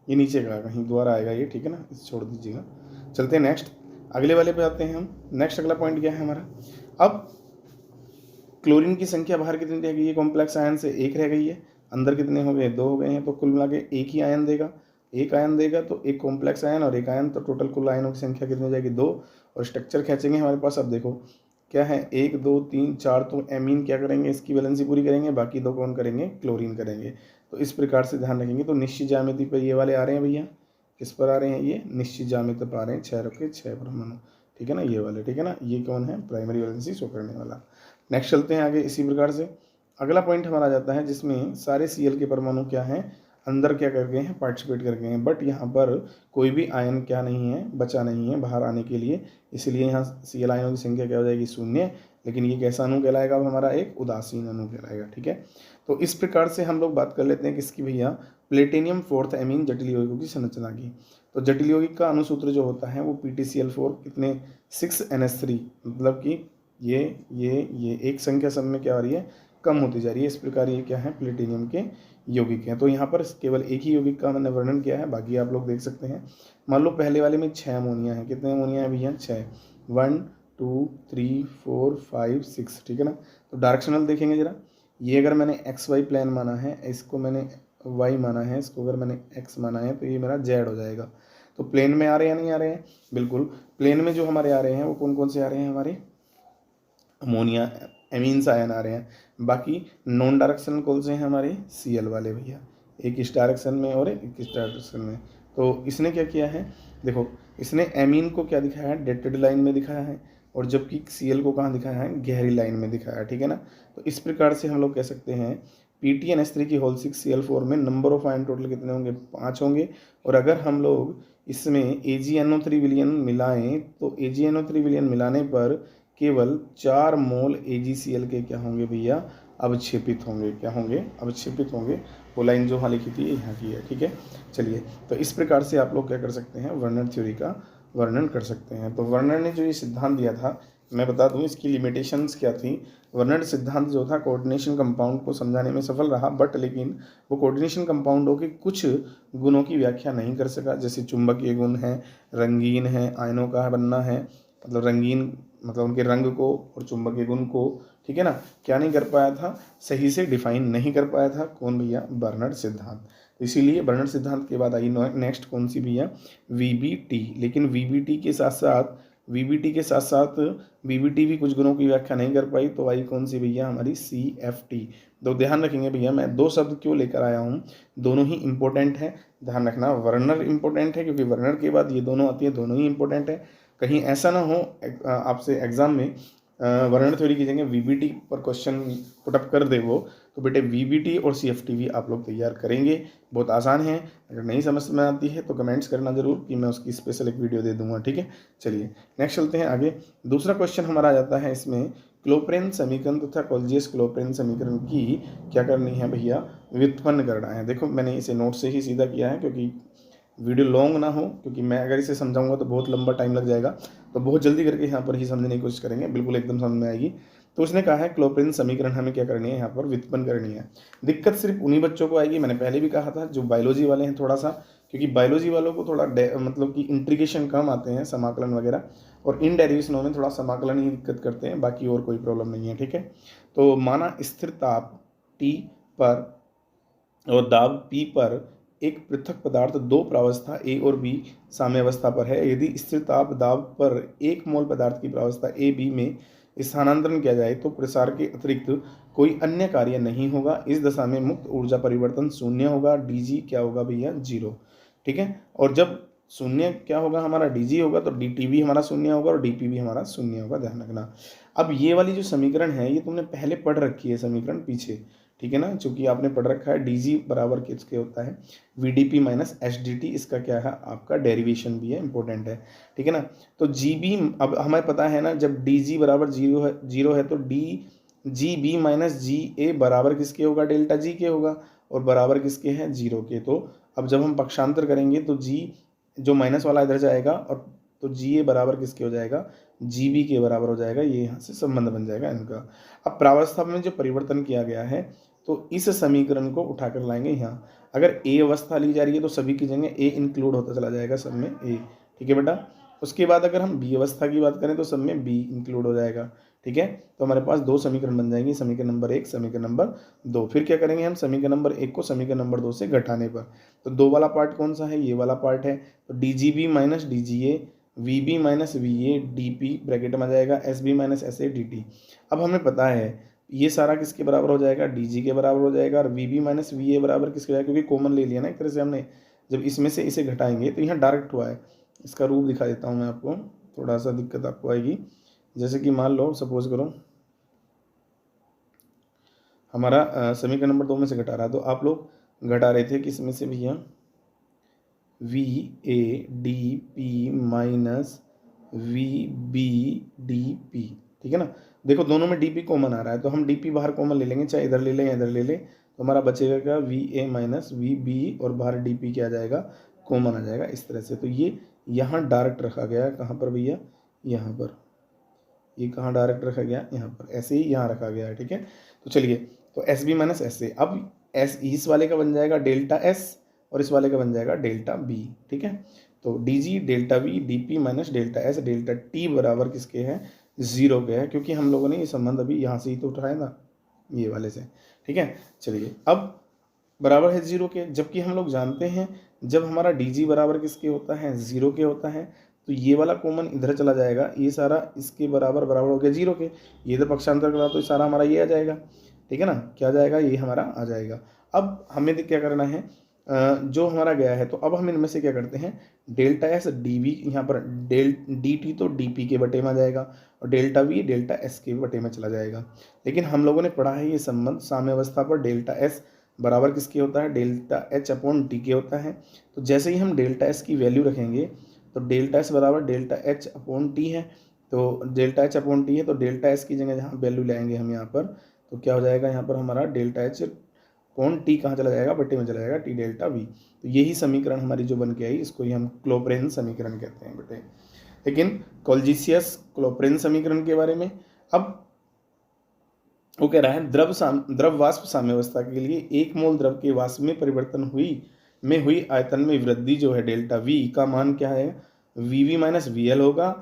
ये नीचे का कहीं दोबारा आएगा ये, ठीक है ना, इसे छोड़ दीजिएगा। चलते हैं नेक्स्ट, अगले वाले पे आते हैं हम। नेक्स्ट अगला पॉइंट क्या है हमारा? अब क्लोरीन की संख्या बाहर कितनी रह गई है? कॉम्प्लेक्स आयन से 1 रह गई है, अंदर कितने हो गए? 2 हो गए हैं। तो कुल मिला के एक ही आयन देगा, एक आयन देगा, तो एक कॉम्प्लेक्स आयन और एक आयन, तो टोटल कुल आयनों की संख्या कितनी हो जाएगी? 2। और स्ट्रक्चर खींचेंगे हमारे पास, अब देखो क्या है, 1 2 3 4, तो एमीन क्या करेंगे? इसकी वैलेंसी पूरी करेंगे, बाकी 2 कौन करेंगे? क्लोरीन करेंगे। तो इस प्रकार से ध्यान रखेंगे। तो निश्चित ज्यामिति पर ये वाले आ रहे हैं भैया, किस पर आ रहे हैं? ये निश्चित ज्यामिति पर आ रहे हैं, 6 रखे 6 परमाणु, ठीक है ना, ये वाले, ठीक है ना। ये कौन है? प्राइमरी वैलेंसी शो करने वाला। नेक्स्ट चलते हैं आगे। इसी प्रकार से अगला पॉइंट हमारा जाता है जिसमें सारे Cl के परमाणु क्या हैं? अंदर क्या कर गए हैं? पार्टिसिपेट कर गए हैं, बट यहाँ पर कोई भी आयन क्या नहीं है? बचा नहीं है बाहर आने के लिए, इसलिए यहाँ Cl आयनों की संख्या क्या हो जाएगी? 0। लेकिन ये कैसा अणु कहलाएगा? अब हमारा एक उदासीन अणु कहलाएगा, ठीक है। तो इस प्रकार से हम लोग बात कर लेते हैं किसकी भैया? प्लेटिनियम 4th एमीन जटिल यौगिकों की संरचना की। तो जटिल यौगिक का अणुसूत्र जो होता है वो PtCl4 कितने 6NH3, मतलब कि ये एक संख्या सब में क्या आ रही है? कम होती जा रही है। इस प्रकार ये क्या है? प्लेटिनियम के यौगिक हैं। तो यहाँ पर केवल एक ही यौगिक का मैंने वर्णन किया है, बाकी आप लोग देख सकते हैं। मान लो पहले वाले में 6 अमोनिया है, कितने अमोनिया है भैया? 6, 1 2 3 4 5 6, ठीक है ना। तो डायरेक्शनल देखेंगे जरा, ये अगर मैंने XY प्लेन माना है, इसको मैंने Y माना है, इसको अगर मैंने X माना है, तो ये मेरा Z हो जाएगा। तो प्लेन में आ रहे हैं या नहीं आ रहे हैं? बिल्कुल प्लेन में जो हमारे आ रहे हैं वो कौन कौन से आ रहे हैं? हमारे अमोनिया एमीन्स आयन आ रहे हैं। बाकी नॉन डायरेक्शनल कौन से हैं? हमारे Cl वाले भैया, एक इस डायरेक्शन में और एक इस डायरेक्शन में। तो इसने क्या किया है? देखो इसने एमीन को क्या दिखाया है? डॉटेड लाइन में दिखाया है, और जबकि Cl को कहाँ दिखाया है? गहरी लाइन में दिखाया है, ठीक है ना। तो इस प्रकार से हम लोग कह सकते हैं PTNS3 की होल 6Cl4 में नंबर ऑफ आयन टोटल कितने होंगे, 5 होंगे। और अगर हम लोग इसमें AgNO3 विलयन मिलाएं तो AgNO3 विलयन मिलाने पर केवल 4 मोल AgCl के क्या होंगे भैया, अवक्षेपित होंगे। क्या होंगे, अवक्षेपित होंगे। वो लाइन जो वहाँ लिखी थी यहाँ की है, ठीक है। चलिए, तो इस प्रकार से आप लोग क्या कर सकते हैं, वर्नर थ्योरी का वर्णन कर सकते हैं। तो वर्नर ने जो ये सिद्धांत दिया था, मैं बता दूं इसकी लिमिटेशंस क्या थी। वर्नर सिद्धांत जो था कोऑर्डिनेशन कंपाउंड को समझाने में सफल रहा, बट लेकिन वो कोऑर्डिनेशन कंपाउंडों के कुछ गुणों की व्याख्या नहीं कर सका, जैसे चुंबकीय गुण है, रंगीन है, आयनों का बनना है, मतलब रंगीन मतलब उनके रंग को और चुंबकीय गुण को, ठीक है ना, क्या नहीं कर पाया था, सही से डिफाइन नहीं कर पाया था। कौन भैया, बर्नर्ड सिद्धांत। तो इसीलिए बर्नर्ड सिद्धांत के बाद आई नेक्स्ट कौन सी भैया, VBT। लेकिन VBT के साथ साथ VBT भी कुछ गुणों की व्याख्या नहीं कर पाई, तो आई कौन सी भैया, हमारी CFT। तो ध्यान रखेंगे भैया, मैं 2 शब्द क्यों लेकर आया हूँ, दोनों ही इंपॉर्टेंट है। ध्यान रखना, वर्नर इंपॉर्टेंट है क्योंकि वर्नर के बाद ये दोनों आती है, दोनों ही इंपॉर्टेंट है। कहीं ऐसा ना हो आपसे एग्जाम में वर्नर थ्योरी की जगह VBT पर क्वेश्चन पुटअप कर दे वो, तो बेटे VBT और CFT भी आप लोग तैयार करेंगे। बहुत आसान है, अगर नहीं समझ में आती है तो कमेंट्स करना जरूर कि मैं उसकी स्पेशल एक वीडियो दे दूंगा, ठीक है। चलिए नेक्स्ट चलते हैं आगे। दूसरा क्वेश्चन हमारा आ जाता है इसमें, क्लोप्रेन समीकरण तथा कोल्जियस क्लोप्रेन समीकरण की क्या करनी है भैया, व्युत्पन्न करना है। देखो मैंने इसे नोट से ही सीधा किया है क्योंकि वीडियो लॉन्ग ना हो, क्योंकि मैं अगर इसे समझाऊंगा तो बहुत लंबा टाइम लग जाएगा, तो बहुत जल्दी करके यहाँ पर ही समझने की कोशिश करेंगे, बिल्कुल एकदम समझ में आएगी। तो उसने कहा है क्लोप्रेन समीकरण हमें क्या करनी है, यहाँ पर व्युत्पन्न करनी है। दिक्कत सिर्फ उन्हीं बच्चों को आएगी, मैंने पहले भी कहा था, जो बायोलॉजी वाले हैं थोड़ा सा, क्योंकि बायोलॉजी वालों को थोड़ा मतलब कि इंटीग्रेशन कम आते हैं, समाकलन वगैरह, और इन डेरिवेशनों में थोड़ा समाकलन ही दिक्कत करते हैं, बाकी और कोई प्रॉब्लम नहीं है, ठीक है। तो माना स्थिर ताप T पर और दाब P पर एक पृथक पदार्थ 2 प्रावस्था A और B साम्यावस्था पर है। यदि स्थिर ताप दाब पर 1 मोल पदार्थ की प्रावस्था A B में स्थानांतरण किया जाए तो प्रसार के अतिरिक्त कोई अन्य कार्य नहीं होगा। इस दशा में मुक्त ऊर्जा परिवर्तन शून्य होगा, dg क्या होगा भैया, 0, ठीक है। और जब शून्य क्या होगा, हमारा dg होगा, तो dt भी हमारा शून्य होगा और dp भी हमारा शून्य होगा, ध्यान रखना। अब ये वाली जो समीकरण है ये तुमने पहले पढ़ रखी है समीकरण पीछे, ठीक है ना, चूंकि आपने पढ़ रखा है dg बराबर किसके होता है, vdp माइनस HDT, इसका क्या है आपका डेरिवेशन भी है, इंपॉर्टेंट है, ठीक है ना। तो gb, अब हमें पता है ना, जब dg बराबर 0 है तो dgb माइनस ga बराबर किसके होगा, डेल्टा g के होगा, और बराबर किसके हैं, 0 के। तो अब जब हम पक्षांतर करेंगे तो g जो माइनस वाला इधर जाएगा, और तो ga बराबर किसके हो जाएगा, gb के बराबर हो जाएगा। ये यहाँ से संबंध बन जाएगा इनका। अब प्रावस्था में जो परिवर्तन किया गया है तो इस समीकरण को उठाकर लाएंगे यहाँ। अगर A अवस्था ली जा रही है तो सभी की जगह A इंक्लूड होता चला जाएगा, सब में A, ठीक है बेटा। उसके बाद अगर हम B अवस्था की बात करें तो सब में B इंक्लूड हो जाएगा, ठीक है। तो हमारे पास 2 समीकरण बन जाएंगे, समीकरण नंबर 1, समीकरण नंबर 2। फिर क्या करेंगे हम, समीकरण नंबर 1 को समीकरण नंबर 2 से घटाने पर, तो 2 वाला पार्ट कौन सा है, ये वाला पार्ट है। तो dgb minus dga, vb minus va, dp bracket में आ जाएगा, sb माइनस sa dt। अब हमें पता है ये सारा किसके बराबर हो जाएगा, dg के बराबर हो जाएगा, और vb माइनस va बराबर किसके हो जाएगा, क्योंकि कॉमन ले लिया ना एक तरह से हमने। जब इसमें से इसे घटाएंगे तो यहाँ डायरेक्ट हुआ है, इसका रूप दिखा देता हूँ मैं आपको, थोड़ा सा दिक्कत आपको आएगी। जैसे कि मान लो, सपोज करो हमारा समीकरण नंबर 2 में से घटा रहा है, तो आप लोग घटा रहे थे किस में से भैया, VADP माइनस VBDP, ठीक है ना। देखो दोनों में DP कॉमन आ रहा है, तो हम DP बाहर कॉमन ले लेंगे, चाहे इधर ले लें या इधर ले लें, तो हमारा बचेगा क्या, VA माइनस VB, और बाहर DP क्या आ जाएगा, कॉमन आ जाएगा, इस तरह से। तो ये यहाँ डायरेक्ट रखा गया है, कहाँ पर भैया, यहाँ पर। ये कहाँ डायरेक्ट रखा गया, यहाँ पर, ऐसे ही यहाँ रखा गया है, ठीक है। तो चलिए, तो SB माइनस SA, अब इस वाले का बन जाएगा डेल्टा S और इस वाले का बन जाएगा डेल्टा B, ठीक है। तो DG delta V DP minus delta S delta T बराबर किसके हैं, 0 के है, क्योंकि हम लोगों ने ये संबंध अभी यहाँ से ही तो उठाया ना, ये वाले से, ठीक है। चलिए, अब बराबर है 0 के, जबकि हम लोग जानते हैं जब हमारा DG बराबर किसके होता है, 0 के होता है, तो ये वाला कॉमन इधर चला जाएगा, ये सारा इसके बराबर बराबर हो गया 0 के, ये तो पक्षांतर करा तो सारा हमारा ये आ जाएगा, ठीक है ना, क्या आ जाएगा, ये हमारा आ जाएगा। अब हमें क्या करना है, जो हमारा गया है। तो अब हम इनमें से क्या करते हैं, डेल्टा एस डी वी, यहाँ पर डी टी तो डी पी के बटे में आ जाएगा और डेल्टा वी डेल्टा एस के बटे में चला जाएगा। लेकिन हम लोगों ने पढ़ा है ये संबंध साम्यावस्था पर डेल्टा एस बराबर किसके होता है, डेल्टा एच अपॉन डी के होता है। तो जैसे ही हम डेल्टा एस की वैल्यू रखेंगे तो डेल्टा एस बराबर डेल्टा एच अपॉन टी है, तो डेल्टा एच अपॉन टी है, तो डेल्टा एस की जगह जहाँ वैल्यू लाएंगे हम यहाँ पर, तो क्या हो जाएगा यहाँ पर हमारा डेल्टा एच अपॉन टी कहाँ चला जाएगा, बटे में चला जाएगा टी डेल्टा वी। तो यही समीकरण हमारी जो बन के आई, इसको ही हम क्लोपरेन समीकरण कहते हैं बेटे। लेकिन कोल्जिसियस क्लोपरेन समीकरण के बारे में अब वो कह रहा है, द्रव वाष्प साम्यावस्था के लिए 1 मोल द्रव के वाष्प में परिवर्तन हुई आयतन में वृद्धि जो है डेल्टा वी का मान क्या है, V we minus we L होगा।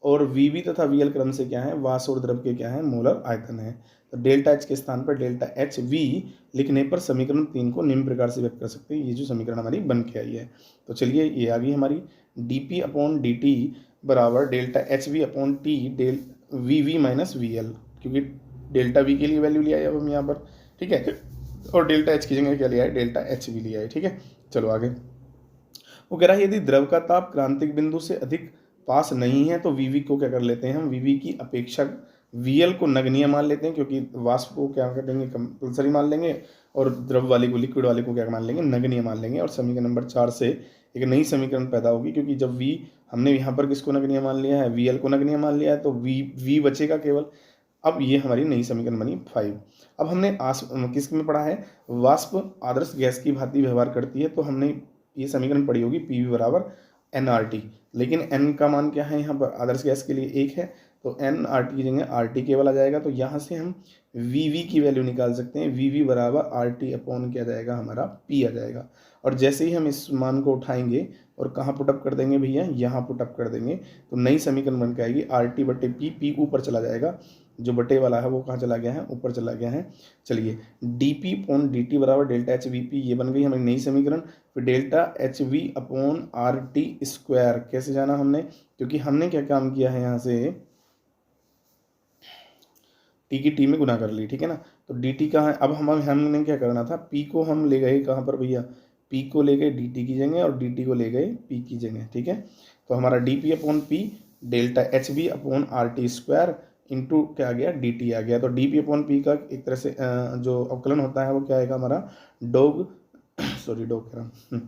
और वी वी तथा वी एल क्रम से क्या है, वाष्प और द्रव के क्या है, मोलर आयतन है। तो डेल्टा एच के स्थान पर डेल्टा एच वी लिखने पर समीकरण 3 को निम्न प्रकार से व्यक्त कर सकते हैं। ये जो समीकरण हमारी बन के आई है, तो चलिए ये आ गई हमारी d P upon d t बराबर delta h v upon t del v we minus we l, क्योंकि डेल्टा वी के लिए वैल्यू लिया है अब हम यहाँ पर, ठीक है। और डेल्टा एच की जगह क्या लिया है, डेल्टा एच भी लिया है, ठीक है। चलो आगे। वो कह रहा है यदि द्रव का ताप क्रांतिक बिंदु से अधिक पास नहीं है तो वीवी को क्या कर लेते हैं हम, वीवी की अपेक्षा वीएल को नगण्य मान लेते हैं, क्योंकि वाष्प को क्या कर देंगे, कंपल्सरी मान लेंगे, और द्रव वाले को, लिक्विड वाले को क्या मान लेंगे, नगण्य मान लेंगे। और समीकरण नंबर 4 से एक नई समीकरण पैदा होगी, क्योंकि जब वी हमने यहाँ पर किसको नगण्य मान लिया है, वीएल को नगण्य मान लिया है, तो वी बचेगा केवल। अब ये हमारी नई समीकरण बनी 5। अब हमने किस में पढ़ा है, वाष्प आदर्श गैस की भांति व्यवहार करती है, तो हमने ये समीकरण पढ़ी होगी पी वी बराबर एन आर टी। लेकिन एन का मान क्या है यहाँ पर, आदर्श गैस के लिए 1 है, तो एन आर टी की जगह आर टी केवल आ जाएगा। तो यहाँ से हम वी वी की वैल्यू निकाल सकते हैं, वी वी बराबर आर टी अपॉन क्या जाएगा हमारा, पी आ जाएगा। और जैसे ही हम इस मान को उठाएंगे और कहाँ पुटअप कर देंगे भैया, यहाँ पुटअप कर देंगे, तो नई समीकरण बन के आएगी आर टी बटे पी, पी ऊपर चला जाएगा, जो बटे वाला है वो कहाँ चला गया है, ऊपर चला गया है। चलिए D P upon d t बराबर डेल्टा एच वी पी, ये बन गई हमारी नई समीकरण। फिर delta h v upon R T square कैसे जाना हमने, क्योंकि हमने क्या काम किया है, यहाँ से टी की टी में गुना कर ली, ठीक है ना। तो डी टी कहाँ है, अब हमने क्या करना था, पी को हम ले गए कहाँ पर भैया, पी को ले गए डी टी की जगह और डी टी को ले गए पी की जगह, ठीक है। तो हमारा D P upon P delta H B upon R T square into क्या आ गया, डी टी आ गया। तो डी पी अपॉन पी का एक तरह से जो अवकलन होता है वो क्या आएगा हमारा, डॉग डॉग कह रहा हूँ,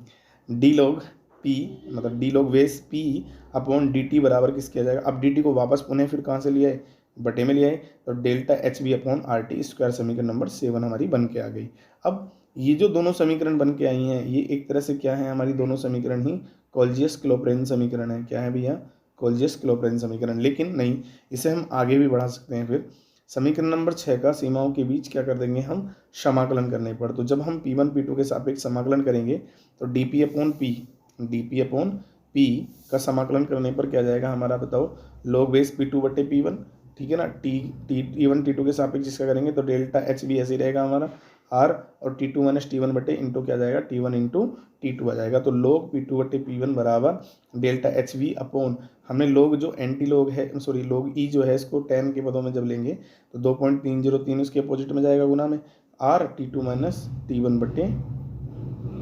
डी लॉग पी, मतलब डी लॉग वेस पी अपॉन डी टी बराबर किस किया जाएगा। अब डी टी को वापस पुनः फिर कहाँ से लिया है, बटे में लिया है, तो delta H B upon R T square समीकरण नंबर 7 हमारी बन के आ गई। अब ये जो दोनों समीकरण बन के आई हैं, ये एक तरह से क्या है, हमारी दोनों समीकरण ही कोल्जियस क्लोपरेन समीकरण है। क्या है भैया, कोल्जियस क्लोपरेन समीकरण। लेकिन नहीं, इसे हम आगे भी बढ़ा सकते हैं। फिर समीकरण नंबर 6 का सीमाओं के बीच क्या कर देंगे हम, समाकलन करने पर। तो जब हम P1 P2 के सापेक्ष समाकलन करेंगे तो dP अपॉन पी का समाकलन करने पर क्या जाएगा हमारा, बताओ, log बेस P2 बटे P1, ठीक है ना। T1 T2 के सापेक्ष जिसका करेंगे तो डेल्टा एच भी ऐसे ही रहेगा हमारा आर, और T2 माइनस T1 बटे इंटू क्या जाएगा, T1 इंटू T2 आ जाएगा। तो log P2 बटे P1 बराबर डेल्टा एच वी अपॉन, हमने log जो एंटी लॉग है, सॉरी log ई जो है, इसको tan के पदों में जब लेंगे तो 2.303 उसके अपोजिट में जाएगा गुना में, आर T2 माइनस T1 बटे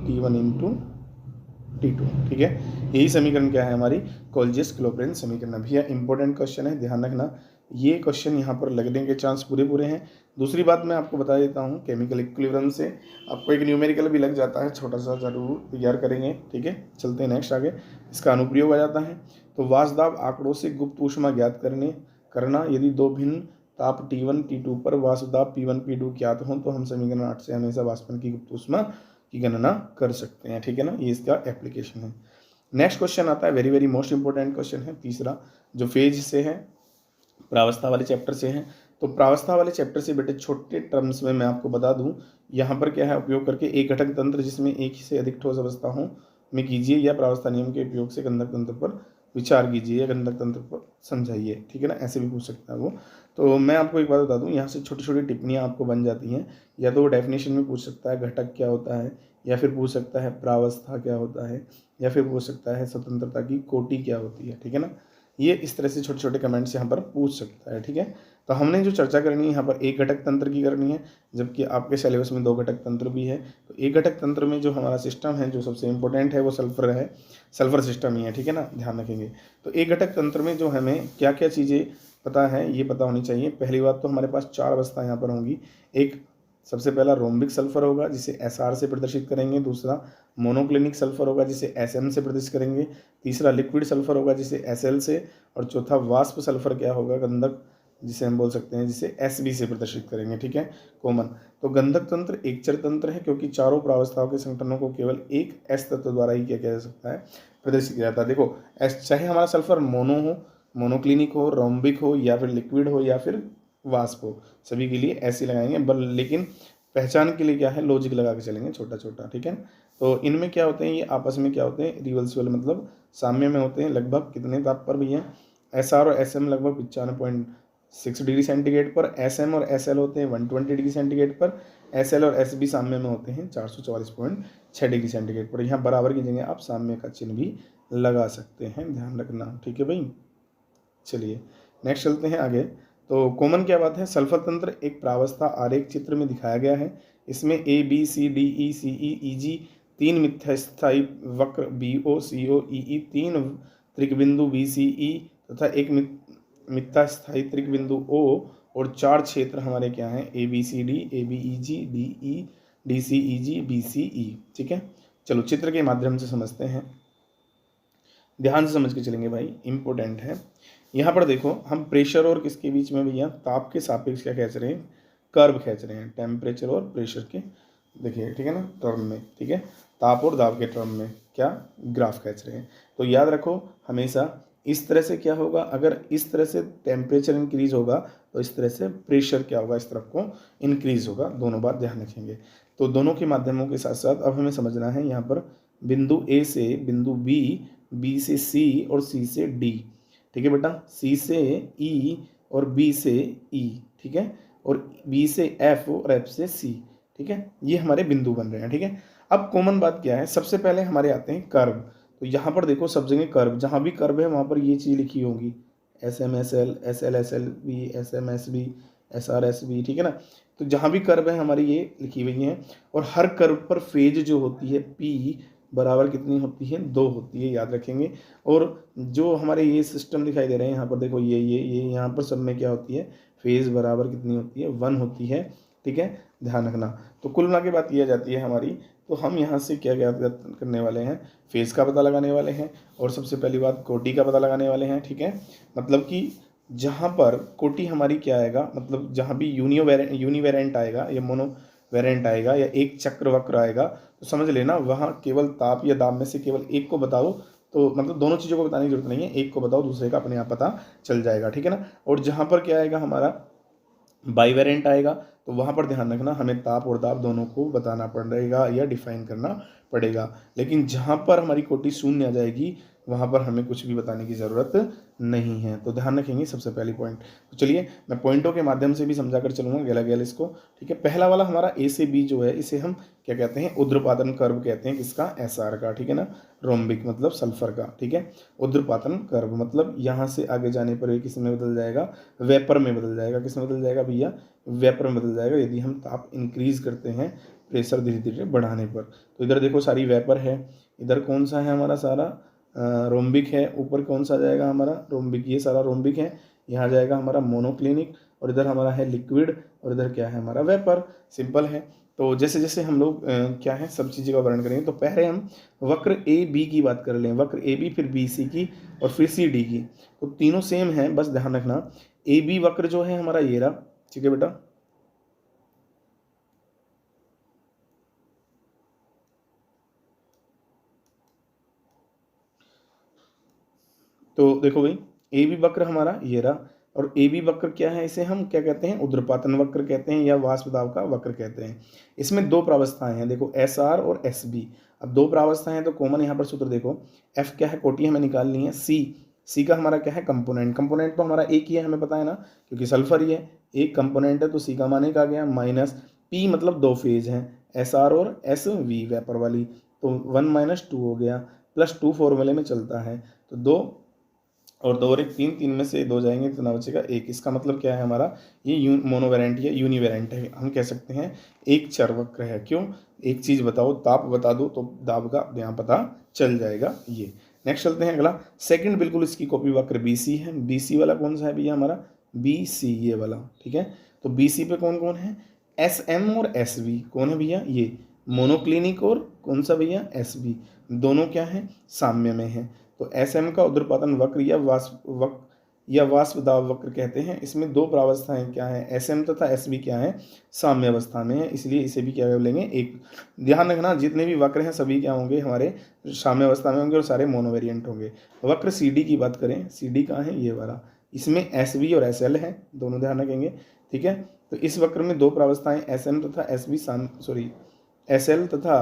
T1 इंटू T2, ठीक है। यही समीकरण क्या है हमारी, कोल्जियस क्लोपरेन समीकरण। भैया इंपॉर्टेंट क्वेश्चन है, ध्यान रखना, ये क्वेश्चन यहाँ पर लगने के चांस पूरे हैं। दूसरी बात मैं आपको बता देता हूँ, केमिकल इक्विलिब्रियम से आपको एक न्यूमेरिकल भी लग जाता है, छोटा सा जरूर तैयार करेंगे, ठीक है। चलते हैं नेक्स्ट आगे, इसका अनुप्रयोग आ जाता है। तो वाष्पदाब आंकड़ों से गुप्त ऊष्मा ज्ञात करना, यदि दो भिन्न ताप T1 T2 पर वाष्पदाब P1 P2 ज्ञात हों तो हम समीकरण 8 से हमेशा वाष्पन की गुप्त ऊष्मा की गणना कर सकते हैं, ठीक है ना। ये इसका एप्लीकेशन है। नेक्स्ट क्वेश्चन आता है, very very most important question है, तीसरा, जो फेज से है, प्रावस्था वाले चैप्टर से है। तो प्रावस्था वाले चैप्टर से बेटे छोटे टर्म्स में मैं आपको बता दूं, यहाँ पर क्या है, उपयोग करके एक घटक तंत्र जिसमें एक से अधिक ठोस अवस्था हो में कीजिए, या प्रावस्था नियम के उपयोग से गंधक तंत्र पर विचार कीजिए, या गंधक तंत्र पर समझाइए, ठीक है ना। ऐसे भी पूछ सकता है वो। तो मैं आपको एक बात बता दूं, यहाँ से छोटी छोटी टिप्पणियाँ आपको बन जाती हैं। या तो वो डेफिनेशन में पूछ सकता है घटक क्या होता है, या फिर पूछ सकता है प्रावस्था क्या होता है, या फिर पूछ सकता है स्वतंत्रता की कोटि क्या होती है, ठीक है ना। ये इस तरह से छोटे छोटे कमेंट्स यहाँ पर पूछ सकता है, ठीक है। तो हमने जो चर्चा करनी है यहाँ पर एक घटक तंत्र की करनी है, जबकि आपके सिलेबस में 2 घटक तंत्र भी है। तो एक घटक तंत्र में जो हमारा सिस्टम है, जो सबसे इंपॉर्टेंट है, वो सल्फर है, सल्फर सिस्टम ही है, ठीक है ना, ध्यान रखेंगे। तो एक घटक तंत्र में जो हमें क्या क्या चीज़ें पता है, ये पता होनी चाहिए। पहली बात तो हमारे पास 4 अवस्था यहाँ पर होंगी। एक सबसे पहला रोम्बिक सल्फर होगा, जिसे SR से प्रदर्शित करेंगे। दूसरा मोनोक्लिनिक सल्फर होगा, जिसे SM से प्रदर्शित करेंगे। तीसरा लिक्विड सल्फर होगा, जिसे SL से। और चौथा वाष्प सल्फर क्या होगा, गंधक, जिसे हम बोल सकते हैं, जिसे SB से प्रदर्शित करेंगे, ठीक है, कॉमन। तो गंधक तंत्र एक चर तंत्र है, क्योंकि चारों प्रावस्थाओं के संगठनों को केवल एक S तत्व द्वारा ही क्या किया जा सकता है, प्रदर्शित किया जाता है। देखो चाहे हमारा सल्फर मोनो हो, मोनोक्लिनिक हो, रोम्बिक हो, या फिर लिक्विड हो, या फिर वाष्प हो, सभी के लिए ऐसे लगाएंगे। लेकिन पहचान के लिए क्या है, लॉजिक लगा के चलेंगे छोटा छोटा, ठीक है। तो इनमें क्या होते हैं, ये आपस में क्या होते हैं, रिवर्सिबल मतलब साम्य में होते हैं। लगभग कितने ताप पर भैया, SR और SM लगभग 95.6 डिग्री सेंटीग्रेड पर, SM और SL होते हैं 120 डिग्री सेंटीग्रेड पर, SL और SB साम्य में होते हैं 444.6 डिग्री सेंटीग्रेड पर। यहाँ बराबर की जगह आप साम्य का चिन्ह भी लगा सकते हैं, ध्यान रखना, ठीक है भाई। चलिए नेक्स्ट चलते हैं आगे। तो कॉमन क्या बात है, सल्फर तंत्र एक प्रावस्था आरेख चित्र में दिखाया गया है। इसमें ABCDECEEG 3 मिथ्यास्थायी वक्र BOCOEE, 3 त्रिकबिंदु BCE तथा एक मिथ्यास्थायी त्रिकबिंदु O, और 4 क्षेत्र हमारे क्या हैं, ABCD, ABEG, DE, DCEG, BCE, ठीक है। चलो चित्र के माध्यम से समझते हैं, ध्यान से समझ के चलेंगे भाई, इंपॉर्टेंट है। यहाँ पर देखो हम प्रेशर और किसके बीच में भैया, ताप के सापेक्ष क्या खींच रहे हैं, कर्व खींच रहे हैं, टेम्परेचर और प्रेशर के, देखिए ठीक है ना, टर्म में, ठीक है, ताप और दाब के टर्म में क्या ग्राफ खींच रहे हैं। तो याद रखो हमेशा इस तरह से क्या होगा, अगर इस तरह से टेम्परेचर इंक्रीज होगा तो इस तरह से प्रेशर क्या होगा, इस तरफ को इंक्रीज होगा। दोनों बात ध्यान रखेंगे। तो दोनों के माध्यमों के साथ साथ अब हमें समझना है यहाँ पर बिंदु A से बिंदु B, B से C और C से D, ठीक है बेटा, C से E और B से E, ठीक है, और B से F और F से C, ठीक है, ये हमारे बिंदु बन रहे हैं, ठीक है। अब कॉमन बात क्या है, सबसे पहले हमारे आते हैं कर्व। तो यहाँ पर देखो सब जगह कर्व, जहाँ भी कर्व है वहाँ पर ये चीज़ लिखी होगी, SMSL, SLSLB, SMSB, SRSB, ठीक है ना। तो जहाँ भी कर्व है हमारी ये लिखी हुई है, और हर कर्व पर फेज जो होती है P बराबर कितनी होती है, 2 होती है, याद रखेंगे। और जो हमारे ये सिस्टम दिखाई दे रहे हैं यहाँ पर देखो, ये यहाँ पर सब में क्या होती है, फेज बराबर कितनी होती है, 1 होती है, ठीक है, ध्यान रखना। तो कुल मिला के बात ये आ जाती है हमारी। तो हम यहाँ से क्या क्या करने वाले हैं, फेज का पता लगाने वाले हैं, और सबसे पहली बात कोटि का पता लगाने वाले हैं, ठीक है। मतलब कि जहाँ पर कोटि हमारी क्या आएगा, मतलब जहाँ भी यूनिवेरेंट आएगा या मोनो वेरिएंट आएगा या एक चक्र वक्र आएगा, तो समझ लेना वहाँ केवल ताप या दाब में से केवल एक को बताओ, तो मतलब दोनों चीज़ों को बताने की जरूरत नहीं है, एक को बताओ, दूसरे का अपने आप पता चल जाएगा, ठीक है ना। और जहाँ पर क्या आएगा हमारा बाईवेरिएंट आएगा, तो वहाँ पर ध्यान रखना हमें ताप और दाब दोनों को बताना पड़ेगा या डिफाइन करना पड़ेगा। लेकिन जहाँ पर हमारी कोटि शून्य आ जाएगी वहाँ पर हमें कुछ भी बताने की ज़रूरत नहीं है। तो ध्यान रखेंगे सबसे पहली पॉइंट। तो चलिए मैं पॉइंटों के माध्यम से भी समझा कर चलूँगा गैला गैल इसको, ठीक है। पहला वाला हमारा A से B जो है, इसे हम क्या कहते हैं, ऊर्ध्वपातन कर्व कहते हैं, किसका, SR का, ठीक है ना। रोम्बिक मतलब सल्फर का, ठीक है। ऊर्ध्वपातन कर्व मतलब यहाँ से आगे जाने पर ये किस में बदल जाएगा, वेपर में बदल जाएगा। किस में बदल जाएगा भैया, वेपर में बदल जाएगा, यदि हम ताप इंक्रीज करते हैं प्रेशर धीरे धीरे बढ़ाने पर। तो इधर देखो सारी वेपर है, इधर कौन सा है हमारा, सारा रोम्बिक है। ऊपर कौन सा जाएगा हमारा, रोम्बिक, ये सारा रोम्बिक है। यहाँ जाएगा हमारा मोनोक्लिनिक, और इधर हमारा है लिक्विड, और इधर क्या है हमारा वेपर। सिंपल है। तो जैसे जैसे हम लोग क्या है सब चीज़ों का वर्णन करेंगे, तो पहले हम वक्र AB की बात कर लें, वक्र AB फिर BC की और फिर CD की। तो तीनों सेम है, बस ध्यान रखना AB वक्र जो है हमारा ये रहा, ठीक है बेटा। तो देखो भाई AB वक्र हमारा ये रहा, और AB वक्र क्या है, इसे हम क्या कहते हैं, ऊर्ध्वपातन वक्र कहते हैं या वाष्प दाब का वक्र कहते हैं। इसमें 2 प्रावस्थाएं हैं, देखो SR और SB। अब 2 प्रावस्थाएं हैं तो कॉमन यहाँ पर सूत्र देखो, F क्या है, कोटि हमें निकालनी है, C का हमारा क्या है, कंपोनेंट। कंपोनेंट तो हमारा एक ही है, हमें पता है ना, क्योंकि सल्फर ही है, एक कंपोनेंट है, तो C का मान एक आ गया, माइनस P मतलब 2 फेज हैं, SR और SV वेपर वाली, तो 1 - 2 हो गया, +2 फॉर्मूले में चलता है, तो 2 और 2 और 1 3, 3 में से 2 जाएंगे तो ना बचेगा 1। इसका मतलब क्या है हमारा, ये मोनोवेरिएंट या यूनिवेरिएंट है। हम कह सकते हैं एक चरवक्र है। क्यों? एक चीज़ बताओ, ताप बता दो तो दाब का यहाँ पता चल जाएगा। ये नेक्स्ट चलते हैं अगला। सेकंड बिल्कुल इसकी कॉपी वक्र BC है। BC वाला कौन सा है भैया हमारा? BC ये वाला, ठीक है। तो BC पे कौन कौन है? SM और SB। कौन है भैया? ये मोनोक्लिनिक और कौन सा भैया? SB। दोनों क्या है? साम्य में है। तो SM का उर्ध्वपतन वक्र या वाष्प दाब वक्र कहते हैं। इसमें 2 प्रावस्थाएं क्या है? SM तथा SB क्या है? साम्य अवस्था में है, इसलिए इसे भी क्या बोलेंगे? एक। ध्यान रखना, जितने भी वक्र हैं सभी क्या होंगे? हमारे साम्य अवस्था में होंगे और सारे मोनोवेरिएंट होंगे। वक्र CD की बात करें, CD कहाँ है? ये वाला। इसमें SB और SL है, दोनों ध्यान रखेंगे, ठीक है। तो इस वक्र में 2 प्रावस्थाएं SM तथा SB SL तथा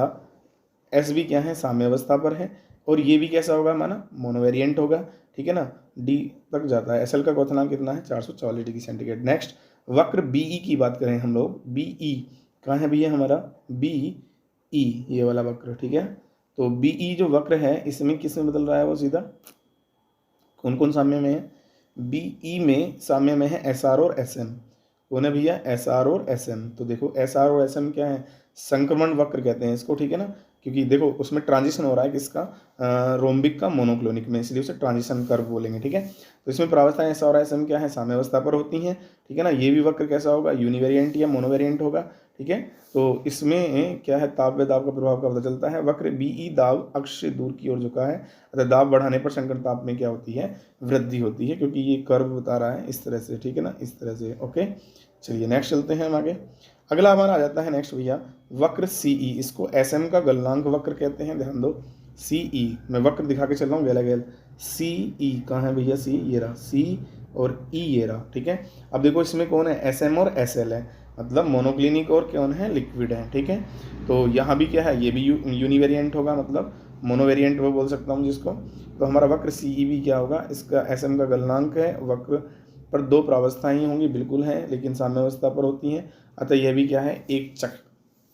SB क्या है? साम्य अवस्था पर है। और ये भी कैसा होगा माना? मोनोवेरिएंट होगा, ठीक है ना। D तक जाता है। SL का क्वथनांक कितना है? 444 डिग्री सेंटीग्रेड। नेक्स्ट वक्र BE की बात करें हम लोग। BE कहाँ है भैया हमारा? BE ये वाला वक्र, ठीक है। तो BE जो वक्र है इसमें किस में बदल रहा है? वो सीधा कौन कौन साम्य में है? BE में साम्य में है SR और SM। कौन है भैया? SR और SM। तो देखो SR और SM क्या है? संक्रमण वक्र कहते हैं इसको, ठीक है ना। क्योंकि देखो उसमें ट्रांजिशन हो रहा है किसका? रोम्बिक का मोनोक्लोनिक में, इसलिए उसे ट्रांजिशन कर्व बोलेंगे, ठीक है। तो इसमें प्रावस्थाएं SR और SM क्या है? साम्य अवस्था पर होती हैं, ठीक है ना। ये भी वक्र कैसा होगा? यूनिवेरिएंट या मोनोवेरिएंट होगा, ठीक है। तो इसमें क्या है? ताप व दाब का प्रभाव का पता चलता है। वक्र BE दाब अक्ष से दूर की ओर झुका है, अतः दाब बढ़ाने पर संकर ताप में क्या होती है? वृद्धि होती है, क्योंकि ये कर्व बता रहा है इस तरह से, ठीक है ना, इस तरह से। ओके, चलिए नेक्स्ट चलते हैं हम आगे। अगला हमारा आ जाता है नेक्स्ट भैया वक्र CE। इसको SM का गलनांक वक्र कहते हैं, ध्यान दो। CE मैं वक्र दिखा के चल रहा हूँ गैला गैल। CE कहाँ है भैया? C ये रहा, C और E ये रहा, ठीक है। अब देखो इसमें कौन है? SM और SL है, मतलब मोनोक्लिनिक और कौन है? लिक्विड है, ठीक है। तो यहाँ भी क्या है? ये भी यूनिवेरिएंट होगा, मतलब मोनोवेरिएंट वो बोल सकता हूँ जिसको। तो हमारा वक्र CE भी क्या होगा? इसका SM का गलनांक है। वक्र पर 2 प्रावस्थाएं होंगी, बिल्कुल हैं, लेकिन साम्य अवस्था पर होती हैं, अतः यह भी क्या है?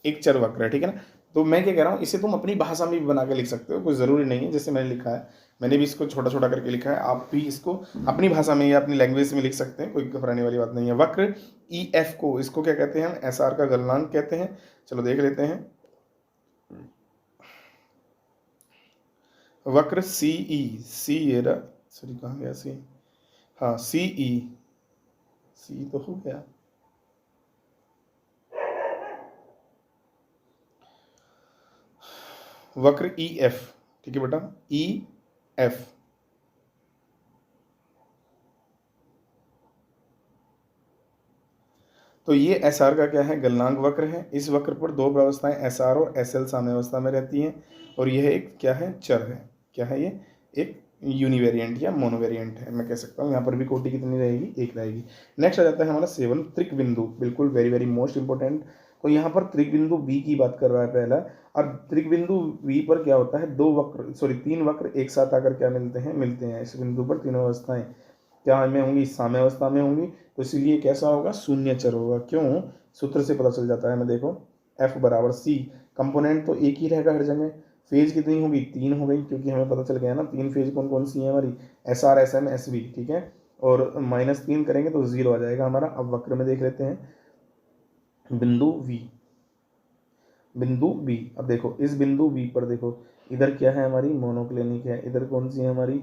एक चर वक्र है, ठीक है ना। तो मैं क्या कह रहा हूँ, इसे तुम अपनी भाषा में भी बना के लिख सकते हो, कोई ज़रूरी नहीं है जैसे मैंने लिखा है। मैंने भी इसको छोटा छोटा करके लिखा है, आप भी इसको अपनी भाषा में या अपनी लैंग्वेज में लिख सकते हैं, कोई घबराने वाली बात नहीं है। वक्र EF को इसको क्या कहते हैं? हम SR का गलनांक कहते हैं। चलो देख लेते हैं। वक्र CE, C ये रहा, सॉरी कहाँ गया C? हाँ CE, C तो हो गया। वक्र EF, ठीक है बेटा, EF। तो ये SR का क्या है? गलनांक वक्र है। इस वक्र पर 2 प्रावस्थाएं SR और SL साम्य अवस्था में रहती हैं, और यह एक क्या है? चर है। क्या है ये? एक यूनिवेरिएंट या मोनोवेरिएंट है, मैं कह सकता हूँ। यहाँ पर भी कोटि कितनी रहेगी? 1 रहेगी। नेक्स्ट आ जाता है हमारा 7 त्रिक बिंदु, बिल्कुल वेरी वेरी मोस्ट इंपॉर्टेंट। तो यहाँ पर त्रिक बिंदु B की बात कर रहा है पहला। और त्रिक बिंदु B पर क्या होता है? 3 वक्र एक साथ आकर क्या मिलते हैं इस बिंदु पर। तीनों अवस्थाएं क्या में होंगी? साम्य अवस्था में होंगी। तो इसीलिए कैसा होगा? शून्य चर होगा। क्यों? सूत्र से पता चल जाता है। मैं देखो F बराबर C, कंपोनेंट तो एक ही रहेगा हर जगह। फेज कितनी होगी? 3 हो गई, क्योंकि हमें पता चल गया ना 3 फेज कौन कौन सी है हमारी? SR SM SB, ठीक है। और -3 करेंगे तो 0 आ जाएगा हमारा। अब वक्र में देख लेते हैं बिंदु B। अब देखो इस बिंदु B पर देखो, इधर क्या है हमारी? मोनोक्लिनिक है। इधर कौन सी है हमारी?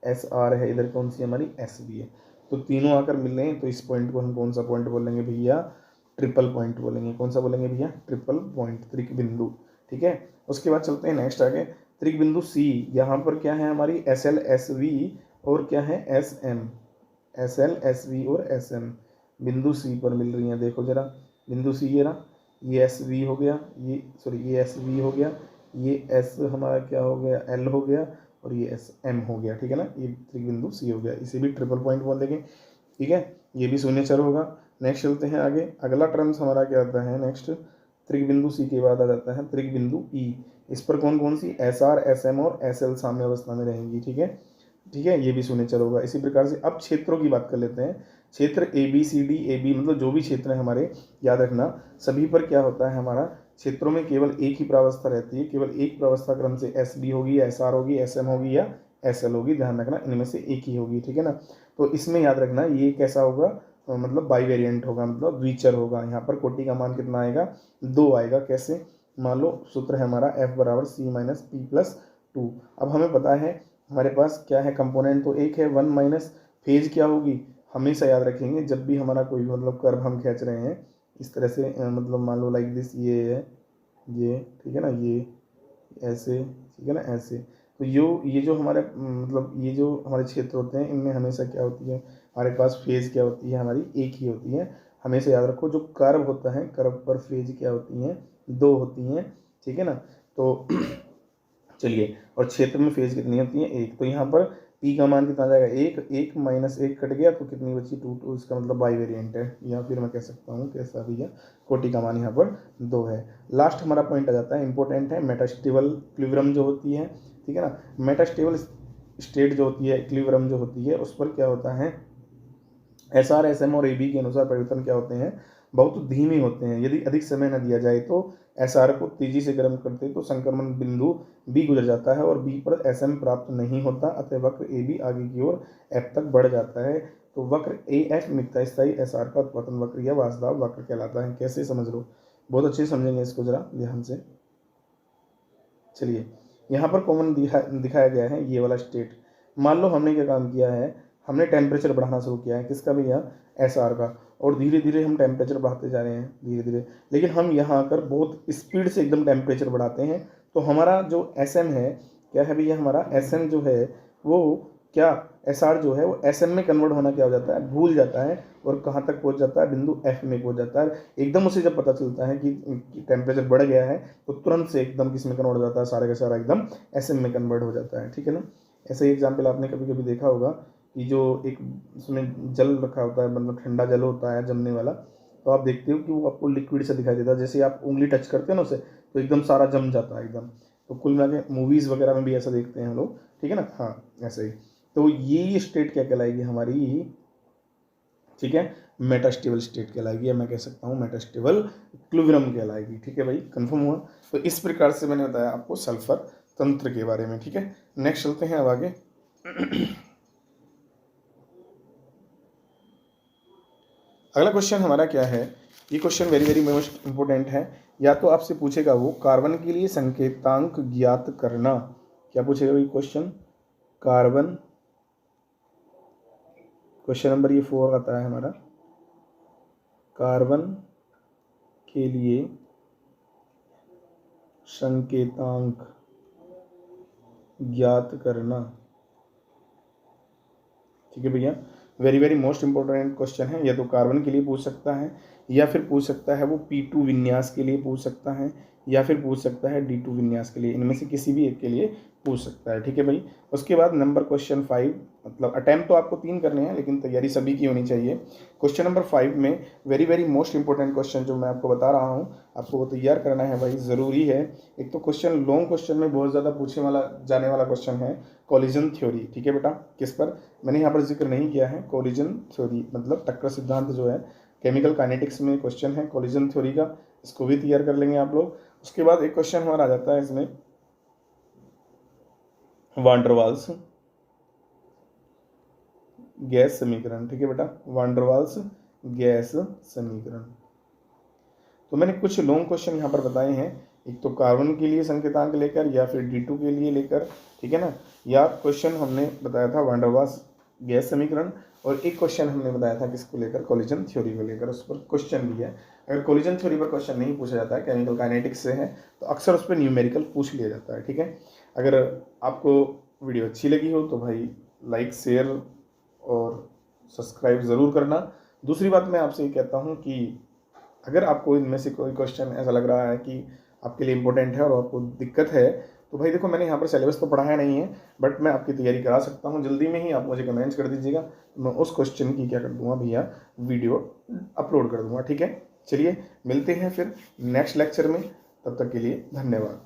SR है। इधर कौन सी हमारी? SB है। तो तीनों आकर मिल रहे हैं, तो इस पॉइंट को हम कौन सा पॉइंट बोलेंगे भैया? ट्रिपल पॉइंट बोलेंगे। कौन सा बोलेंगे भैया? ट्रिपल पॉइंट, त्रिक बिंदु, ठीक है। उसके बाद चलते हैं नेक्स्ट आगे। त्रिक बिंदु C, यहाँ पर क्या है हमारी? SL SV और क्या है? SM। SL SV और SM बिंदु C पर मिल रही हैं। देखो जरा बिंदु C ये रहा, ये SV हो गया, ये SV हो गया, ये S हमारा क्या हो गया? L हो गया, और ये SM हो गया, ठीक है ना। ये त्रिक बिंदु C हो गया, इसे भी ट्रिपल पॉइंट बोल देंगे, ठीक है। ये भी शून्य चर होगा। नेक्स्ट चलते हैं आगे। अगला टर्म्स हमारा क्या आता है? नेक्स्ट त्रिक बिंदु C के बाद आ जाता है त्रिक बिंदु E। इस पर कौन कौन सी? SR SM और SL साम्य अवस्था में रहेंगी, ठीक है, ठीक है। ये भी शून्य चर होगा। इसी प्रकार से अब क्षेत्रों की बात कर लेते हैं। क्षेत्र ABCD AB, मतलब जो भी क्षेत्र है हमारे, याद रखना सभी पर क्या होता है हमारा? क्षेत्रों में केवल एक ही प्रावस्था रहती है। केवल एक प्रावस्था क्रम से SB होगी, SR होगी, SM होगी या SL होगी, ध्यान रखना इनमें से एक ही होगी, ठीक है ना। तो इसमें याद रखना ये कैसा होगा, मतलब बाई वेरिएंट होगा, मतलब द्विचर होगा। यहाँ पर कोटि का मान कितना आएगा, 2 आएगा। कैसे, मान लो सूत्र है हमारा F बराबर C माइनस P प्लस 2। अब हमें पता है हमारे पास क्या है, कंपोनेंट तो एक है, 1 माइनस फेज क्या होगी, हमेशा याद रखेंगे जब भी हमारा कोई मतलब कर्व हम खींच रहे हैं इस तरह से, मतलब मान लो लाइक दिस, ये है ये, ठीक है ना, ये ऐसे, ठीक है ना, ऐसे। तो ये जो हमारे मतलब ये जो हमारे क्षेत्र होते हैं इनमें हमेशा क्या होती है, हमारे पास फेज क्या होती है, हमारी एक ही होती है। हमेशा याद रखो जो कर्व होता है, कर्व पर फेज क्या होती हैं, 2 होती हैं, ठीक है ना। तो चलिए, और क्षेत्र में फेज कितनी होती है, 1। तो यहाँ पर पी का मान कितना आ जाएगा, 1 माइनस 1 कट गया तो कितनी बची, 2। इसका मतलब बाई वेरिएंट है, या फिर मैं कह सकता हूँ कैसा भी है, कोटि का मान यहाँ पर 2 है। लास्ट हमारा पॉइंट आ जाता है, इंपॉर्टेंट है, मेटास्टेबल इक्विलिब्रियम जो होती है, ठीक है ना। मेटास्टेबल स्टेट जो होती है, इक्विलिब्रियम जो होती है, उस पर क्या होता है, SR SM और AB के अनुसार परिवर्तन क्या होते हैं, बहुत धीमे होते हैं। यदि अधिक समय न दिया जाए तो SR को तेजी से गर्म करते तो संक्रमण बिंदु B गुजर जाता है और B पर SM प्राप्त नहीं होता, अतः वक्र AB आगे की ओर F तक बढ़ जाता है। तो वक्र AF मिगता स्थायी SR का उत्पादन वक्र या वासदाव वक्र कहलाता है। कैसे, समझ लो, बहुत अच्छे समझेंगे इसको जरा ध्यान से। चलिए, यहाँ पर कॉमन दिखाया गया है ये वाला स्टेट। मान लो हमने क्या काम किया है, हमने टेम्परेचर बढ़ाना शुरू किया है, किसका भैया, SR का, और धीरे धीरे हम टेम्परेचर बढ़ाते जा रहे हैं धीरे धीरे। लेकिन हम यहाँ आकर बहुत स्पीड से एकदम टेम्परेचर बढ़ाते हैं, तो हमारा जो SM है, क्या है भैया, हमारा SM जो है वो क्या, SR जो है वो SM में कन्वर्ट होना क्या हो जाता है, भूल जाता है, और कहाँ तक पहुँच जाता है, बिंदु F में पहुँच जाता है। एकदम उसे जब पता चलता है कि टेम्परेचर बढ़ गया है तो तुरंत से एकदम किस में कन्वर्ट हो जाता है, सारे का सारा एकदम SM में कन्वर्ट हो जाता है, ठीक है ना। ऐसा ही एग्जाम्पल आपने कभी कभी देखा होगा कि जो एक उसमें जल रखा होता है, मतलब ठंडा जल होता है जमने वाला, तो आप देखते हो कि वो आपको लिक्विड से दिखाई देता है, जैसे आप उंगली टच करते हैं ना उसे, तो एकदम सारा जम जाता है एकदम। तो कुल मिला के मूवीज़ वगैरह में भी ऐसा देखते हैं हम लोग, ठीक है ना, हाँ ऐसे ही। तो ये स्टेट क्या कहलाएगी हमारी, ठीक है, मेटास्टेबल स्टेट कहलाएगी, या मैं कह सकता हूँ मेटास्टेबल इक्विलिब्रियम कहलाएगी, ठीक है भाई, कंफर्म हुआ। तो इस प्रकार से मैंने बताया आपको सल्फर तंत्र के बारे में, ठीक है। नेक्स्ट चलते हैं अब आगे। अगला क्वेश्चन हमारा क्या है, ये question very very most important है। या तो आपसे पूछेगा वो कार्बन के लिए संकेतांक ज्ञात करना, क्या पूछेगा भाई क्वेश्चन, कार्बन, क्वेश्चन नंबर ये 4 आता है हमारा, कार्बन के लिए संकेतांक ज्ञात करना, ठीक है भैया, very very most important question है। या तो कार्बन के लिए पूछ सकता है, या फिर पूछ सकता है वो P2 विन्यास के लिए पूछ सकता है, या फिर पूछ सकता है D2 विन्यास के लिए, इनमें से किसी भी एक के लिए पूछ सकता है, ठीक है भाई। उसके बाद नंबर क्वेश्चन 5, मतलब अटैम्प्ट तो आपको 3 करने हैं लेकिन तैयारी सभी की होनी चाहिए। क्वेश्चन नंबर 5 में very very most important question जो मैं आपको बता रहा हूँ, आपको वो तैयार करना है भाई, ज़रूरी है। एक तो क्वेश्चन लॉन्ग क्वेश्चन में बहुत ज़्यादा पूछे वाला जाने वाला क्वेश्चन है कोलिजन थ्योरी, ठीक है बेटा, किस पर, मैंने यहाँ पर जिक्र नहीं किया है, कोलिजन थ्योरी मतलब टक्कर सिद्धांत जो है, केमिकल काइनेटिक्स में क्वेश्चन है कोलिजन थ्योरी का, इसको भी तैयार कर लेंगे आप लोग। उसके बाद एक क्वेश्चन हमारा आ जाता है इसमें वान डर वाल्स गैस समीकरण, ठीक है बेटा, वान डर वाल्स गैस समीकरण। तो मैंने कुछ लॉन्ग क्वेश्चन यहाँ पर बताए हैं, एक तो कार्बन के लिए संकेतांक लेकर, या फिर D2 के लिए लेकर, ठीक है ना, या क्वेश्चन हमने बताया था वान डर वाल्स गैस समीकरण, और एक क्वेश्चन हमने बताया था किसको लेकर, कोलिजन थ्योरी को लेकर, उस पर क्वेश्चन भी है। अगर कोलिजन थ्योरी पर क्वेश्चन नहीं पूछा जाता है, केमिकल काइनेटिक्स से है, तो अक्सर उस पर न्यूमेरिकल पूछ लिया जाता है, ठीक है। अगर आपको वीडियो अच्छी लगी हो तो भाई लाइक शेयर और सब्सक्राइब ज़रूर करना। दूसरी बात मैं आपसे ये कहता हूँ कि अगर आपको इनमें से कोई क्वेश्चन ऐसा लग रहा है कि आपके लिए इम्पोर्टेंट है और आपको दिक्कत है, तो भाई देखो मैंने यहाँ पर सिलेबस तो पढ़ाया नहीं है, बट मैं आपकी तैयारी करा सकता हूँ। जल्दी में ही आप मुझे कमेंट्स कर दीजिएगा, तो मैं उस क्वेश्चन की क्या कर दूंगा भैया, वीडियो अपलोड कर दूंगा, ठीक है। चलिए मिलते हैं फिर नेक्स्ट लेक्चर में, तब तक के लिए धन्यवाद।